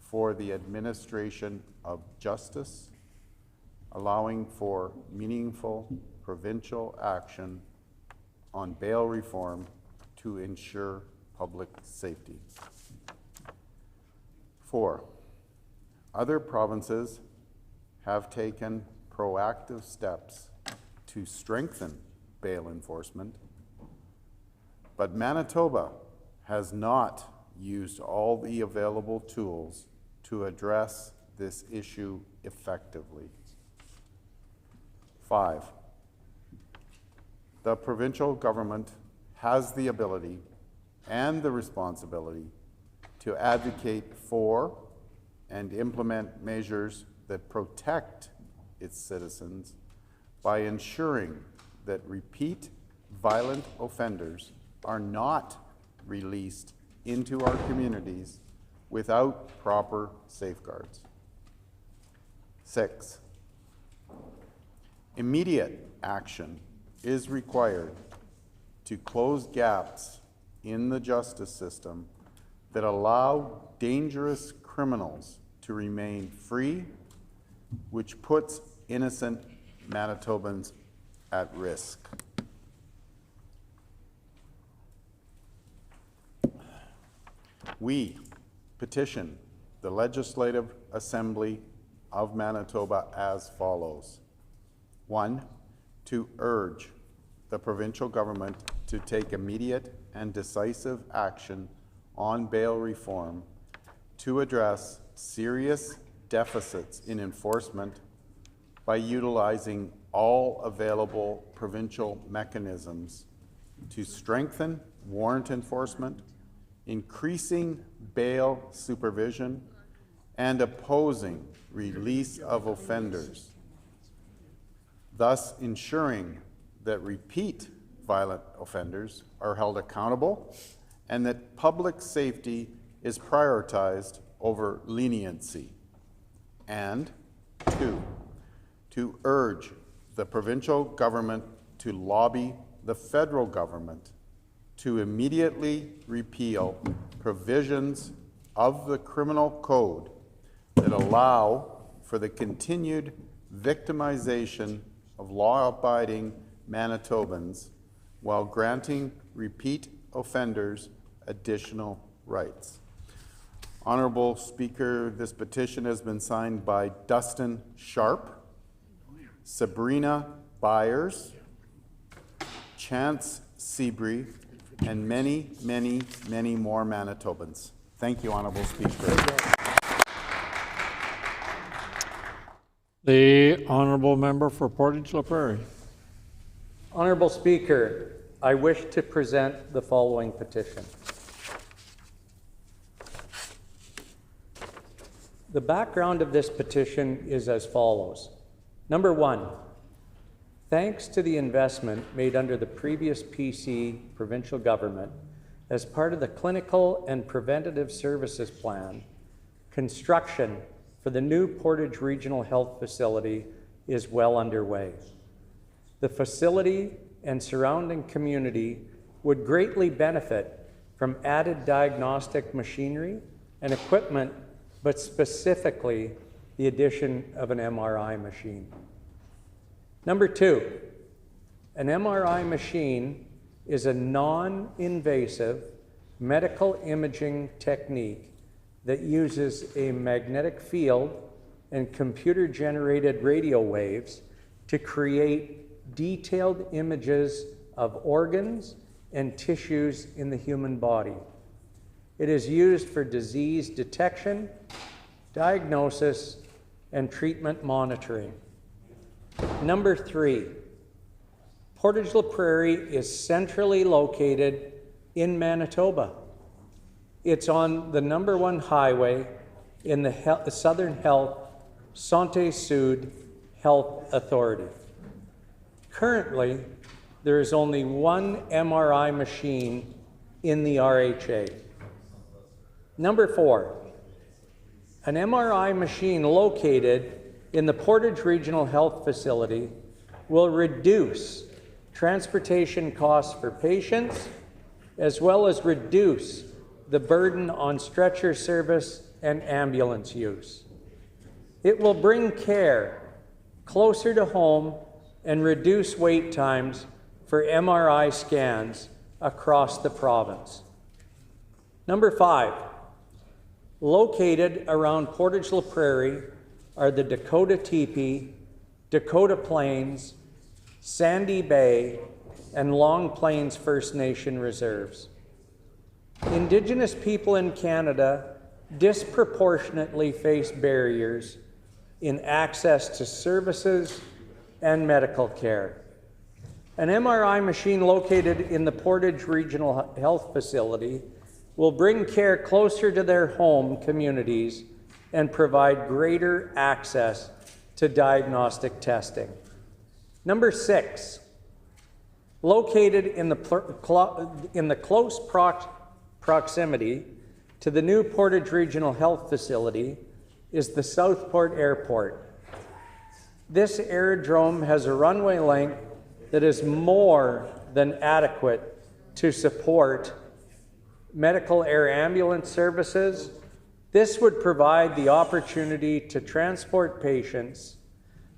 for the administration of justice, allowing for meaningful provincial action on bail reform to ensure public safety. 4. Other provinces have taken proactive steps to strengthen bail enforcement, but Manitoba has not used all the available tools to address this issue effectively. 5. The provincial government has the ability and the responsibility to advocate for and implement measures that protect its citizens by ensuring that repeat violent offenders are not released into our communities without proper safeguards. 6. Immediate action is required to close gaps in the justice system that allow dangerous criminals to remain free, which puts innocent Manitobans at risk. We petition the Legislative Assembly of Manitoba as follows. 1. To urge the provincial government to take immediate and decisive action on bail reform to address serious deficits in enforcement by utilizing all available provincial mechanisms to strengthen warrant enforcement, increasing bail supervision, and opposing release of offenders, thus ensuring that repeat violent offenders are held accountable and that public safety is prioritized over leniency. And 2, to urge the provincial government to lobby the federal government to immediately repeal provisions of the criminal code that allow for the continued victimization of law-abiding Manitobans while granting repeat offenders additional rights. Honorable Speaker, this petition has been signed by Dustin Sharp, Sabrina Byers, Chance Seabury, and many, many, many more Manitobans. Thank you, Honorable Speaker. The Honourable Member for Portage La Prairie. Honourable Speaker, I wish to present the following petition. The background of this petition is as follows. Number 1, thanks to the investment made under the previous PC provincial government as part of the Clinical and Preventative Services Plan, construction for the new Portage Regional Health Facility is well underway. The facility and surrounding community would greatly benefit from added diagnostic machinery and equipment, but specifically the addition of an MRI machine. Number 2, an MRI machine is a non-invasive medical imaging technique that uses a magnetic field and computer-generated radio waves to create detailed images of organs and tissues in the human body. It is used for disease detection, diagnosis, and treatment monitoring. Number 3, Portage La Prairie is centrally located in Manitoba. It's on the #1 highway in the Southern Health Santé Sud Health Authority. Currently, there is only one MRI machine in the RHA. Number 4, an MRI machine located in the Portage Regional Health Facility will reduce transportation costs for patients, as well as reduce the burden on stretcher service and ambulance use. It will bring care closer to home and reduce wait times for MRI scans across the province. Number 5, located around Portage La Prairie are the Dakota Teepee, Dakota Plains, Sandy Bay, and Long Plains First Nation reserves. Indigenous people in Canada disproportionately face barriers in access to services and medical care. An MRI machine located in the Portage Regional Health Facility will bring care closer to their home communities and provide greater access to diagnostic testing. Number 6, located in the close proximity to the new Portage Regional Health Facility is the Southport Airport. This aerodrome has a runway length that is more than adequate to support medical air ambulance services. This would provide the opportunity to transport patients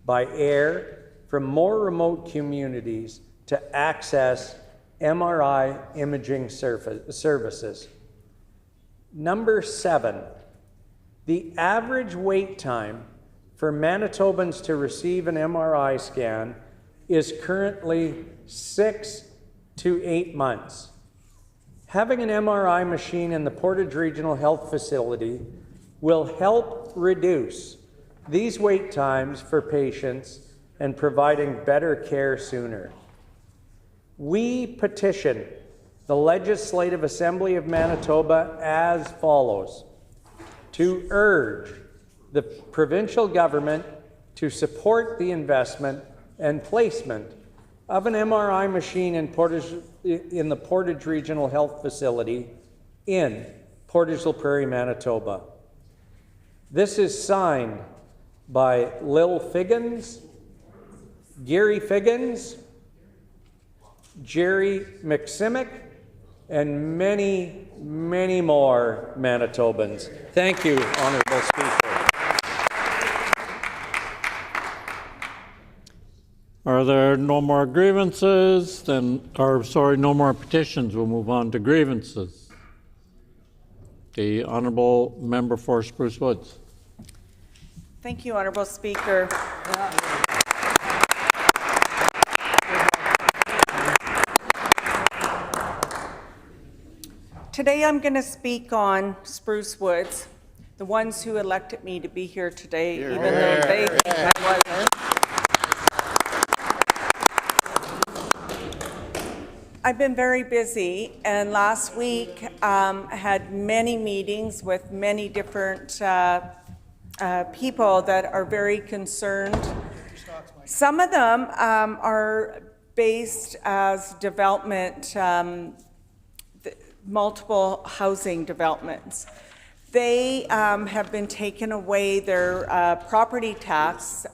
by air from more remote communities to access MRI imaging services. Number 7, the average wait time for Manitobans to receive an MRI scan is currently 6 to 8 months. Having an MRI machine in the Portage Regional Health Facility will help reduce these wait times for patients and providing better care sooner. We petition the Legislative Assembly of Manitoba as follows: to urge the provincial government to support the investment and placement of an MRI machine in the Portage Regional Health Facility in Portage-La Prairie, Manitoba. This is signed by Lil Figgins, Gary Figgins, Jerry McSimic, and many, many more Manitobans. Thank you, Honourable Speaker. Are there no more grievances? No more petitions? We'll move on to grievances. The Honourable Member for Spruce Woods. Thank you, Honourable Speaker. Today I'm going to speak on Spruce Woods, the ones who elected me to be here today, even though they think I wasn't. I've been very busy, and last week I had many meetings with many different people that are very concerned. Some of them are based as development, multiple housing developments. They have been taken away their property tax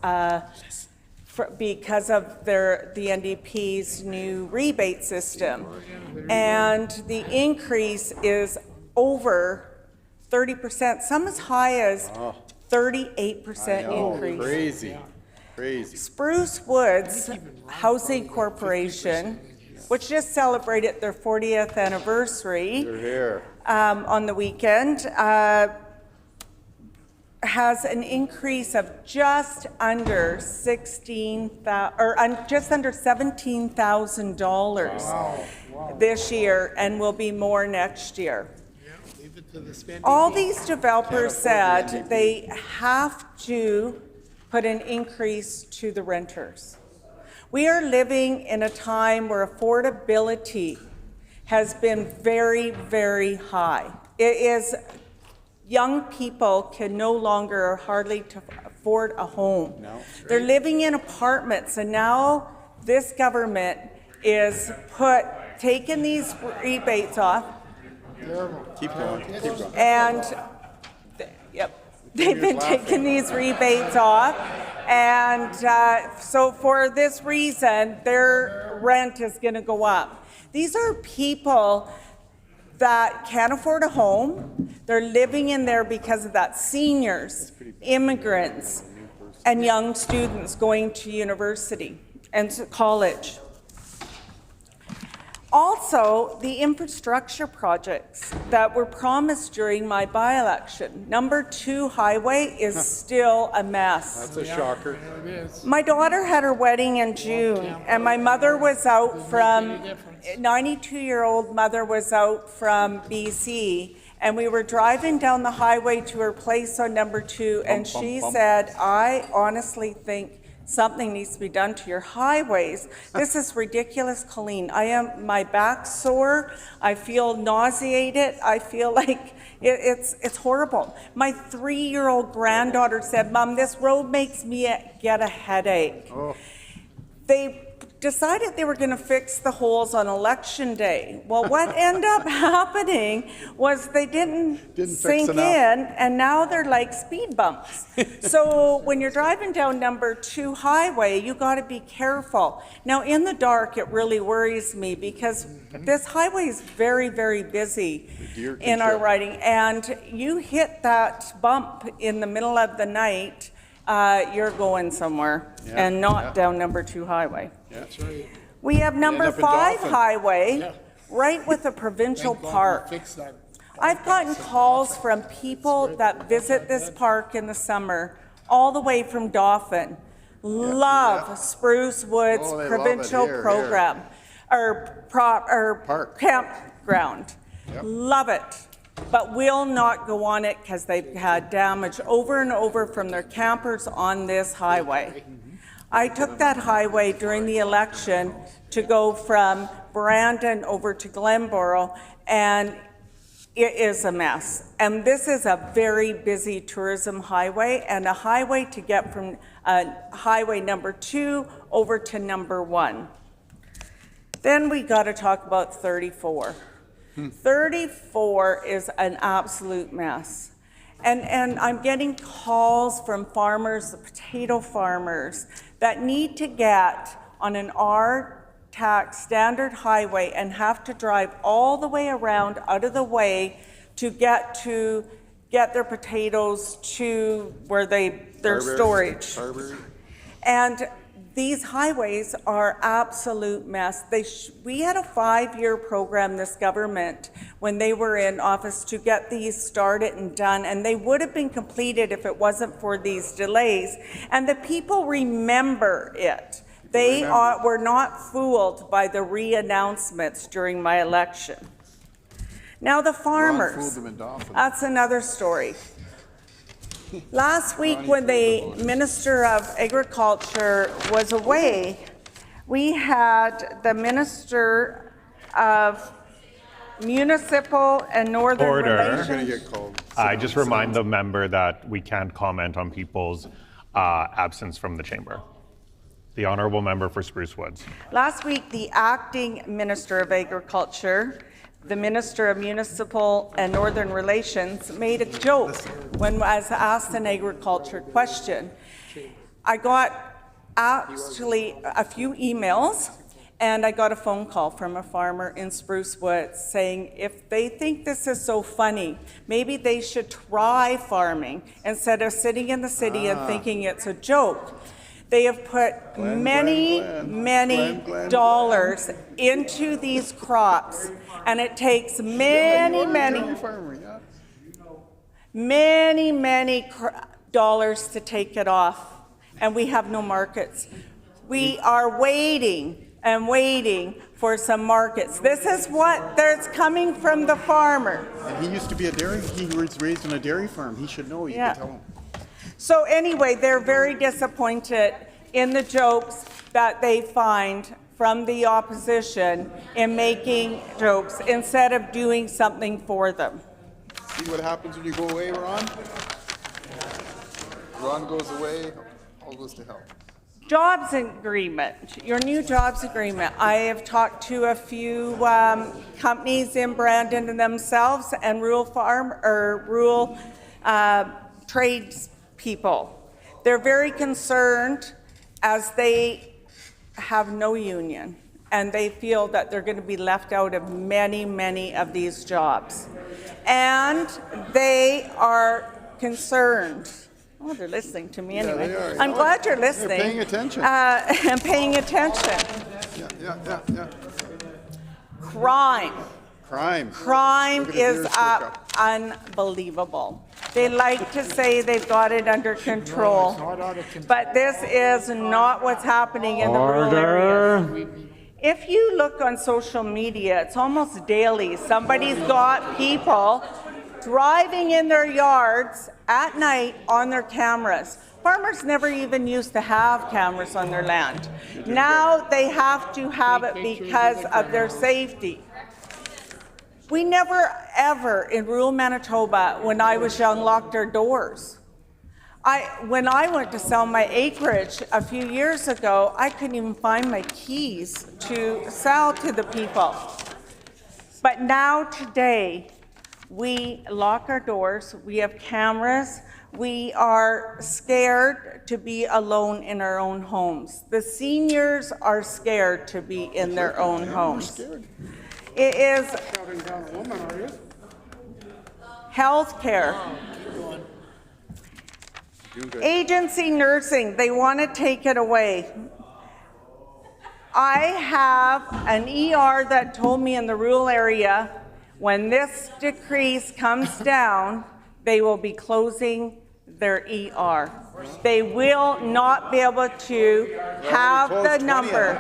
because of the NDP's new rebate system. And the increase is over 30%, some as high as 38% increase. Crazy, crazy. Spruce Woods Housing Corporation, which just celebrated their 40th anniversary on the weekend, has an increase of just under $17,000 this year, and will be more next year. All these developers said they have to put an increase to the renters. We are living in a time where affordability has been very, very high. It is, young people can no longer hardly afford a home. They're living in apartments, and now this government is taking these rebates off. Keep going. And they've been taking these rebates off. And so for this reason, their rent is going to go up. These are people that can't afford a home. They're living in there because of that. Seniors, immigrants, and young students going to university and to college. Also, the infrastructure projects that were promised during my by-election. Number 2 highway is still a mess. That's a shocker. My daughter had her wedding in June, and my mother was out from, 92-year-old mother was out from BC, and we were driving down the highway to her place on number 2, and she said, I honestly think something needs to be done to your highways. This is ridiculous, Colleen. My back's sore. I feel nauseated. I feel like it's horrible. My 3-year-old granddaughter said, Mom, this road makes me get a headache. They decided they were going to fix the holes on election day. Well, what ended up happening was they didn't sink in, and now they're like speed bumps. So when you're driving down number 2 highway, you got to be careful. Now in the dark, it really worries me because this highway is very, very busy in our riding, and you hit that bump in the middle of the night, you're going somewhere, and not down number 2 highway. That's right. We have number 5 highway, right with the provincial park. I've gotten calls from people that visit this park in the summer, all the way from Dauphin. Love Spruce Woods provincial program, or campground. Love it. but will not go on it because they've had damage over and over from their campers on this highway. I took that highway during the election to go from Brandon over to Glenboro, and it is a mess. And this is a very busy tourism highway, and a highway to get from highway number 2 over to number 1. Then we got to talk about 34. 34 is an absolute mess. And I'm getting calls from farmers, the potato farmers, that need to get on an R-tax standard highway and have to drive all the way around out of the way to get their potatoes to where their storage. And these highways are absolute mess. We had a 5-year program, this government, when they were in office to get these started and done, and they would have been completed if it wasn't for these delays. And the people remember it. They were not fooled by the re-announcements during my election. Now the farmers, that's another story. Last week when the Minister of Agriculture was away, we had the Minister of Municipal and Northern Relations. I just remind the member that we can't comment on people's absence from the chamber. The honourable member for Spruce Woods. Last week, the acting Minister of Agriculture, the Minister of Municipal and Northern Relations, made a joke when I was asked an agriculture question. I got actually a few emails, and I got a phone call from a farmer in Spruce Woods saying if they think this is so funny, maybe they should try farming instead of sitting in the city and thinking it's a joke. They have put many dollars into these crops, and it takes many dollars to take it off, and we have no markets. We are waiting and waiting for some markets. This is what that's coming from the farmer. And he used to be he was raised on a dairy farm. He should know, you can tell him. So anyway, they're very disappointed in the jokes that they find from the opposition in making jokes instead of doing something for them. See what happens when you go away, Ron? Ron goes away, all goes to hell. Jobs agreement, your new jobs agreement. I have talked to a few companies in Brandon themselves and rural trades people. They're very concerned as they have no union, and they feel that they're going to be left out of many of these jobs. And they are concerned. Oh, they're listening to me anyway. Yeah, I'm glad you're listening. They're paying attention. And paying attention. Yeah. Crime is unbelievable. They like to say they've got it under control, but this is not what's happening in the rural areas. If you look on social media, it's almost daily. Somebody's got people driving in their yards at night on their cameras. Farmers never even used to have cameras on their land. Now they have to have it because of their safety. We never, ever in rural Manitoba, when I was young, locked our doors. When I went to sell my acreage a few years ago, I couldn't even find my keys to sell to the people. But now, today, we lock our doors, we have cameras, we are scared to be alone in our own homes. The seniors are scared to be in their own homes. It is health care. Agency nursing, they want to take it away. I have an ER that told me in the rural area, when this decrease comes down, they will be closing their ER. They will not be able to have the number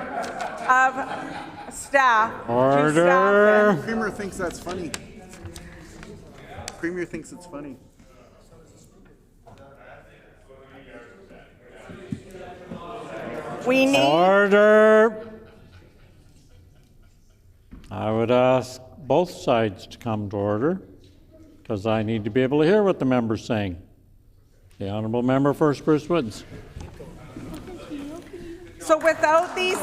of staff to staff it. Creamer thinks that's funny. Premier thinks it's funny. We need... Order. I would ask both sides to come to order, because I need to be able to hear what the member's saying. The Honourable Member for Spruce Woods. So without these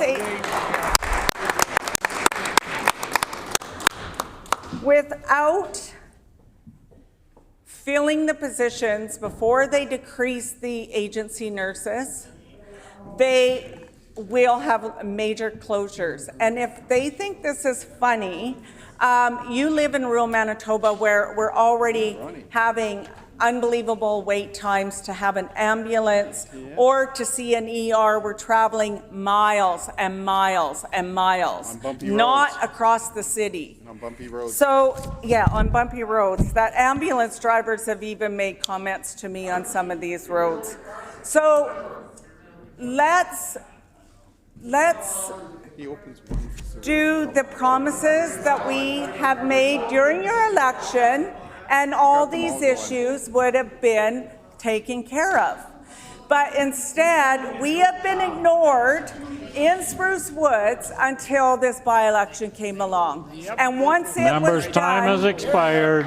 without filling the positions before they decrease the agency nurses, they will have major closures. And if they think this is funny, you live in rural Manitoba where we're already having unbelievable wait times to have an ambulance or to see an ER. We're traveling miles and miles and miles, not across the city. On bumpy roads. So, yeah, on bumpy roads. That ambulance drivers have even made comments to me on some of these roads. So let's do the promises that we have made during your election, and all these issues would have been taken care of. But instead, we have been ignored in Spruce Woods until this by-election came along. And once it Member's was time done, has expired.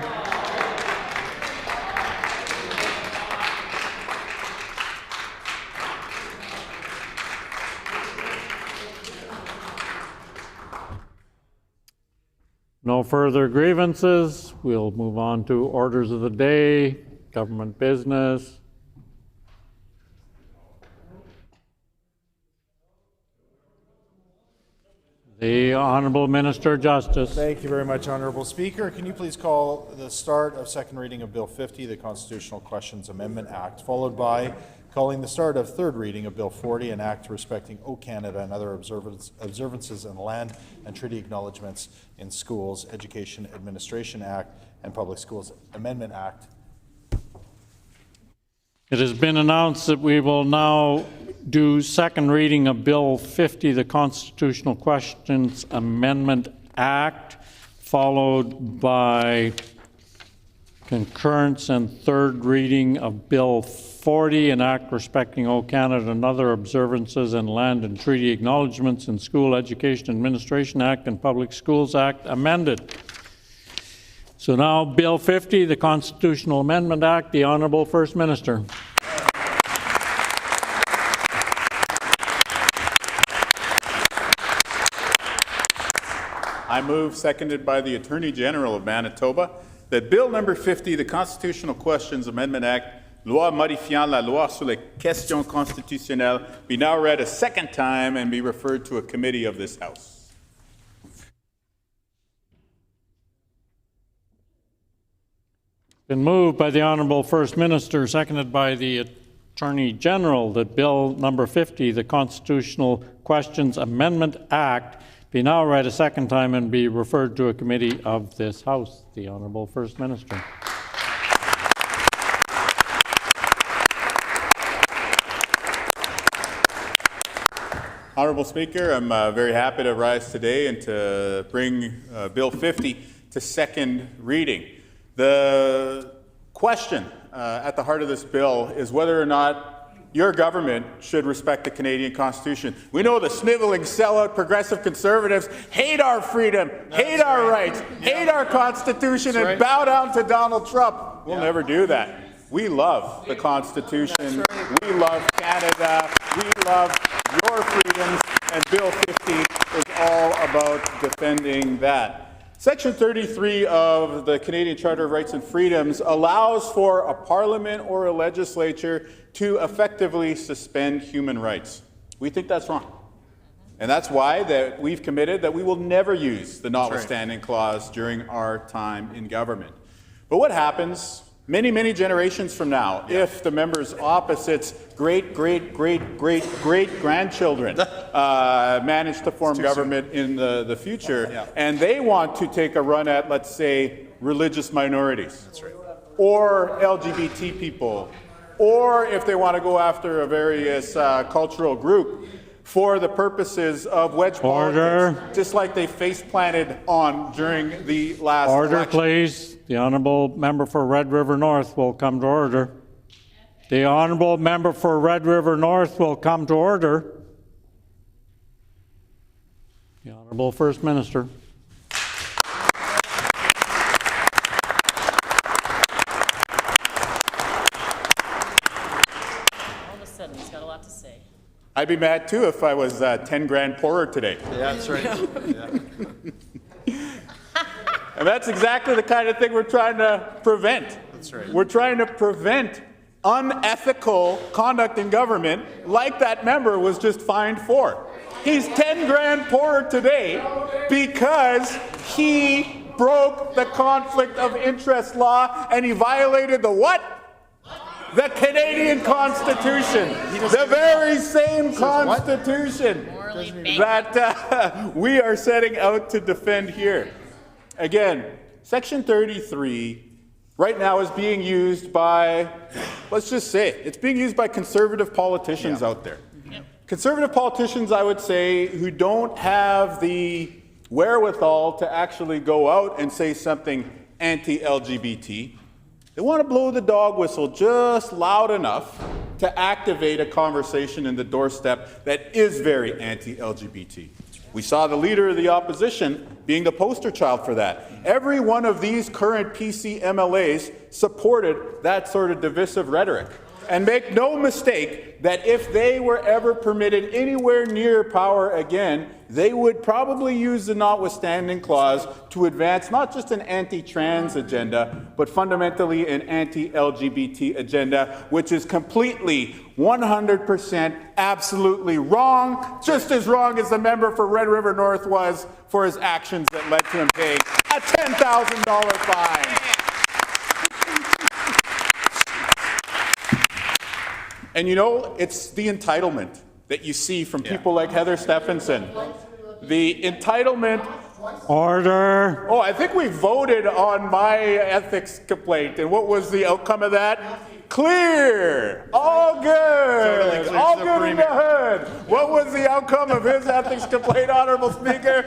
No further grievances. We'll move on to orders of the day, government business. The Honourable Minister of Justice. Thank you very much, Honourable Speaker. Can you please call the start of second reading of Bill 50, the Constitutional Questions Amendment Act, followed by calling the start of third reading of Bill 40, an act respecting O Canada and other observances in land and treaty acknowledgements in schools, Education Administration Act, and Public Schools Amendment Act. It has been announced that we will now do second reading of Bill 50, the Constitutional Questions Amendment Act, followed by concurrence and third reading of Bill 40, an act respecting O Canada and other observances and land and treaty acknowledgements in School Education Administration Act and Public Schools Act amended. So now Bill 50, the Constitutional Amendment Act, the Honourable First Minister. I move, seconded by the Attorney General of Manitoba, that Bill number 50, the Constitutional Questions Amendment Act, loi modifiant la loi sur les questions constitutionnelles, be now read a second time and be referred to a committee of this House. Been moved by the Honourable First Minister, seconded by the Attorney General, that Bill number 50, the Constitutional Questions Amendment Act, be now read a second time and be referred to a committee of this House. The Honourable First Minister. Honourable Speaker, I'm very happy to rise today and to bring Bill 50 to second reading. The question at the heart of this bill is whether or not your government should respect the Canadian Constitution. We know the sniveling, sellout, progressive conservatives hate our freedom, hate our rights, hate our Constitution, and bow down to Donald Trump. We'll never do that. We love the Constitution. We love Canada. We love your freedoms, and Bill 50 is all about defending that. Section 33 of the Canadian Charter of Rights and Freedoms allows for a parliament or a legislature to effectively suspend human rights. We think that's wrong. And that's why that we've committed that we will never use the notwithstanding clause during our time in government. But what happens many, many generations from now if the members opposite's great-great-great-great-grandchildren manage to form government in the future, and they want to take a run at, let's say, religious minorities, or LGBT people, or if they want to go after a various cultural group, for the purposes of wedge politics, just like they face planted on during the last election. Please. The honourable member for Red River North will come to order. The honourable member for Red River North will come to order. The Honourable First Minister. I'd be mad too if I was 10 grand poorer today. Yeah, that's right. And that's exactly the kind of thing we're trying to prevent. That's right. We're trying to prevent unethical conduct in government like that member was just fined for. He's 10 grand poorer today because he broke the conflict of interest law and he violated the what? The Canadian Constitution, the very same Constitution that we are setting out to defend here. Again, Section 33 right now is being used by, let's just say, it's being used by conservative politicians out there. Conservative politicians, I would say, who don't have the wherewithal to actually go out and say something anti-LGBT. They want to blow the dog whistle just loud enough to activate a conversation in the doorstep that is very anti-LGBT. We saw the leader of the opposition being the poster child for that. Every one of these current PC MLAs supported that sort of divisive rhetoric. And make no mistake that if they were ever permitted anywhere near power again, they would probably use the notwithstanding clause to advance not just an anti-trans agenda, but fundamentally an anti-LGBT agenda, which is completely 100% absolutely wrong, just as wrong as the member for Red River North was for his actions that led to him paying a $10,000 fine. And you know, it's the entitlement that you see from people like Heather Stephenson. The entitlement. Order. Oh, I think we voted on my ethics complaint. And what was the outcome of that? Clear. All good. All good in the hood. What was the outcome of his ethics complaint, Honourable Speaker?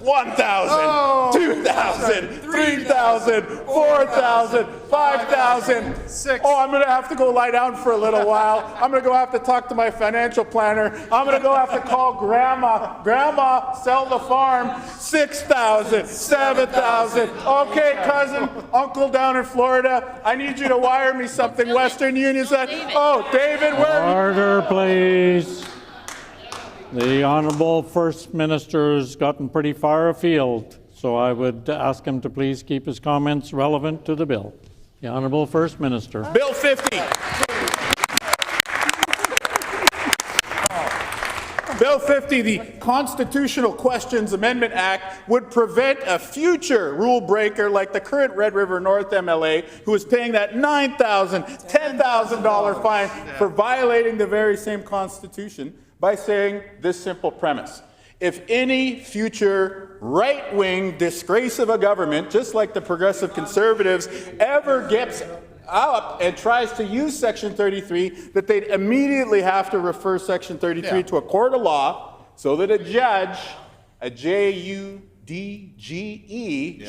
1,000, 2,000, 3,000, 4,000, 5,000. 6. Oh, I'm going to have to go lie down for a little while. I'm going to go have to talk to my financial planner. I'm going to go have to call Grandma. Grandma, sell the farm. 6,000, 7,000. Okay, cousin, uncle down in Florida, I need you to wire me something. Western Union said, oh, David, where are you? Order, please. The Honourable First Minister's gotten pretty far afield, so I would ask him to please keep his comments relevant to the bill. The Honourable First Minister. Bill 50. Bill 50, the Constitutional Questions Amendment Act, would prevent a future rule breaker like the current Red River North MLA who is paying that $9,000, $10,000 fine for violating the very same Constitution by saying this simple premise. If any future right-wing disgrace of a government, just like the Progressive Conservatives, ever gets up and tries to use Section 33, that they'd immediately have to refer Section 33 to a court of law so that a judge, a J-U-D-G-E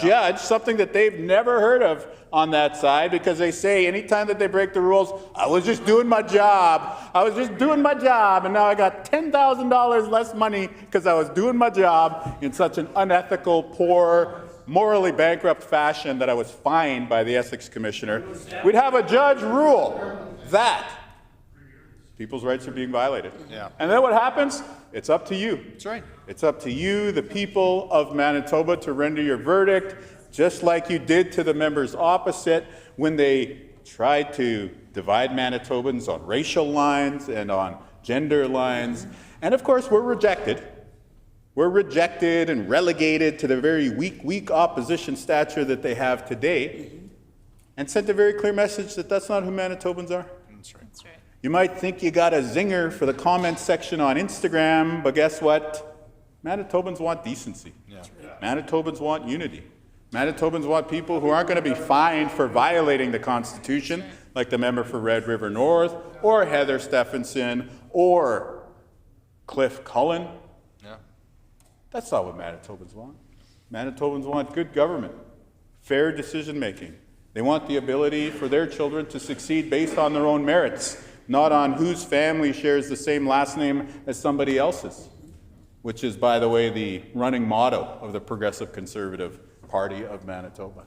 judge, something that they've never heard of on that side, because they say anytime that they break the rules, I was just doing my job. I was just doing my job, and now I got $10,000 less money because I was doing my job in such an unethical, poor, morally bankrupt fashion that I was fined by the Ethics Commissioner. We'd have a judge rule that people's rights are being violated. And then what happens? It's up to you. That's right. It's up to you, the people of Manitoba, to render your verdict, just like you did to the members opposite when they tried to divide Manitobans on racial lines and on gender lines. And of course, we're rejected. We're rejected and relegated to the very weak opposition stature that they have today, and sent a very clear message that that's not who Manitobans are. That's right. That's right. You might think you got a zinger for the comments section on Instagram, but guess what? Manitobans want decency. Manitobans want unity. Manitobans want people who aren't going to be fined for violating the Constitution, like the member for Red River North, or Heather Stephenson, or Cliff Cullen. Yeah. That's not what Manitobans want. Manitobans want good government, fair decision-making. They want the ability for their children to succeed based on their own merits, not on whose family shares the same last name as somebody else's, which is, by the way, the running motto of the Progressive Conservative Party of Manitoba.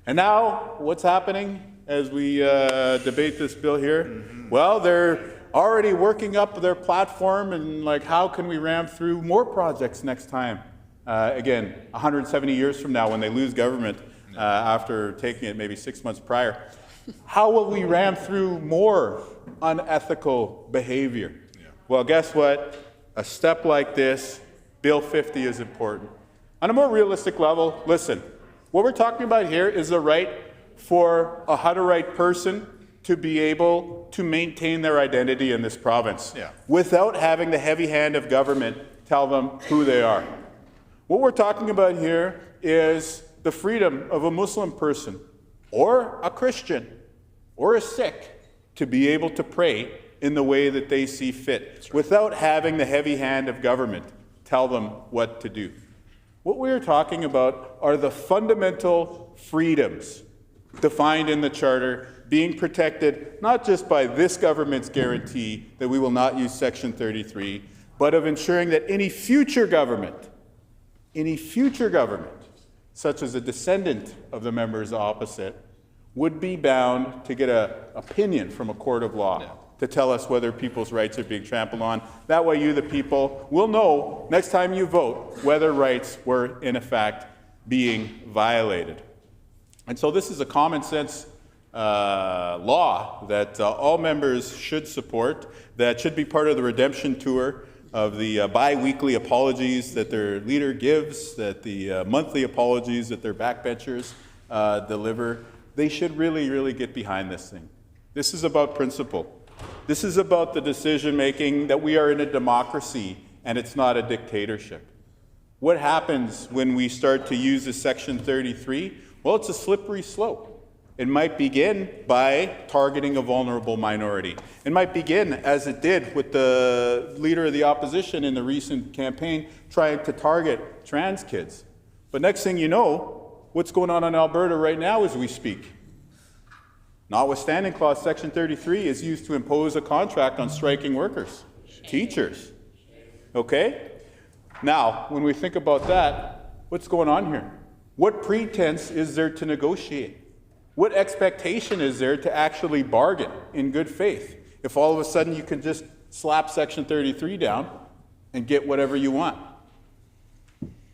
And now, what's happening as we debate this bill here? Well, they're already working up their platform and like, how can we ram through more projects next time? Again, 170 years from now when they lose government after taking it maybe 6 months prior. How will we ram through more unethical behavior? Well, guess what? A step like this, Bill 50, is important. On a more realistic level, listen, what we're talking about here is the right for a Hutterite person to be able to maintain their identity in this province without having the heavy hand of government tell them who they are. What we're talking about here is the freedom of a Muslim person or a Christian or a Sikh to be able to pray in the way that they see fit without having the heavy hand of government tell them what to do. What we're talking about are the fundamental freedoms defined in the Charter being protected not just by this government's guarantee that we will not use Section 33, but of ensuring that any future government, such as a descendant of the members opposite, would be bound to get an opinion from a court of law to tell us whether people's rights are being trampled on. That way you, the people, will know next time you vote whether rights were, in effect, being violated. And so this is a common sense law that all members should support, that should be part of the redemption tour of the bi-weekly apologies that their leader gives, that the monthly apologies that their backbenchers deliver. They should really, really get behind this thing. This is about principle. This is about the decision-making that we are in a democracy and it's not a dictatorship. What happens when we start to use this Section 33? Well, it's a slippery slope. It might begin by targeting a vulnerable minority. It might begin, as it did with the leader of the opposition in the recent campaign, trying to target trans kids. But next thing you know, what's going on in Alberta right now as we speak? Notwithstanding clause Section 33 is used to impose a contract on striking workers, teachers. Okay? Now, when we think about that, what's going on here? What pretense is there to negotiate? What expectation is there to actually bargain in good faith if all of a sudden you can just slap Section 33 down and get whatever you want?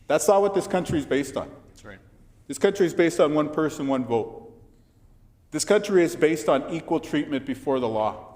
That's not what this country is based on. That's right. This country is based on one person, one vote. This country is based on equal treatment before the law.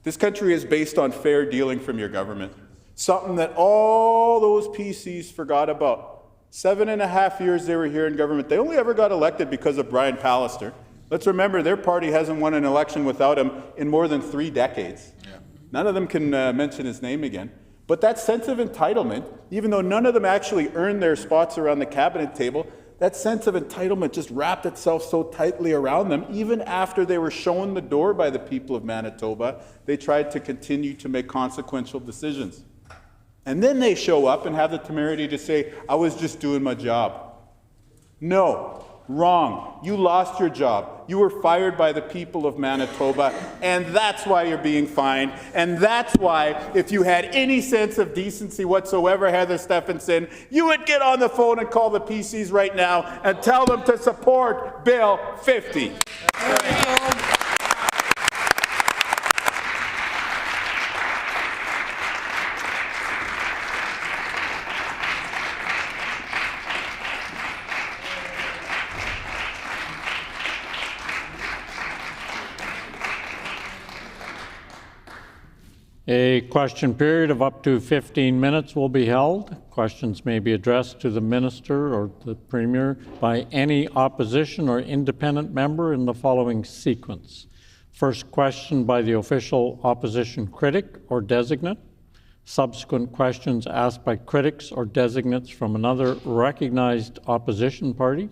This country is based on fair dealing from your government. Something that all those PCs forgot about. 7.5 years they were here in government. They only ever got elected because of Brian Pallister. Let's remember, their party hasn't won an election without him in more than 3 decades. Yeah. None of them can mention his name again. But that sense of entitlement, even though none of them actually earned their spots around the cabinet table, that sense of entitlement just wrapped itself so tightly around them. Even after they were shown the door by the people of Manitoba, they tried to continue to make consequential decisions. And then they show up and have the temerity to say, I was just doing my job. No, wrong. You lost your job. You were fired by the people of Manitoba, and that's why you're being fined. And that's why, if you had any sense of decency whatsoever, Heather Stephenson, you would get on the phone and call the PCs right now and tell them to support Bill 50. A question period of up to 15 minutes will be held. Questions may be addressed to the Minister or the Premier by any opposition or independent member in the following sequence. First question by the official opposition critic or designate. Subsequent questions asked by critics or designates from another recognized opposition party.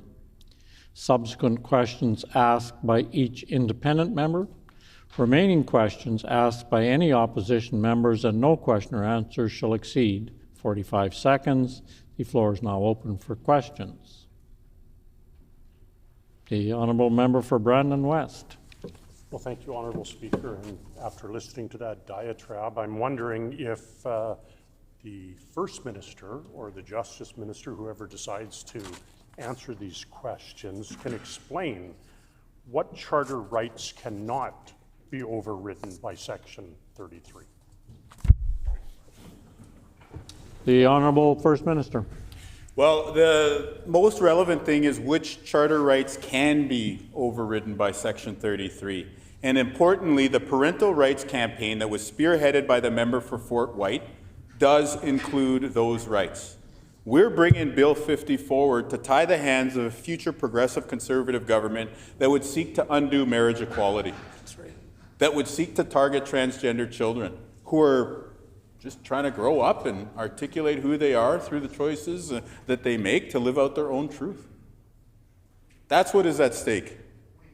Subsequent questions asked by each independent member. Remaining questions asked by any opposition members and no question or answer shall exceed 45 seconds. The floor is now open for questions. The honourable member for Brandon West. Well, thank you, Honourable Speaker. And after listening to that diatribe, I'm wondering if the First Minister or the Justice Minister, whoever decides to answer these questions, can explain what charter rights cannot be overridden by Section 33. The Honourable First Minister. Well, the most relevant thing is which charter rights can be overridden by Section 33. And importantly, the parental rights campaign that was spearheaded by the member for Fort White does include those rights. We're bringing Bill 50 forward to tie the hands of a future progressive conservative government that would seek to undo marriage equality. That's right. That would seek to target transgender children who are just trying to grow up and articulate who they are through the choices that they make to live out their own truth. That's what is at stake.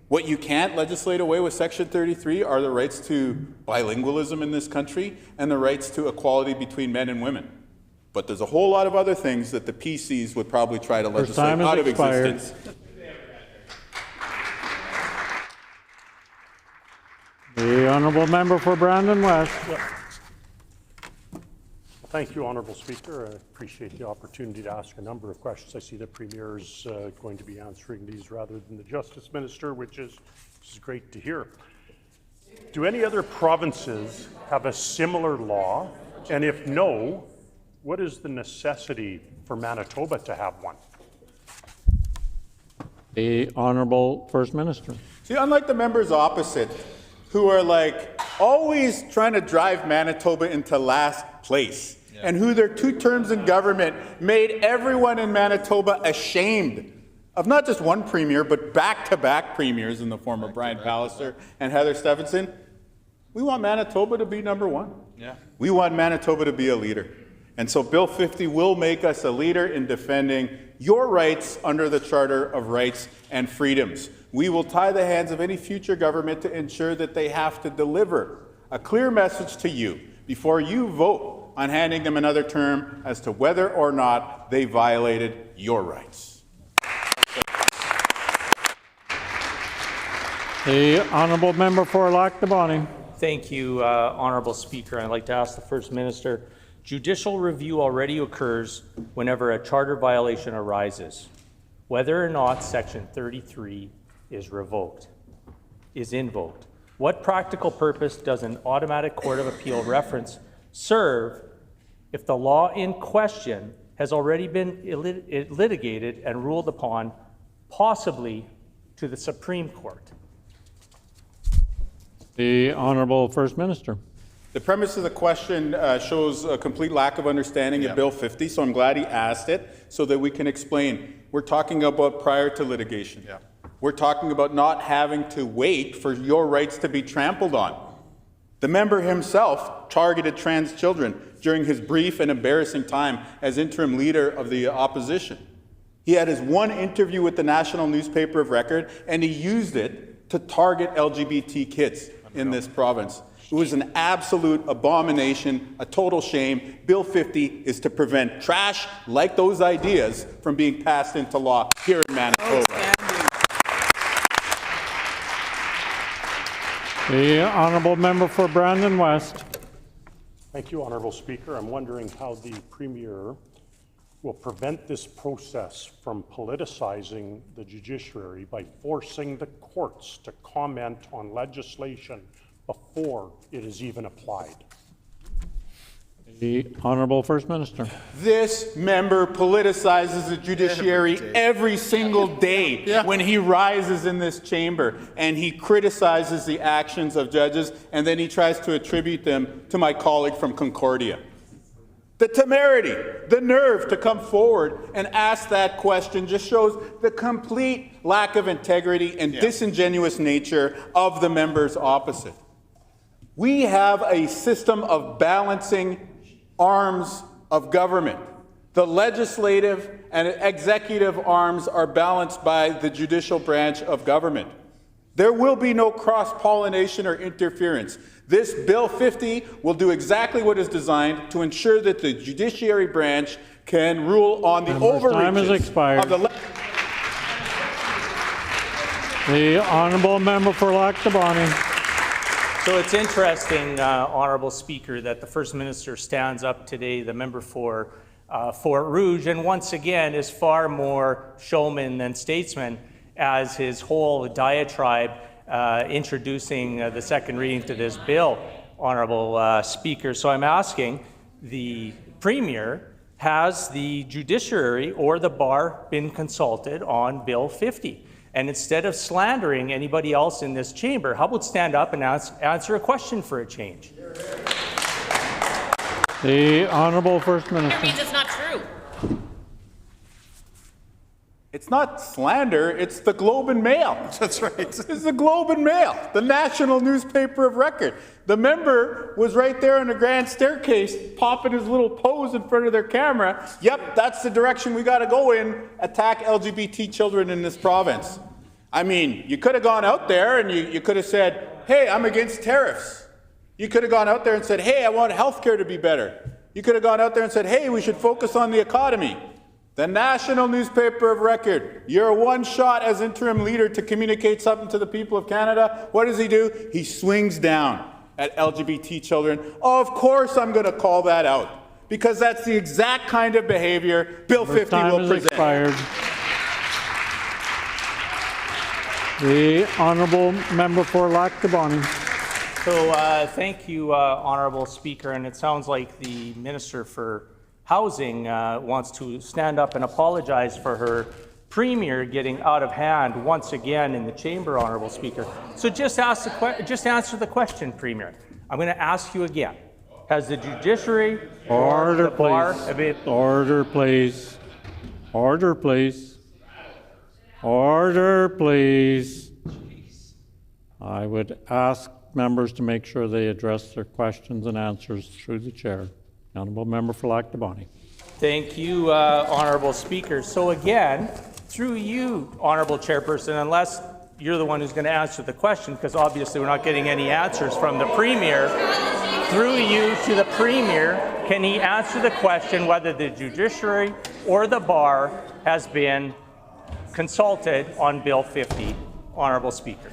What you can't legislate away with Section 33 are the rights to bilingualism in this country and the rights to equality between men and women. But there's a whole lot of other things that the PCs would probably try to legislate out of existence. The honourable member for Brandon West. Thank you, Honourable Speaker. I appreciate the opportunity to ask a number of questions. I see the Premier is going to be answering these rather than the Justice Minister, which is great to hear. Do any other provinces have a similar law? And if no, what is the necessity for Manitoba to have one? The Honourable First Minister. See, unlike the members opposite, who are like always trying to drive Manitoba into last place, and who their 2 terms in government made everyone in Manitoba ashamed of not just one premier, but back-to-back premiers in the form of Brian Pallister and Heather Stephenson. We want Manitoba to be number 1. Yeah. We want Manitoba to be a leader. And so Bill 50 will make us a leader in defending your rights under the Charter of Rights and Freedoms. We will tie the hands of any future government to ensure that they have to deliver a clear message to you before you vote on handing them another term as to whether or not they violated your rights. The honourable member for Lac du Bonnet. Thank you, Honourable Speaker. I'd like to ask the First Minister, judicial review already occurs whenever a charter violation arises, whether or not Section 33 is invoked. What practical purpose does an automatic Court of Appeal reference serve if the law in question has already been litigated and ruled upon, possibly to the Supreme Court? The Honourable First Minister. The premise of the question shows a complete lack of understanding of Bill 50, so I'm glad he asked it so that we can explain. We're talking about prior to litigation. Yeah. We're talking about not having to wait for your rights to be trampled on. The member himself targeted trans children during his brief and embarrassing time as interim leader of the opposition. He had his one interview with the National Newspaper of Record, and he used it to target LGBT kids in this province. It was an absolute abomination, a total shame. Bill 50 is to prevent trash like those ideas from being passed into law here in Manitoba. The honourable member for Brandon West. Thank you, Honourable Speaker. I'm wondering how the Premier will prevent this process from politicizing the judiciary by forcing the courts to comment on legislation before it is even applied. The Honourable First Minister. This member politicizes the judiciary every single day when he rises in this chamber, and he criticizes the actions of judges, and then he tries to attribute them to my colleague from Concordia. The temerity, the nerve to come forward and ask that question just shows the complete lack of integrity and disingenuous nature of the members opposite. We have a system of balancing arms of government. The legislative and executive arms are balanced by the judicial branch of government. There will be no cross-pollination or interference. This Bill 50 will do exactly what is designed to ensure that the judiciary branch can rule on the Time has overreaches expired. of the The honourable member for Lac-du-Bonny. So it's interesting, Honourable Speaker, that the First Minister stands up today, the member for Fort Rouge, and once again is far more showman than statesman, as his whole diatribe introducing the second reading to this bill, Honourable Speaker. So I'm asking the Premier, has the judiciary or the bar been consulted on Bill 50? And instead of slandering anybody else in this chamber, how about stand up and answer a question for a change? The Honourable First Minister. That means it's not true. It's not slander, it's the Globe and Mail. That's right. It's the Globe and Mail, the national newspaper of record. The member was right there on the grand staircase, popping his little pose in front of their camera. Yep, that's the direction we got to go in, attack LGBT children in this province. I mean, you could have gone out there and you could have said, hey, I'm against tariffs. You could have gone out there and said, hey, I want healthcare to be better. You could have gone out there and said, hey, we should focus on the economy. The national newspaper of record, you're one shot as interim leader to communicate something to the people of Canada. What does he do? He swings down at LGBT children. Of course I'm going to call that out, because that's the exact kind of behavior Bill 50 will present. Expired. The honourable member for Lac-du-Bonny. So thank you, Honourable Speaker, and it sounds like the Minister for Housing wants to stand up and apologize for her Premier getting out of hand once again in the chamber, Honourable Speaker. So just answer the question, Premier. I'm going to ask you again. Has the judiciary or the bar... Order, please. Order, please. Order, please. I would ask members to make sure they address their questions and answers through the chair. Honourable member for Lac-du-Bonny. Thank you, Honourable Speaker. So again, through you, Honourable Chairperson, unless you're the one who's going to answer the question, because obviously we're not getting any answers from the Premier, through you to the Premier, can he answer the question whether the judiciary or the bar has been consulted on Bill 50, Honourable Speaker?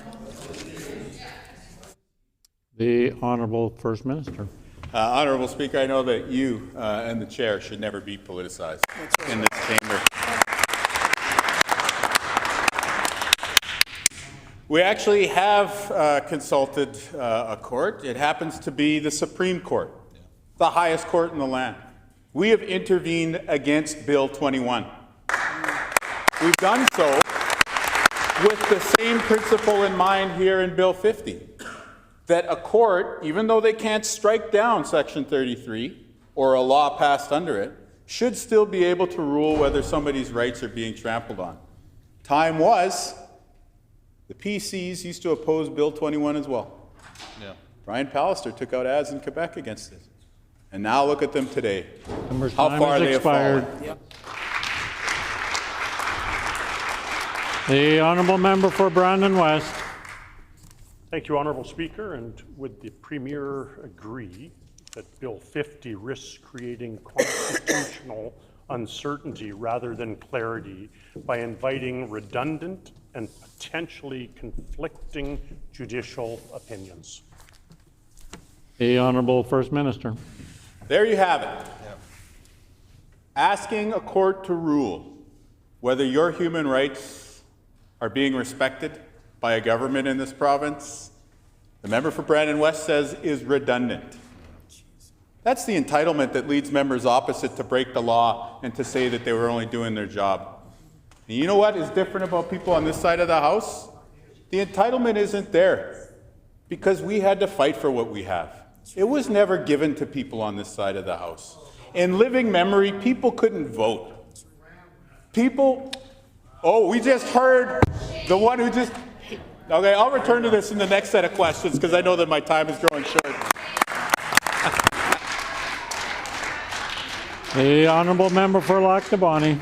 The Honourable First Minister. Honourable Speaker, I know that you and the chair should never be politicized in this chamber. We actually have consulted a court. It happens to be the Supreme Court, the highest court in the land. We have intervened against Bill 21. We've done so with the same principle in mind here in Bill 50. That a court, even though they can't strike down Section 33 or a law passed under it, should still be able to rule whether somebody's rights are being trampled on. Time was, the PCs used to oppose Bill 21 as well. Yeah. Brian Pallister took out ads in Quebec against it. And now look at them today. How far they have fallen. Yep. The honourable member for Brandon West. Thank you, Honourable Speaker, and would the Premier agree that Bill 50 risks creating constitutional uncertainty rather than clarity by inviting redundant and potentially conflicting judicial opinions? The Honourable First Minister. There you have it. Yeah. Asking a court to rule whether your human rights are being respected by a government in this province, the member for Brandon West says is redundant. That's the entitlement that leads members opposite to break the law and to say that they were only doing their job. And you know what is different about people on this side of the House? The entitlement isn't there because we had to fight for what we have. It was never given to people on this side of the House. In living memory, people couldn't vote. People, we just heard the one who just, okay, I'll return to this in the next set of questions because I know that my time is growing short. The honourable member for Lac-du-Bonny.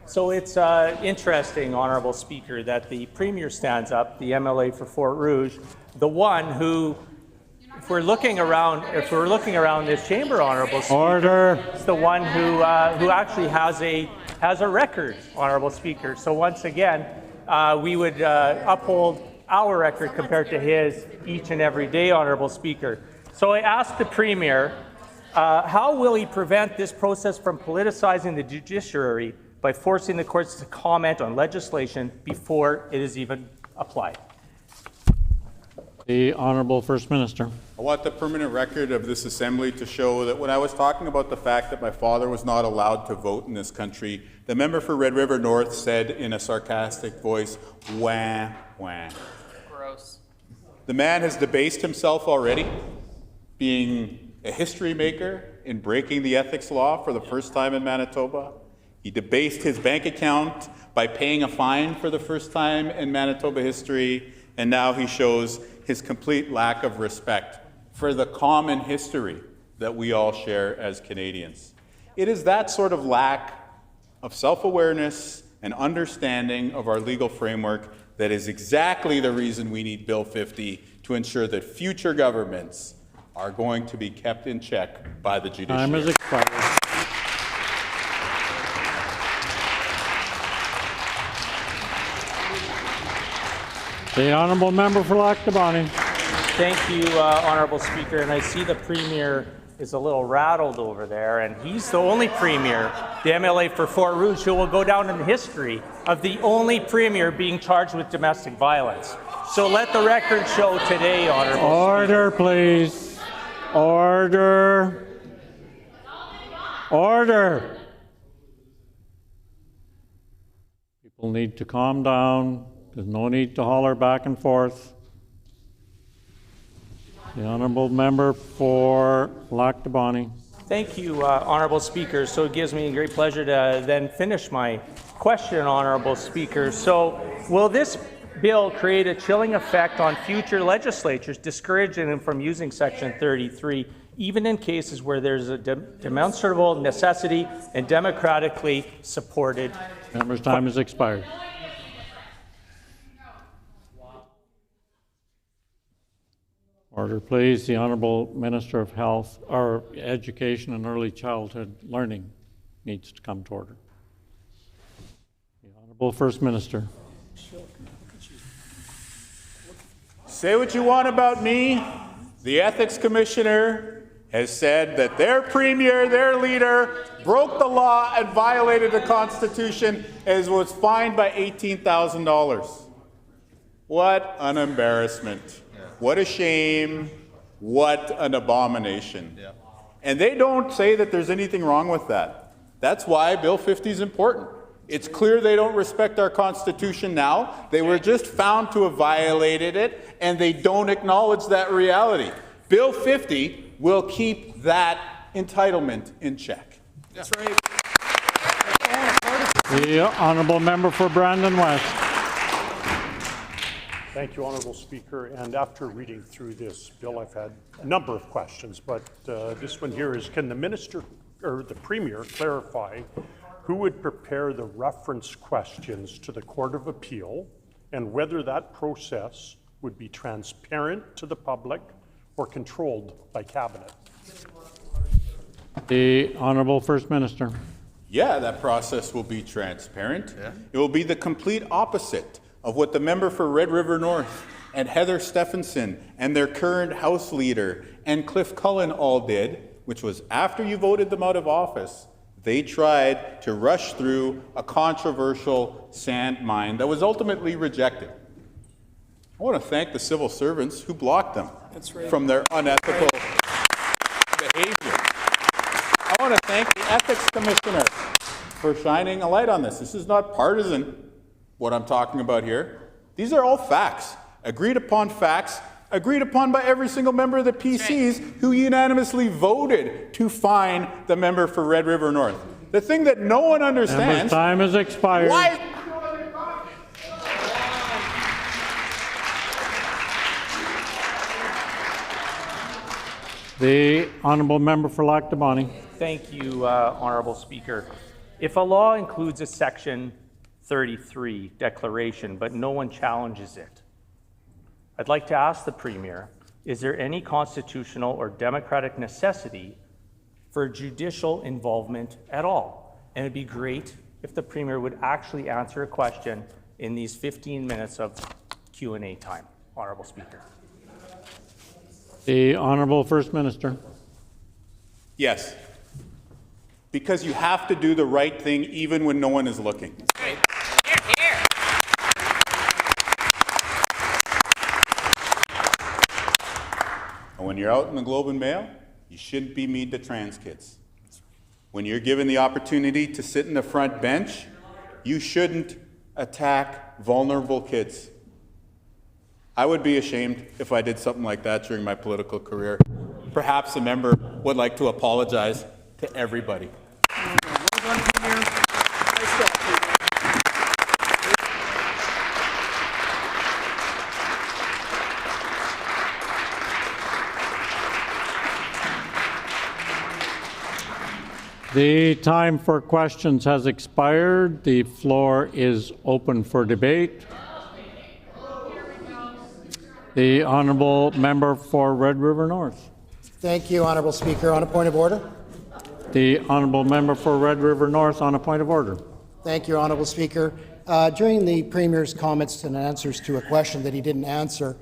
So it's interesting, Honourable Speaker, that the Premier stands up, the MLA for Fort Rouge, the one who, if we're looking around this chamber, Honourable Speaker, Order. is the one who actually has a record, Honourable Speaker. So once again, we would uphold our record compared to his each and every day, Honourable Speaker. So I asked the Premier, how will he prevent this process from politicizing the judiciary by forcing the courts to comment on legislation before it is even applied? The Honourable First Minister. I want the permanent record of this Assembly to show that when I was talking about the fact that my father was not allowed to vote in this country, the member for Red River North said in a sarcastic voice, wah, wah. Gross. The man has debased himself already, being a history maker in breaking the ethics law for the first time in Manitoba. He debased his bank account by paying a fine for the first time in Manitoba history, and now he shows his complete lack of respect for the common history that we all share as Canadians. It is that sort of lack of self-awareness and understanding of our legal framework that is exactly the reason we need Bill 50 to ensure that future governments are going to be kept in check by the judiciary. Time has expired. The Honourable Member for Lac du Bonny. Thank you, Honourable Speaker. And I see the Premier is a little rattled over there, and he's the only Premier, the MLA for Fort Rouge, who will go down in history of the only Premier being charged with domestic violence. So let the record show today, Honourable Order, please. Order. Order. People need to calm down. There's no need to holler back and forth. The Honourable Member for Lac du Bonny. Thank you, Honourable Speaker. So it gives me great pleasure to then finish my question, Honourable Speaker. So will this bill create a chilling effect on future legislatures, discouraging them from using Section 33, even in cases where there's a demonstrable necessity and democratically supported? Member's time has expired. Order, please. The Honourable Minister of Health, or Education and Early Childhood Learning needs to come to order. The Honourable First Minister. Say what you want about me. The Ethics Commissioner has said that their Premier, their leader, broke the law and violated the Constitution and was fined by $18,000. What an embarrassment. What a shame. What an abomination. Yeah. And they don't say that there's anything wrong with that. That's why Bill 50 is important. It's clear they don't respect our Constitution now. They were just found to have violated it, and they don't acknowledge that reality. Bill 50 will keep that entitlement in check. That's right. The Honourable Member for Brandon West. Thank you, Honourable Speaker. And after reading through this bill, I've had a number of questions, but this one here is, can the Minister or the Premier clarify who would prepare the reference questions to the Court of Appeal and whether that process would be transparent to the public or controlled by Cabinet? The Honourable First Minister. Yeah, that process will be transparent. Yeah. It will be the complete opposite of what the member for Red River North and Heather Stephenson and their current House Leader and Cliff Cullen all did, which was after you voted them out of office, they tried to rush through a controversial sand mine that was ultimately rejected. I want to thank the civil servants who blocked them from their unethical behavior. I want to thank the Ethics Commissioner for shining a light on this. This is not partisan, what I'm talking about here. These are all facts, agreed upon facts, agreed upon by every single member of the PCs who unanimously voted to fine the member for Red River North. The thing that no one understands... Time has expired. Why? The Honourable Member for Lac du Bonny. Thank you, Honourable Speaker. If a law includes a Section 33 declaration, but no one challenges it, I'd like to ask the Premier, is there any constitutional or democratic necessity for judicial involvement at all? And it'd be great if the Premier would actually answer a question in these 15 minutes of Q&A time. Honourable Speaker. The Honourable First Minister. Yes. Because you have to do the right thing even when no one is looking. And when you're out in the Globe and Mail, you shouldn't be mean to trans kids. When you're given the opportunity to sit in the front bench, you shouldn't attack vulnerable kids. I would be ashamed if I did something like that during my political career. Perhaps a member would like to apologize to everybody. The time for questions has expired. The floor is open for debate. The Honourable Member for Red River North. Thank you, Honourable Speaker. On a point of order. The Honourable Member for Red River North on a point of order. Thank you, Honourable Speaker. During the Premier's comments and answers to a question that he didn't answer,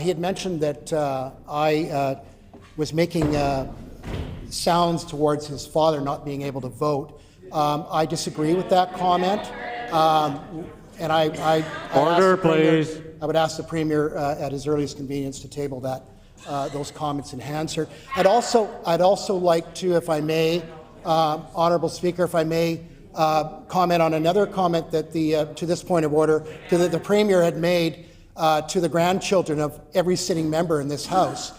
he had mentioned that I was making sounds towards his father not being able to vote. I disagree with that comment. And Order, please. I would ask the Premier at his earliest convenience to table that those comments in answer. I'd also like to, if I may, Honourable Speaker, if I may, comment on another comment that to this point of order that the Premier had made to the grandchildren of every sitting member in this House.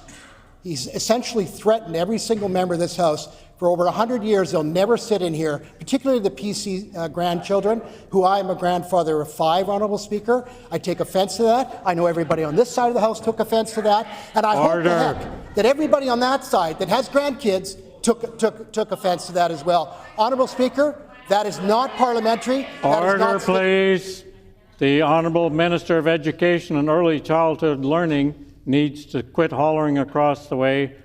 He's essentially threatened every single member of this House. For over 100 years, they'll never sit in here, particularly the PC grandchildren, who I am a grandfather of 5, Honourable Speaker. I take offence to that. I know everybody on this side of the House took offence to that. And I hope to heck that everybody on that side that has grandkids took offence to that as well. Honourable Speaker, that is not parliamentary. Order, please. The Honourable Minister of Education and Early Childhood Learning needs to quit hollering across the way.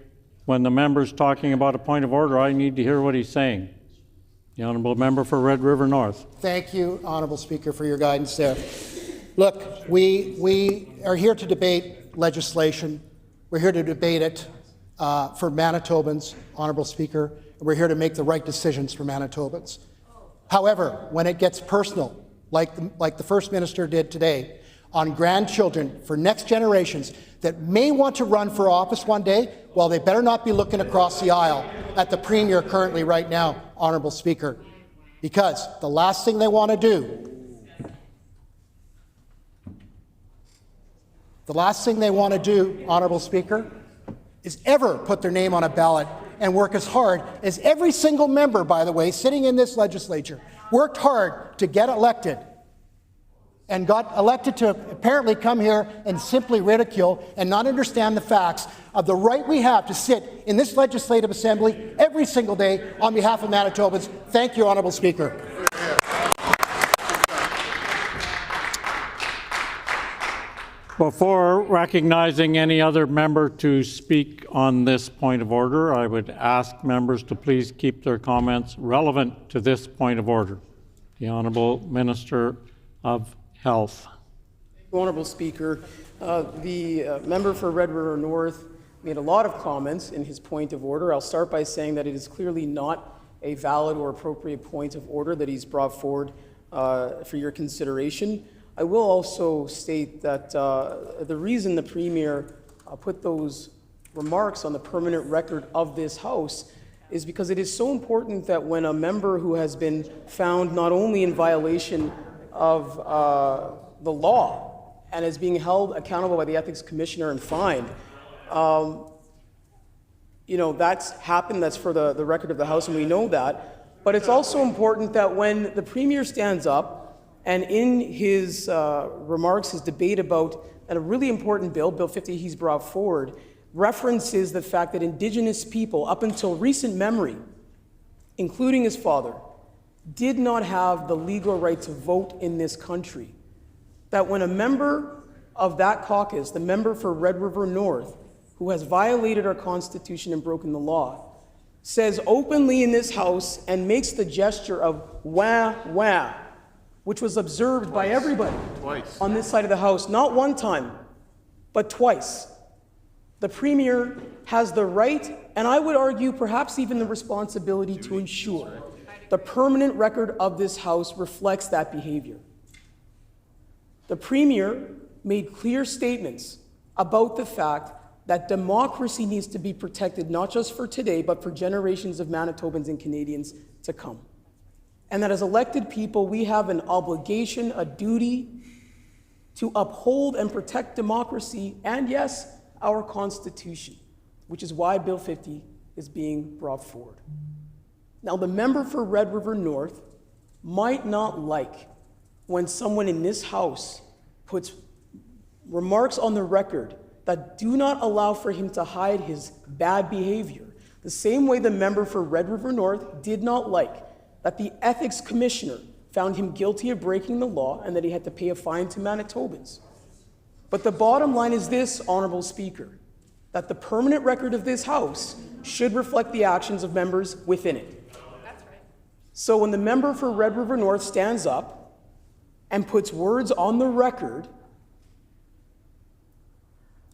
When the member's talking about a point of order, I need to hear what he's saying. The Honourable Member for Red River North. Thank you, Honourable Speaker, for your guidance there. Look, we are here to debate legislation. We're here to debate it for Manitobans, Honourable Speaker. And we're here to make the right decisions for Manitobans. However, when it gets personal, like the First Minister did today, on grandchildren for next generations that may want to run for office one day, well, they better not be looking across the aisle at the Premier currently right now, Honourable Speaker, because the last thing they want to do, Honourable Speaker, is ever put their name on a ballot and work as hard as every single member, by the way, sitting in this legislature, worked hard to get elected and got elected to apparently come here and simply ridicule and not understand the facts of the right we have to sit in this Legislative Assembly every single day on behalf of Manitobans. Thank you, Honourable Speaker. Before recognizing any other member to speak on this point of order, I would ask members to please keep their comments relevant to this point of order. The Honourable Minister of Health. Honourable Speaker, the member for Red River North made a lot of comments in his point of order. I'll start by saying that it is clearly not a valid or appropriate point of order that he's brought forward for your consideration. I will also state that the reason the Premier put those remarks on the permanent record of this House is because it is so important that when a member who has been found not only in violation of the law and is being held accountable by the Ethics Commissioner and fined, that's happened. That's for the record of the House, and we know that. But it's also important that when the Premier stands up and in his remarks, his debate about a really important bill, Bill 50 he's brought forward, references the fact that Indigenous people, up until recent memory, including his father, did not have the legal right to vote in this country. That when a member of that caucus, the member for Red River North, who has violated our Constitution and broken the law, says openly in this House and makes the gesture of wah, wah, which was observed by everybody on this side of the House, not one time, but twice. The Premier has the right, and I would argue perhaps even the responsibility, to ensure the permanent record of this House reflects that behavior. The Premier made clear statements about the fact that democracy needs to be protected, not just for today, but for generations of Manitobans and Canadians to come. And that as elected people, we have an obligation, a duty to uphold and protect democracy and, yes, our Constitution, which is why Bill 50 is being brought forward. Now, the member for Red River North might not like when someone in this House puts remarks on the record that do not allow for him to hide his bad behavior, the same way the member for Red River North did not like that the ethics commissioner found him guilty of breaking the law and that he had to pay a fine to Manitobans. But the bottom line is this, Honourable Speaker, that the permanent record of this House should reflect the actions of members within it. That's right. So when the member for Red River North stands up and puts words on the record,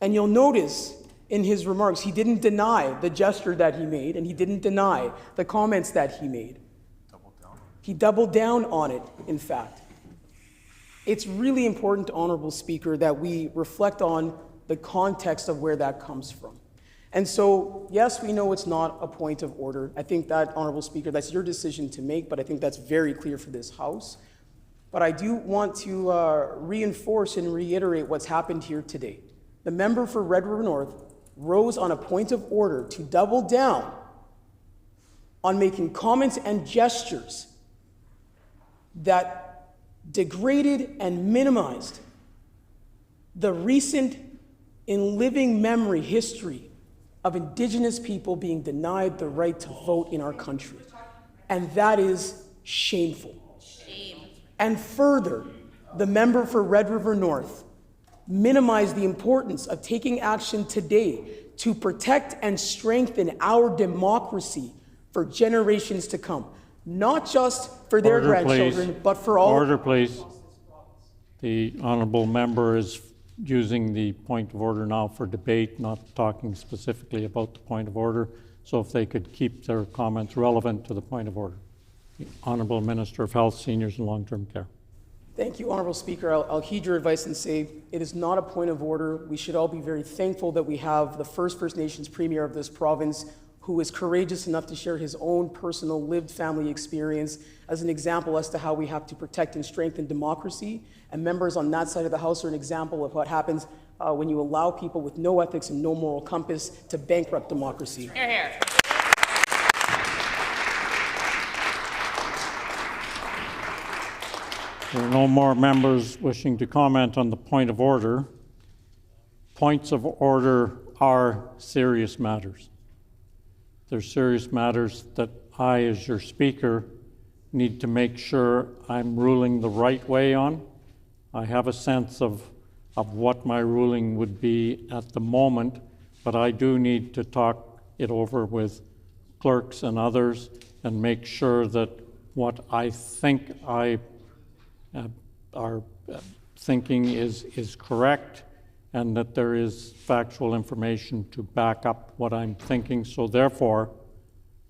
and you'll notice in his remarks, he didn't deny the gesture that he made, and he didn't deny the comments that he made. He doubled down on it, in fact. It's really important, Honourable Speaker, that we reflect on the context of where that comes from. And so, yes, we know it's not a point of order. I think that, Honourable Speaker, that's your decision to make, but I think that's very clear for this House. But I do want to reinforce and reiterate what's happened here today. The member for Red River North rose on a point of order to double down on making comments and gestures that degraded and minimized the recent, in living memory, history of Indigenous people being denied the right to vote in our country. And that is shameful. And further, the member for Red River North minimized the importance of taking action today to protect and strengthen our democracy for generations to come. Not just for their grandchildren, but for all. Order, please. The honourable member is using the point of order now for debate, not talking specifically about the point of order. So if they could keep their comments relevant to the point of order. The Honourable Minister of Health, Seniors and Long-Term Care. Thank you, Honourable Speaker. I'll heed your advice and say it is not a point of order. We should all be very thankful that we have the First Nations Premier of this province who is courageous enough to share his own personal lived family experience as an example as to how we have to protect and strengthen democracy. And members on that side of the House are an example of what happens when you allow people with no ethics and no moral compass to bankrupt democracy. Hear, hear. There are no more members wishing to comment on the point of order. Points of order are serious matters. They're serious matters that I, as your speaker, need to make sure I'm ruling the right way on. I have a sense of what my ruling would be at the moment, but I do need to talk it over with clerks and others and make sure that what I think are thinking is correct and that there is factual information to back up what I'm thinking. So therefore,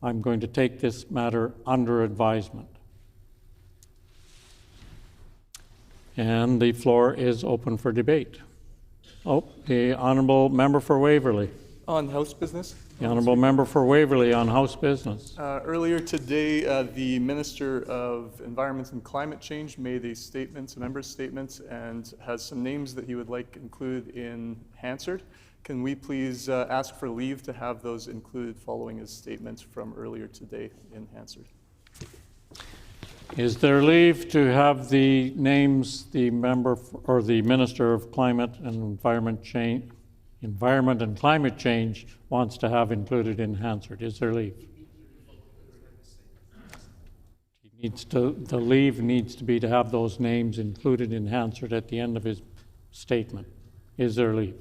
I'm going to take this matter under advisement. And the floor is open for debate. Oh, the Honourable Member for Waverley. On House business? The Honourable Member for Waverley on House business. Earlier today, the Minister of Environment and Climate Change made a statement, a member's statement, and has some names that he would like included in Hansard. Can we please ask for leave to have those included following his statement from earlier today in Hansard? Is there leave to have the names the member or the Minister of Climate and Environment and Climate Change wants to have included in Hansard? Is there leave? Do you The leave needs to be to have those names included in Hansard at the end of his statement. Is there leave?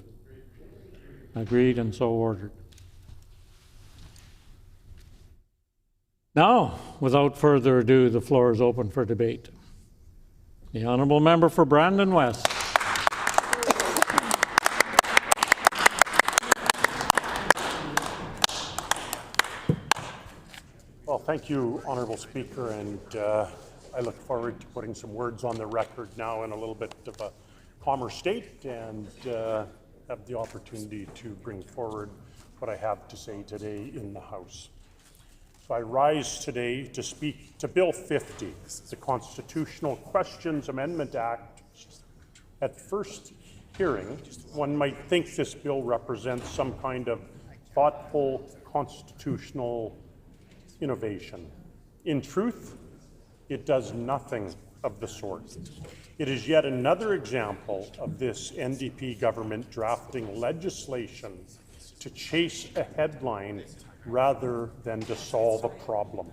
Agreed and so ordered. Now, without further ado, the floor is open for debate. The honourable member for Brandon West. Well, thank you, Honourable Speaker, and I look forward to putting some words on the record now in a little bit of a calmer state and have the opportunity to bring forward what I have to say today in the House. So I rise today to speak to Bill 50, the Constitutional Questions Amendment Act. At first hearing, one might think this bill represents some kind of thoughtful constitutional innovation. In truth, it does nothing of the sort. It is yet another example of this NDP government drafting legislation to chase a headline rather than to solve a problem.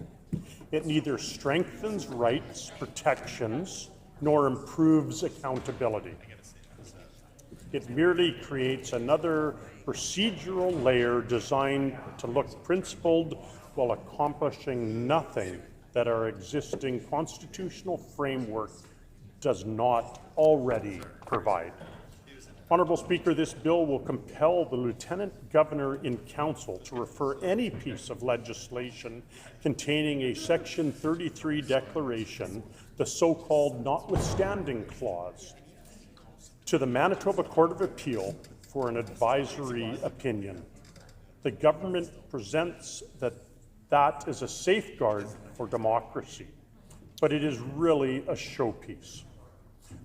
It neither strengthens rights, protections, nor improves accountability. It merely creates another procedural layer designed to look principled while accomplishing nothing that our existing constitutional framework does not already provide. Honourable Speaker, this bill will compel the Lieutenant Governor in Council to refer any piece of legislation containing a Section 33 declaration, the so-called notwithstanding clause, to the Manitoba Court of Appeal for an advisory opinion. The government presents that is a safeguard for democracy, but it is really a showpiece.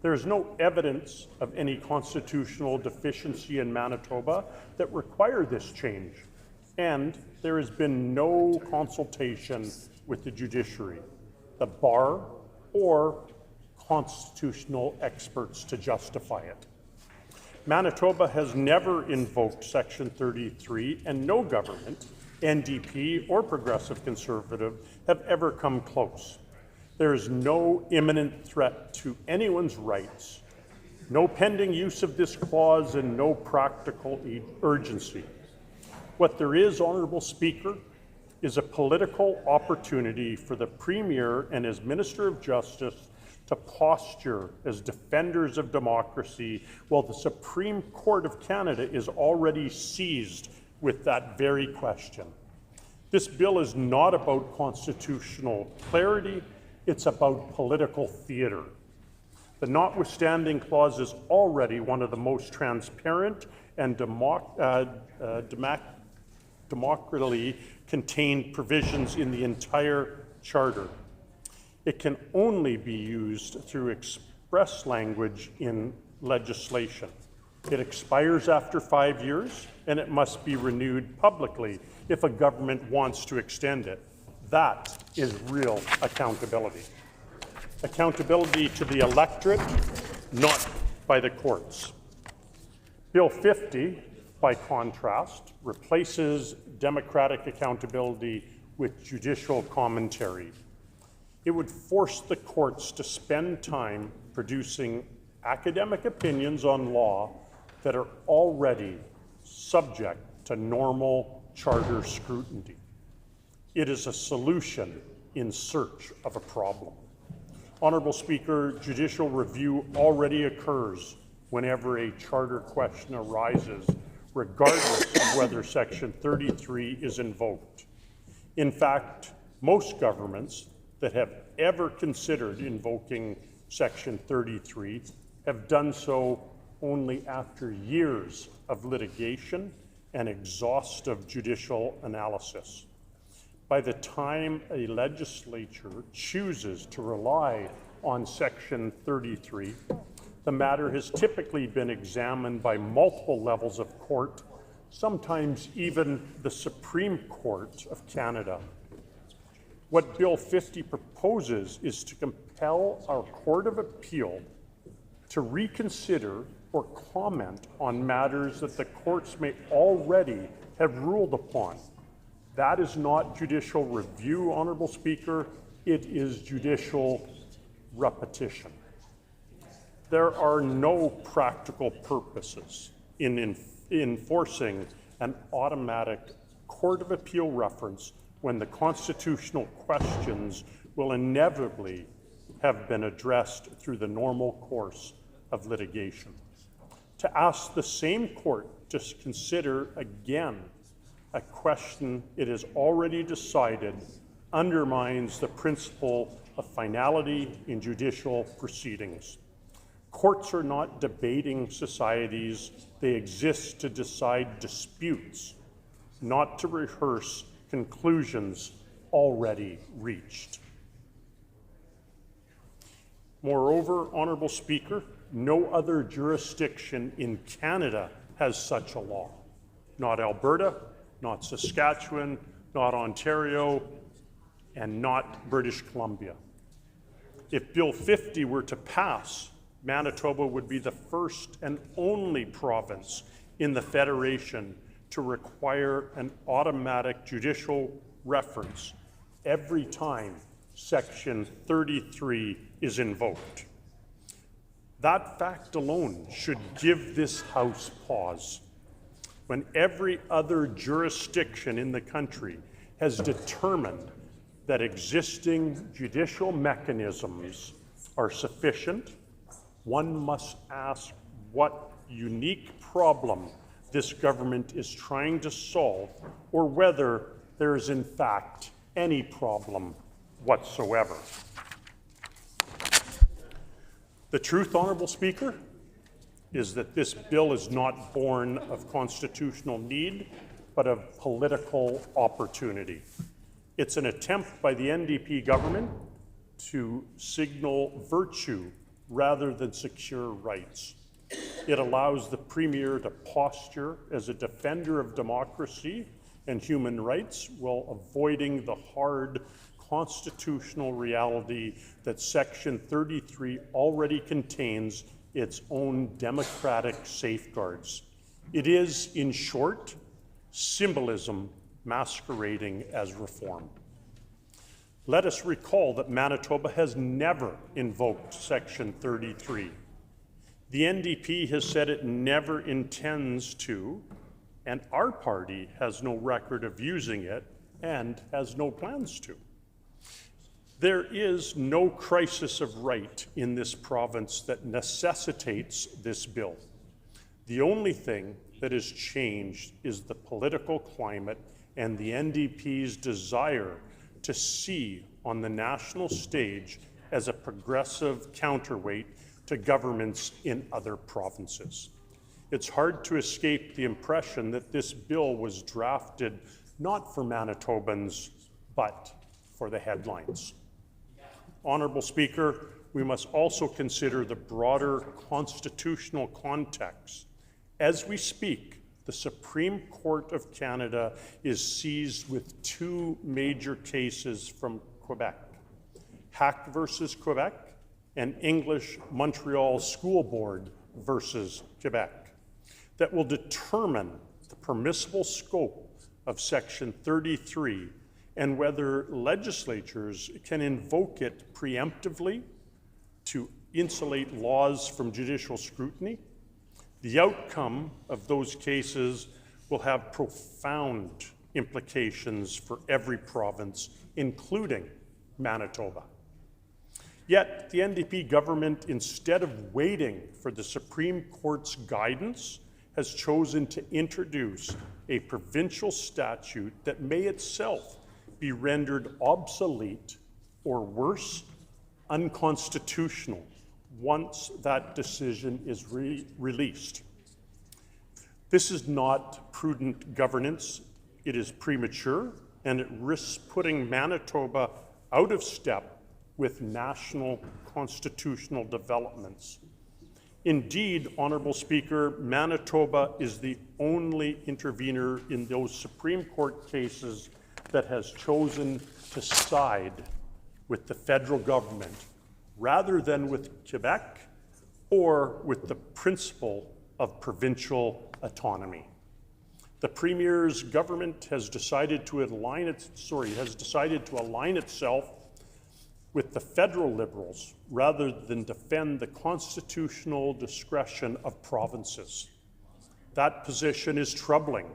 There is no evidence of any constitutional deficiency in Manitoba that require this change, and there has been no consultation with the judiciary, the bar, or constitutional experts to justify it. Manitoba has never invoked Section 33, and no government, NDP or Progressive Conservative, have ever come close. There is no imminent threat to anyone's rights, no pending use of this clause, and no practical urgency. What there is, Honourable Speaker, is a political opportunity for the Premier and his Minister of Justice to posture as defenders of democracy, while the Supreme Court of Canada is already seized with that very question. This bill is not about constitutional clarity, it's about political theatre. The notwithstanding clause is already one of the most transparent and democratically contained provisions in the entire Charter. It can only be used through express language in legislation. It expires after 5 years, and it must be renewed publicly if a government wants to extend it. That is real accountability. Accountability to the electorate, not by the courts. Bill 50, by contrast, replaces democratic accountability with judicial commentary. It would force the courts to spend time producing academic opinions on law that are already subject to normal charter scrutiny. It is a solution in search of a problem. Honourable Speaker, judicial review already occurs whenever a charter question arises, regardless of whether Section 33 is invoked. In fact, most governments that have ever considered invoking Section 33 have done so only after years of litigation and exhaustive judicial analysis. By the time a legislature chooses to rely on Section 33, the matter has typically been examined by multiple levels of court, sometimes even the Supreme Court of Canada. What Bill 50 proposes is to compel our Court of Appeal to reconsider or comment on matters that the courts may already have ruled upon. That is not judicial review, Honourable Speaker. it is judicial repetition. There are no practical purposes in enforcing an automatic Court of Appeal reference when the constitutional questions will inevitably have been addressed through the normal course of litigation. To ask the same court to consider again a question it has already decided undermines the principle of finality in judicial proceedings. Courts are not debating societies, they exist to decide disputes, not to rehearse conclusions already reached. Moreover, Honourable Speaker, no other jurisdiction in Canada has such a law. Not Alberta, not Saskatchewan, not Ontario, and not British Columbia. If Bill 50 were to pass, Manitoba would be the first and only province in the Federation to require an automatic judicial reference every time Section 33 is invoked. That fact alone should give this House pause. When every other jurisdiction in the country has determined that existing judicial mechanisms are sufficient, one must ask what unique problem this government is trying to solve, or whether there is in fact any problem whatsoever. The truth, Honourable Speaker, is that this bill is not born of constitutional need, but of political opportunity. It's an attempt by the NDP government to signal virtue rather than secure rights. It allows the Premier to posture as a defender of democracy and human rights while avoiding the hard constitutional reality that Section 33 already contains its own democratic safeguards. It is, in short, symbolism masquerading as reform. Let us recall that Manitoba has never invoked Section 33. The NDP has said it never intends to, and our party has no record of using it and has no plans to. There is no crisis of right in this province that necessitates this bill. The only thing that has changed is the political climate and the NDP's desire to see on the national stage as a progressive counterweight to governments in other provinces. It's hard to escape the impression that this bill was drafted not for Manitobans, but for the headlines. Honourable Speaker, we must also consider the broader constitutional context. As we speak, the Supreme Court of Canada is seized with two major cases from Quebec, Hack versus Quebec and English Montreal School Board versus Quebec, that will determine the permissible scope of Section 33 and whether legislatures can invoke it preemptively to insulate laws from judicial scrutiny. The outcome of those cases will have profound implications for every province, including Manitoba. Yet the NDP government, instead of waiting for the Supreme Court's guidance, has chosen to introduce a provincial statute that may itself be rendered obsolete or worse, unconstitutional once that decision is released. This is not prudent governance, it is premature, and it risks putting Manitoba out of step with national constitutional developments. Indeed, Honourable Speaker, Manitoba is the only intervener in those Supreme Court cases that has chosen to side with the federal government rather than with Quebec or with the principle of provincial autonomy. The Premier's government has decided to align itself with the federal Liberals rather than defend the constitutional discretion of provinces. That position is troubling,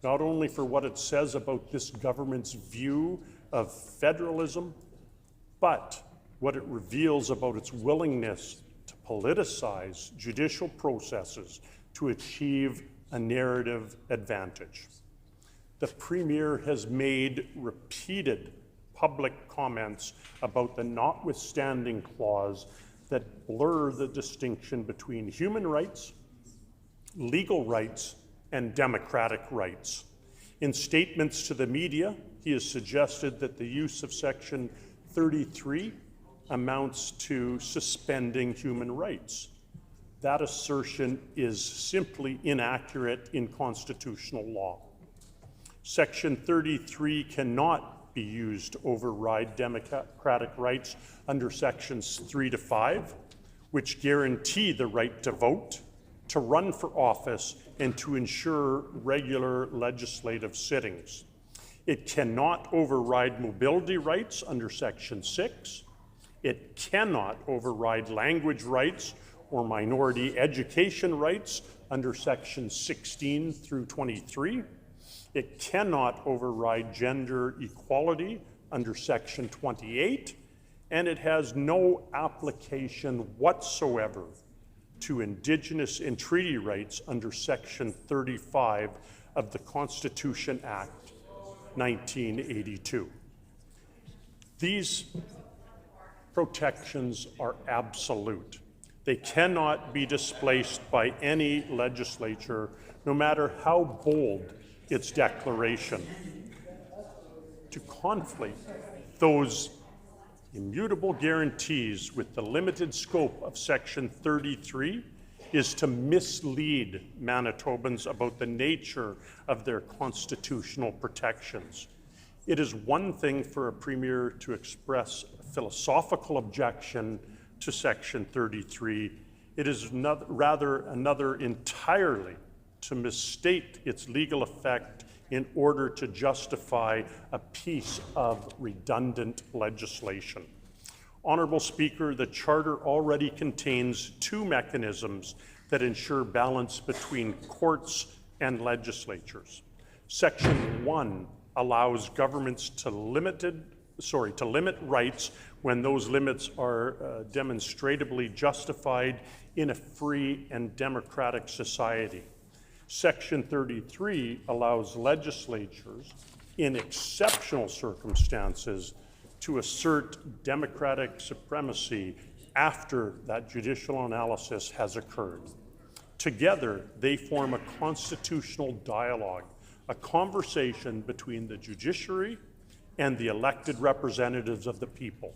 not only for what it says about this government's view of federalism, but what it reveals about its willingness to politicize judicial processes to achieve a narrative advantage. The Premier has made repeated public comments about the notwithstanding clause that blur the distinction between human rights, legal rights, and democratic rights. In statements to the media, he has suggested that the use of Section 33 amounts to suspending human rights. That assertion is simply inaccurate in constitutional law. Section 33 cannot be used to override democratic rights under Sections 3 to 5, which guarantee the right to vote, to run for office, and to ensure regular legislative sittings. It cannot override mobility rights under Section 6. It cannot override language rights or minority education rights under Sections 16 through 23. It cannot override gender equality under Section 28, and it has no application whatsoever to Indigenous and treaty rights under Section 35 of the Constitution Act 1982. These protections are absolute. They cannot be displaced by any legislature, no matter how bold its declaration. To conflate those immutable guarantees with the limited scope of Section 33 is to mislead Manitobans about the nature of their constitutional protections. It is one thing for a Premier to express a philosophical objection to Section 33. It is rather another entirely to misstate its legal effect in order to justify a piece of redundant legislation. Honourable Speaker, the Charter already contains two mechanisms that ensure balance between courts and legislatures. Section 1 allows governments to limit rights when those limits are demonstrably justified in a free and democratic society. Section 33 allows legislatures, in exceptional circumstances, to assert democratic supremacy after that judicial analysis has occurred. Together, they form a constitutional dialogue, a conversation between the judiciary and the elected representatives of the people.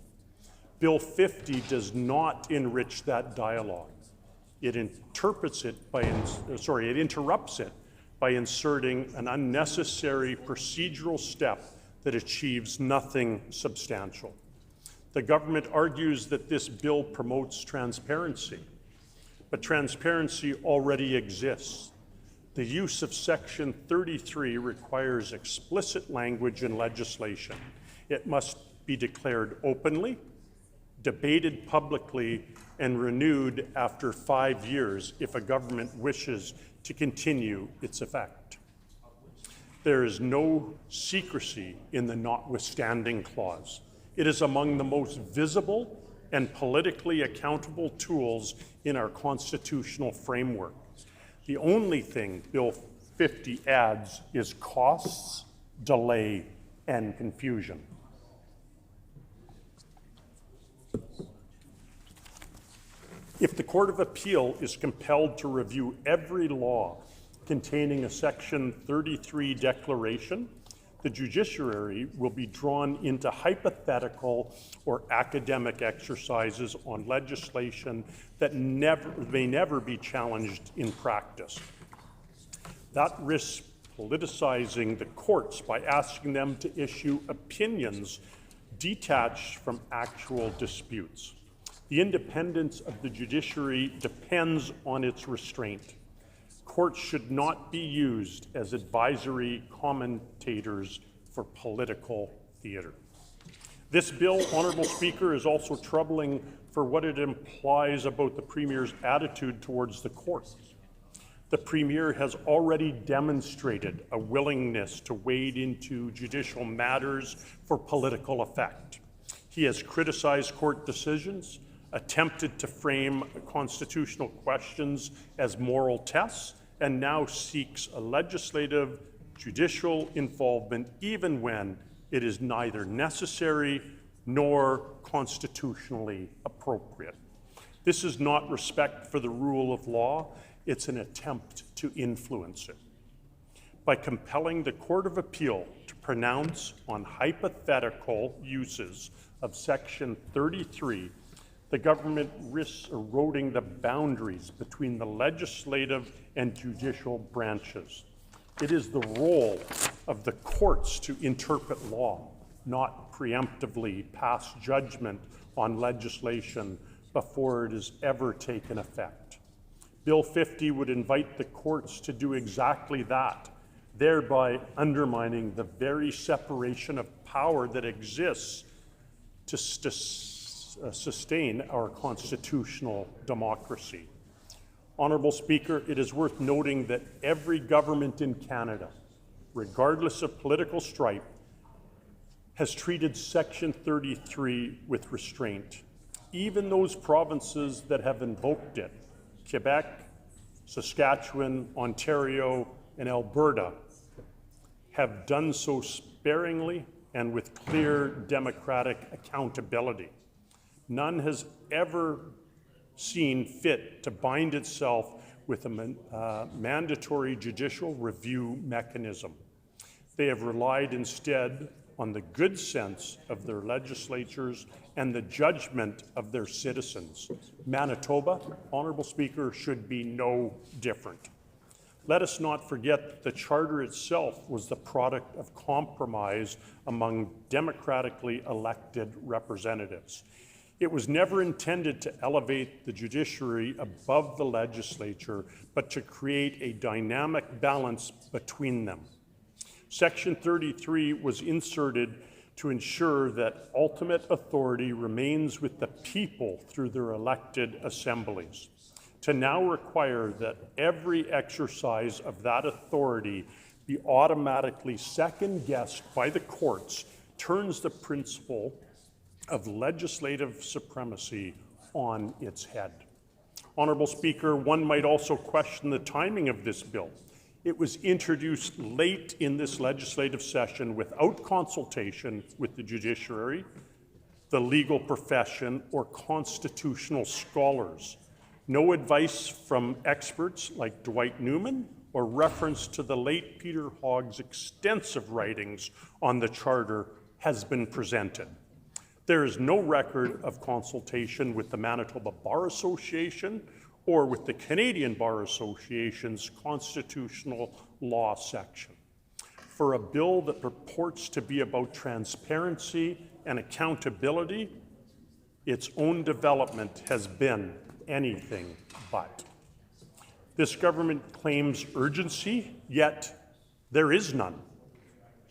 Bill 50 does not enrich that dialogue. It interrupts it by inserting an unnecessary procedural step that achieves nothing substantial. The government argues that this bill promotes transparency, but transparency already exists. The use of Section 33 requires explicit language in legislation. It must be declared openly, debated publicly, and renewed after 5 years if a government wishes to continue its effect. There is no secrecy in the notwithstanding clause. It is among the most visible and politically accountable tools in our constitutional framework. The only thing Bill 50 adds is costs, delay, and confusion. If the Court of Appeal is compelled to review every law containing a Section 33 declaration, the judiciary will be drawn into hypothetical or academic exercises on legislation that may never be challenged in practice. That risks politicizing the courts by asking them to issue opinions detached from actual disputes. The independence of the judiciary depends on its restraint. Courts should not be used as advisory commentators for political theater. This bill, Honourable Speaker, is also troubling for what it implies about the Premier's attitude towards the courts. The Premier has already demonstrated a willingness to wade into judicial matters for political effect. He has criticized court decisions, attempted to frame constitutional questions as moral tests, and now seeks a legislative, judicial involvement even when it is neither necessary nor constitutionally appropriate. This is not respect for the rule of law, it's an attempt to influence it. By compelling the Court of Appeal to pronounce on hypothetical uses of Section 33, the government risks eroding the boundaries between the legislative and judicial branches. It is the role of the courts to interpret law, not preemptively pass judgment on legislation before it is ever taken effect. Bill 50 would invite the courts to do exactly that, thereby undermining the very separation of power that exists to sustain our constitutional democracy. Honourable Speaker, it is worth noting that every government in Canada, regardless of political stripe, has treated Section 33 with restraint. Even those provinces that have invoked it, Quebec, Saskatchewan, Ontario, and Alberta, have done so sparingly and with clear democratic accountability. None has ever seen fit to bind itself with a mandatory judicial review mechanism. They have relied instead on the good sense of their legislatures and the judgment of their citizens. Manitoba, Honourable Speaker, should be no different. Let us not forget that the Charter itself was the product of compromise among democratically elected representatives. It was never intended to elevate the judiciary above the legislature, but to create a dynamic balance between them. Section 33 was inserted to ensure that ultimate authority remains with the people through their elected assemblies. To now require that every exercise of that authority be automatically second-guessed by the courts turns the principle of legislative supremacy on its head. Honourable Speaker, one might also question the timing of this bill. It was introduced late in this legislative session without consultation with the judiciary, the legal profession, or constitutional scholars. No advice from experts like Dwight Newman or reference to the late Peter Hogg's extensive writings on the Charter has been presented. There is no record of consultation with the Manitoba Bar Association or with the Canadian Bar Association's constitutional law section. For a bill that purports to be about transparency and accountability, its own development has been anything but. This government claims urgency, yet there is none.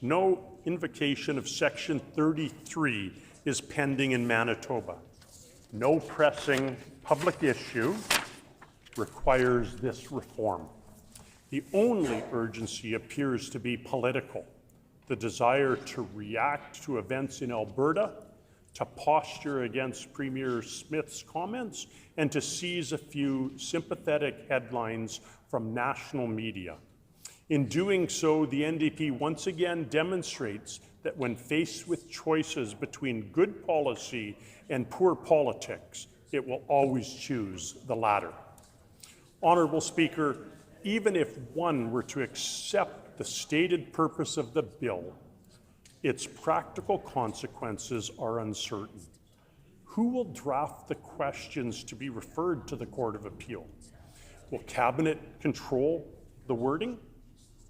No invocation of Section 33 is pending in Manitoba. No pressing public issue requires this reform. The only urgency appears to be political, the desire to react to events in Alberta, to posture against Premier Smith's comments, and to seize a few sympathetic headlines from national media. In doing so, the NDP once again demonstrates that when faced with choices between good policy and poor politics, it will always choose the latter. Honourable Speaker, even if one were to accept the stated purpose of the bill, its practical consequences are uncertain. Who will draft the questions to be referred to the Court of Appeal? Will Cabinet control the wording?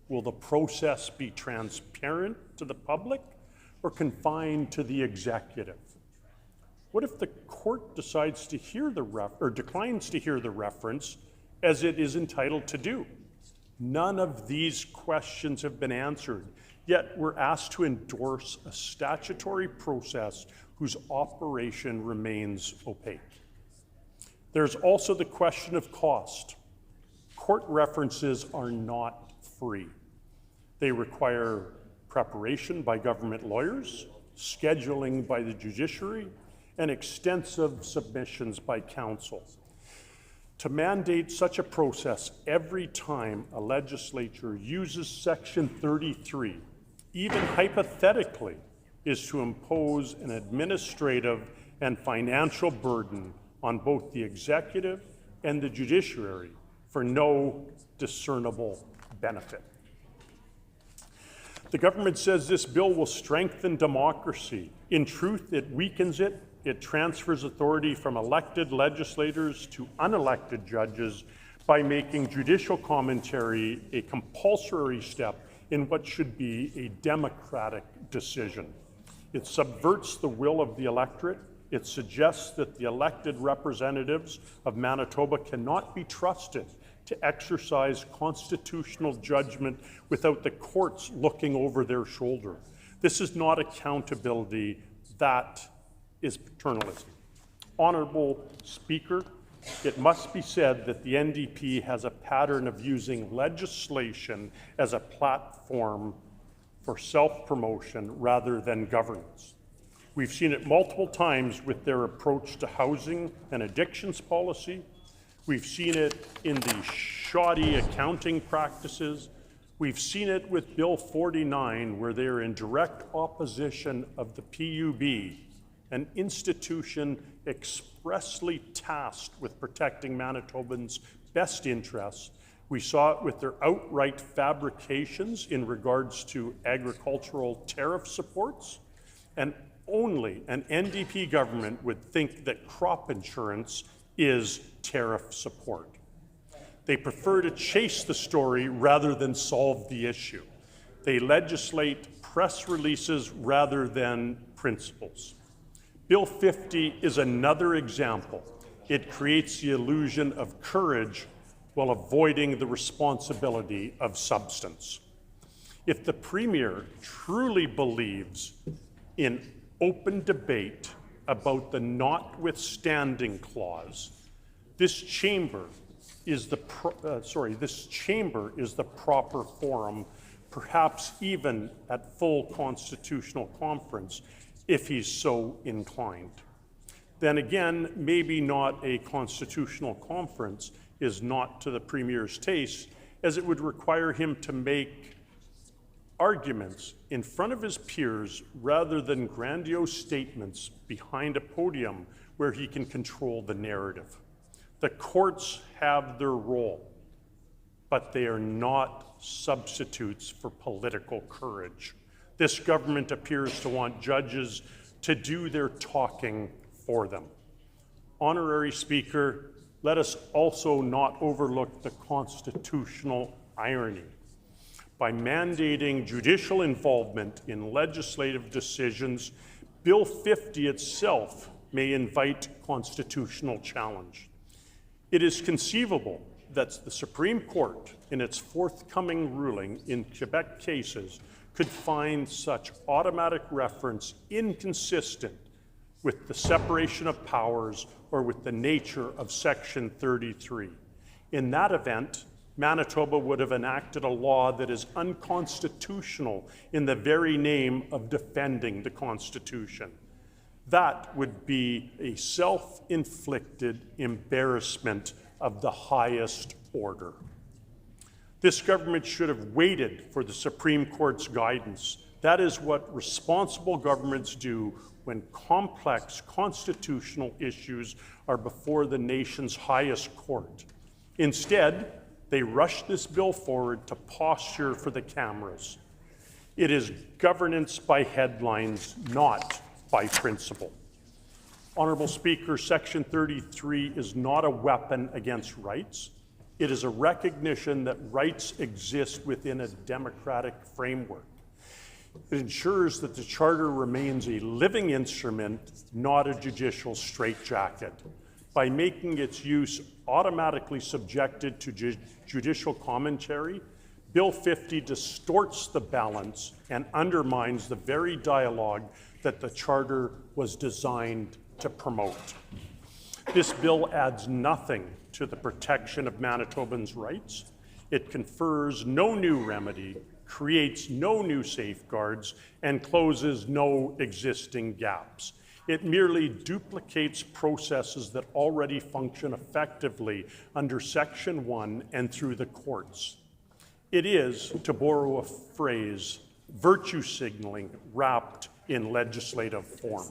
Will the process be transparent to the public or confined to the executive? What if the court decides to hear declines to hear the reference, as it is entitled to do? None of these questions have been answered, Yet we're asked to endorse a statutory process whose operation remains opaque. There's also the question of cost. Court references are not free. They require preparation by government lawyers, scheduling by the judiciary, and extensive submissions by counsel. To mandate such a process every time a legislature uses Section 33, even hypothetically, is to impose an administrative and financial burden on both the executive and the judiciary for no discernible benefit. The government says this bill will strengthen democracy. In truth, it weakens it. It transfers authority from elected legislators to unelected judges by making judicial commentary a compulsory step in what should be a democratic decision. It subverts the will of the electorate. It suggests that the elected representatives of Manitoba cannot be trusted to exercise constitutional judgment without the courts looking over their shoulder. This is not accountability, that is paternalism. Honourable Speaker, it must be said that the NDP has a pattern of using legislation as a platform for self-promotion rather than governance. We've seen it multiple times with their approach to housing and addictions policy. We've seen it in the shoddy accounting practices. We've seen it with Bill 49, where they're in direct opposition of the PUB, an institution expressly tasked with protecting Manitobans' best interests. We saw it with their outright fabrications in regards to agricultural tariff supports, and only an NDP government would think that crop insurance is tariff support. They prefer to chase the story rather than solve the issue. They legislate press releases rather than principles. Bill 50 is another example. It creates the illusion of courage while avoiding the responsibility of substance. If the Premier truly believes in open debate about the notwithstanding clause, this chamber is the proper forum, perhaps even at full constitutional conference, if he's so inclined. Then again, maybe not a constitutional conference is not to the Premier's taste, as it would require him to make arguments in front of his peers rather than grandiose statements behind a podium where he can control the narrative. The courts have their role, but they are not substitutes for political courage. This government appears to want judges to do their talking for them. Honorary Speaker, let us also not overlook the constitutional irony. By mandating judicial involvement in legislative decisions, Bill 50 itself may invite constitutional challenge. It is conceivable that the Supreme Court, in its forthcoming ruling in Quebec cases, could find such automatic reference inconsistent with the separation of powers or with the nature of Section 33. In that event, Manitoba would have enacted a law that is unconstitutional in the very name of defending the Constitution. That would be a self-inflicted embarrassment of the highest order. This government should have waited for the Supreme Court's guidance. That is what responsible governments do when complex constitutional issues are before the nation's highest court. Instead, they rush this bill forward to posture for the cameras. It is governance by headlines, not by principle. Honourable Speaker, Section 33 is not a weapon against rights. It is a recognition that rights exist within a democratic framework. It ensures that the Charter remains a living instrument, not a judicial straitjacket. By making its use automatically subjected to judicial commentary, Bill 50 distorts the balance and undermines the very dialogue that the Charter was designed to promote. This bill adds nothing to the protection of Manitobans' rights. It confers no new remedy, creates no new safeguards, and closes no existing gaps. It merely duplicates processes that already function effectively under Section 1 and through the courts. It is, to borrow a phrase, virtue signaling wrapped in legislative form.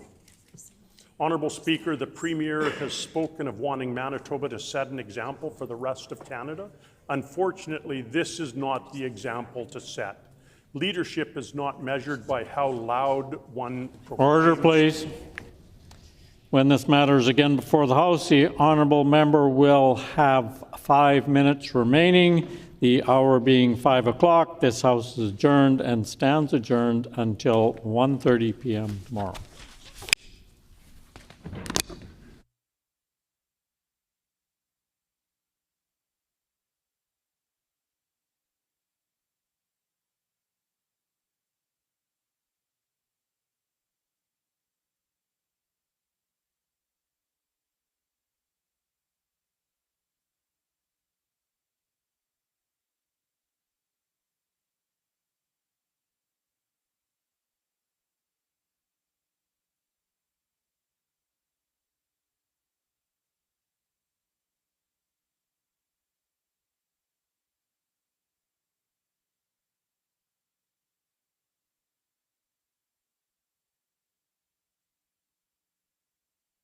Honourable Speaker, the Premier has spoken of wanting Manitoba to set an example for the rest of Canada. Unfortunately, this is not the example to set. Leadership is not measured by how loud one proclaims. Order, please. When this matter is again before the House, the honourable member will have 5 minutes remaining. The hour being 5 o'clock, this House is adjourned and stands adjourned until 1:30 p.m. tomorrow.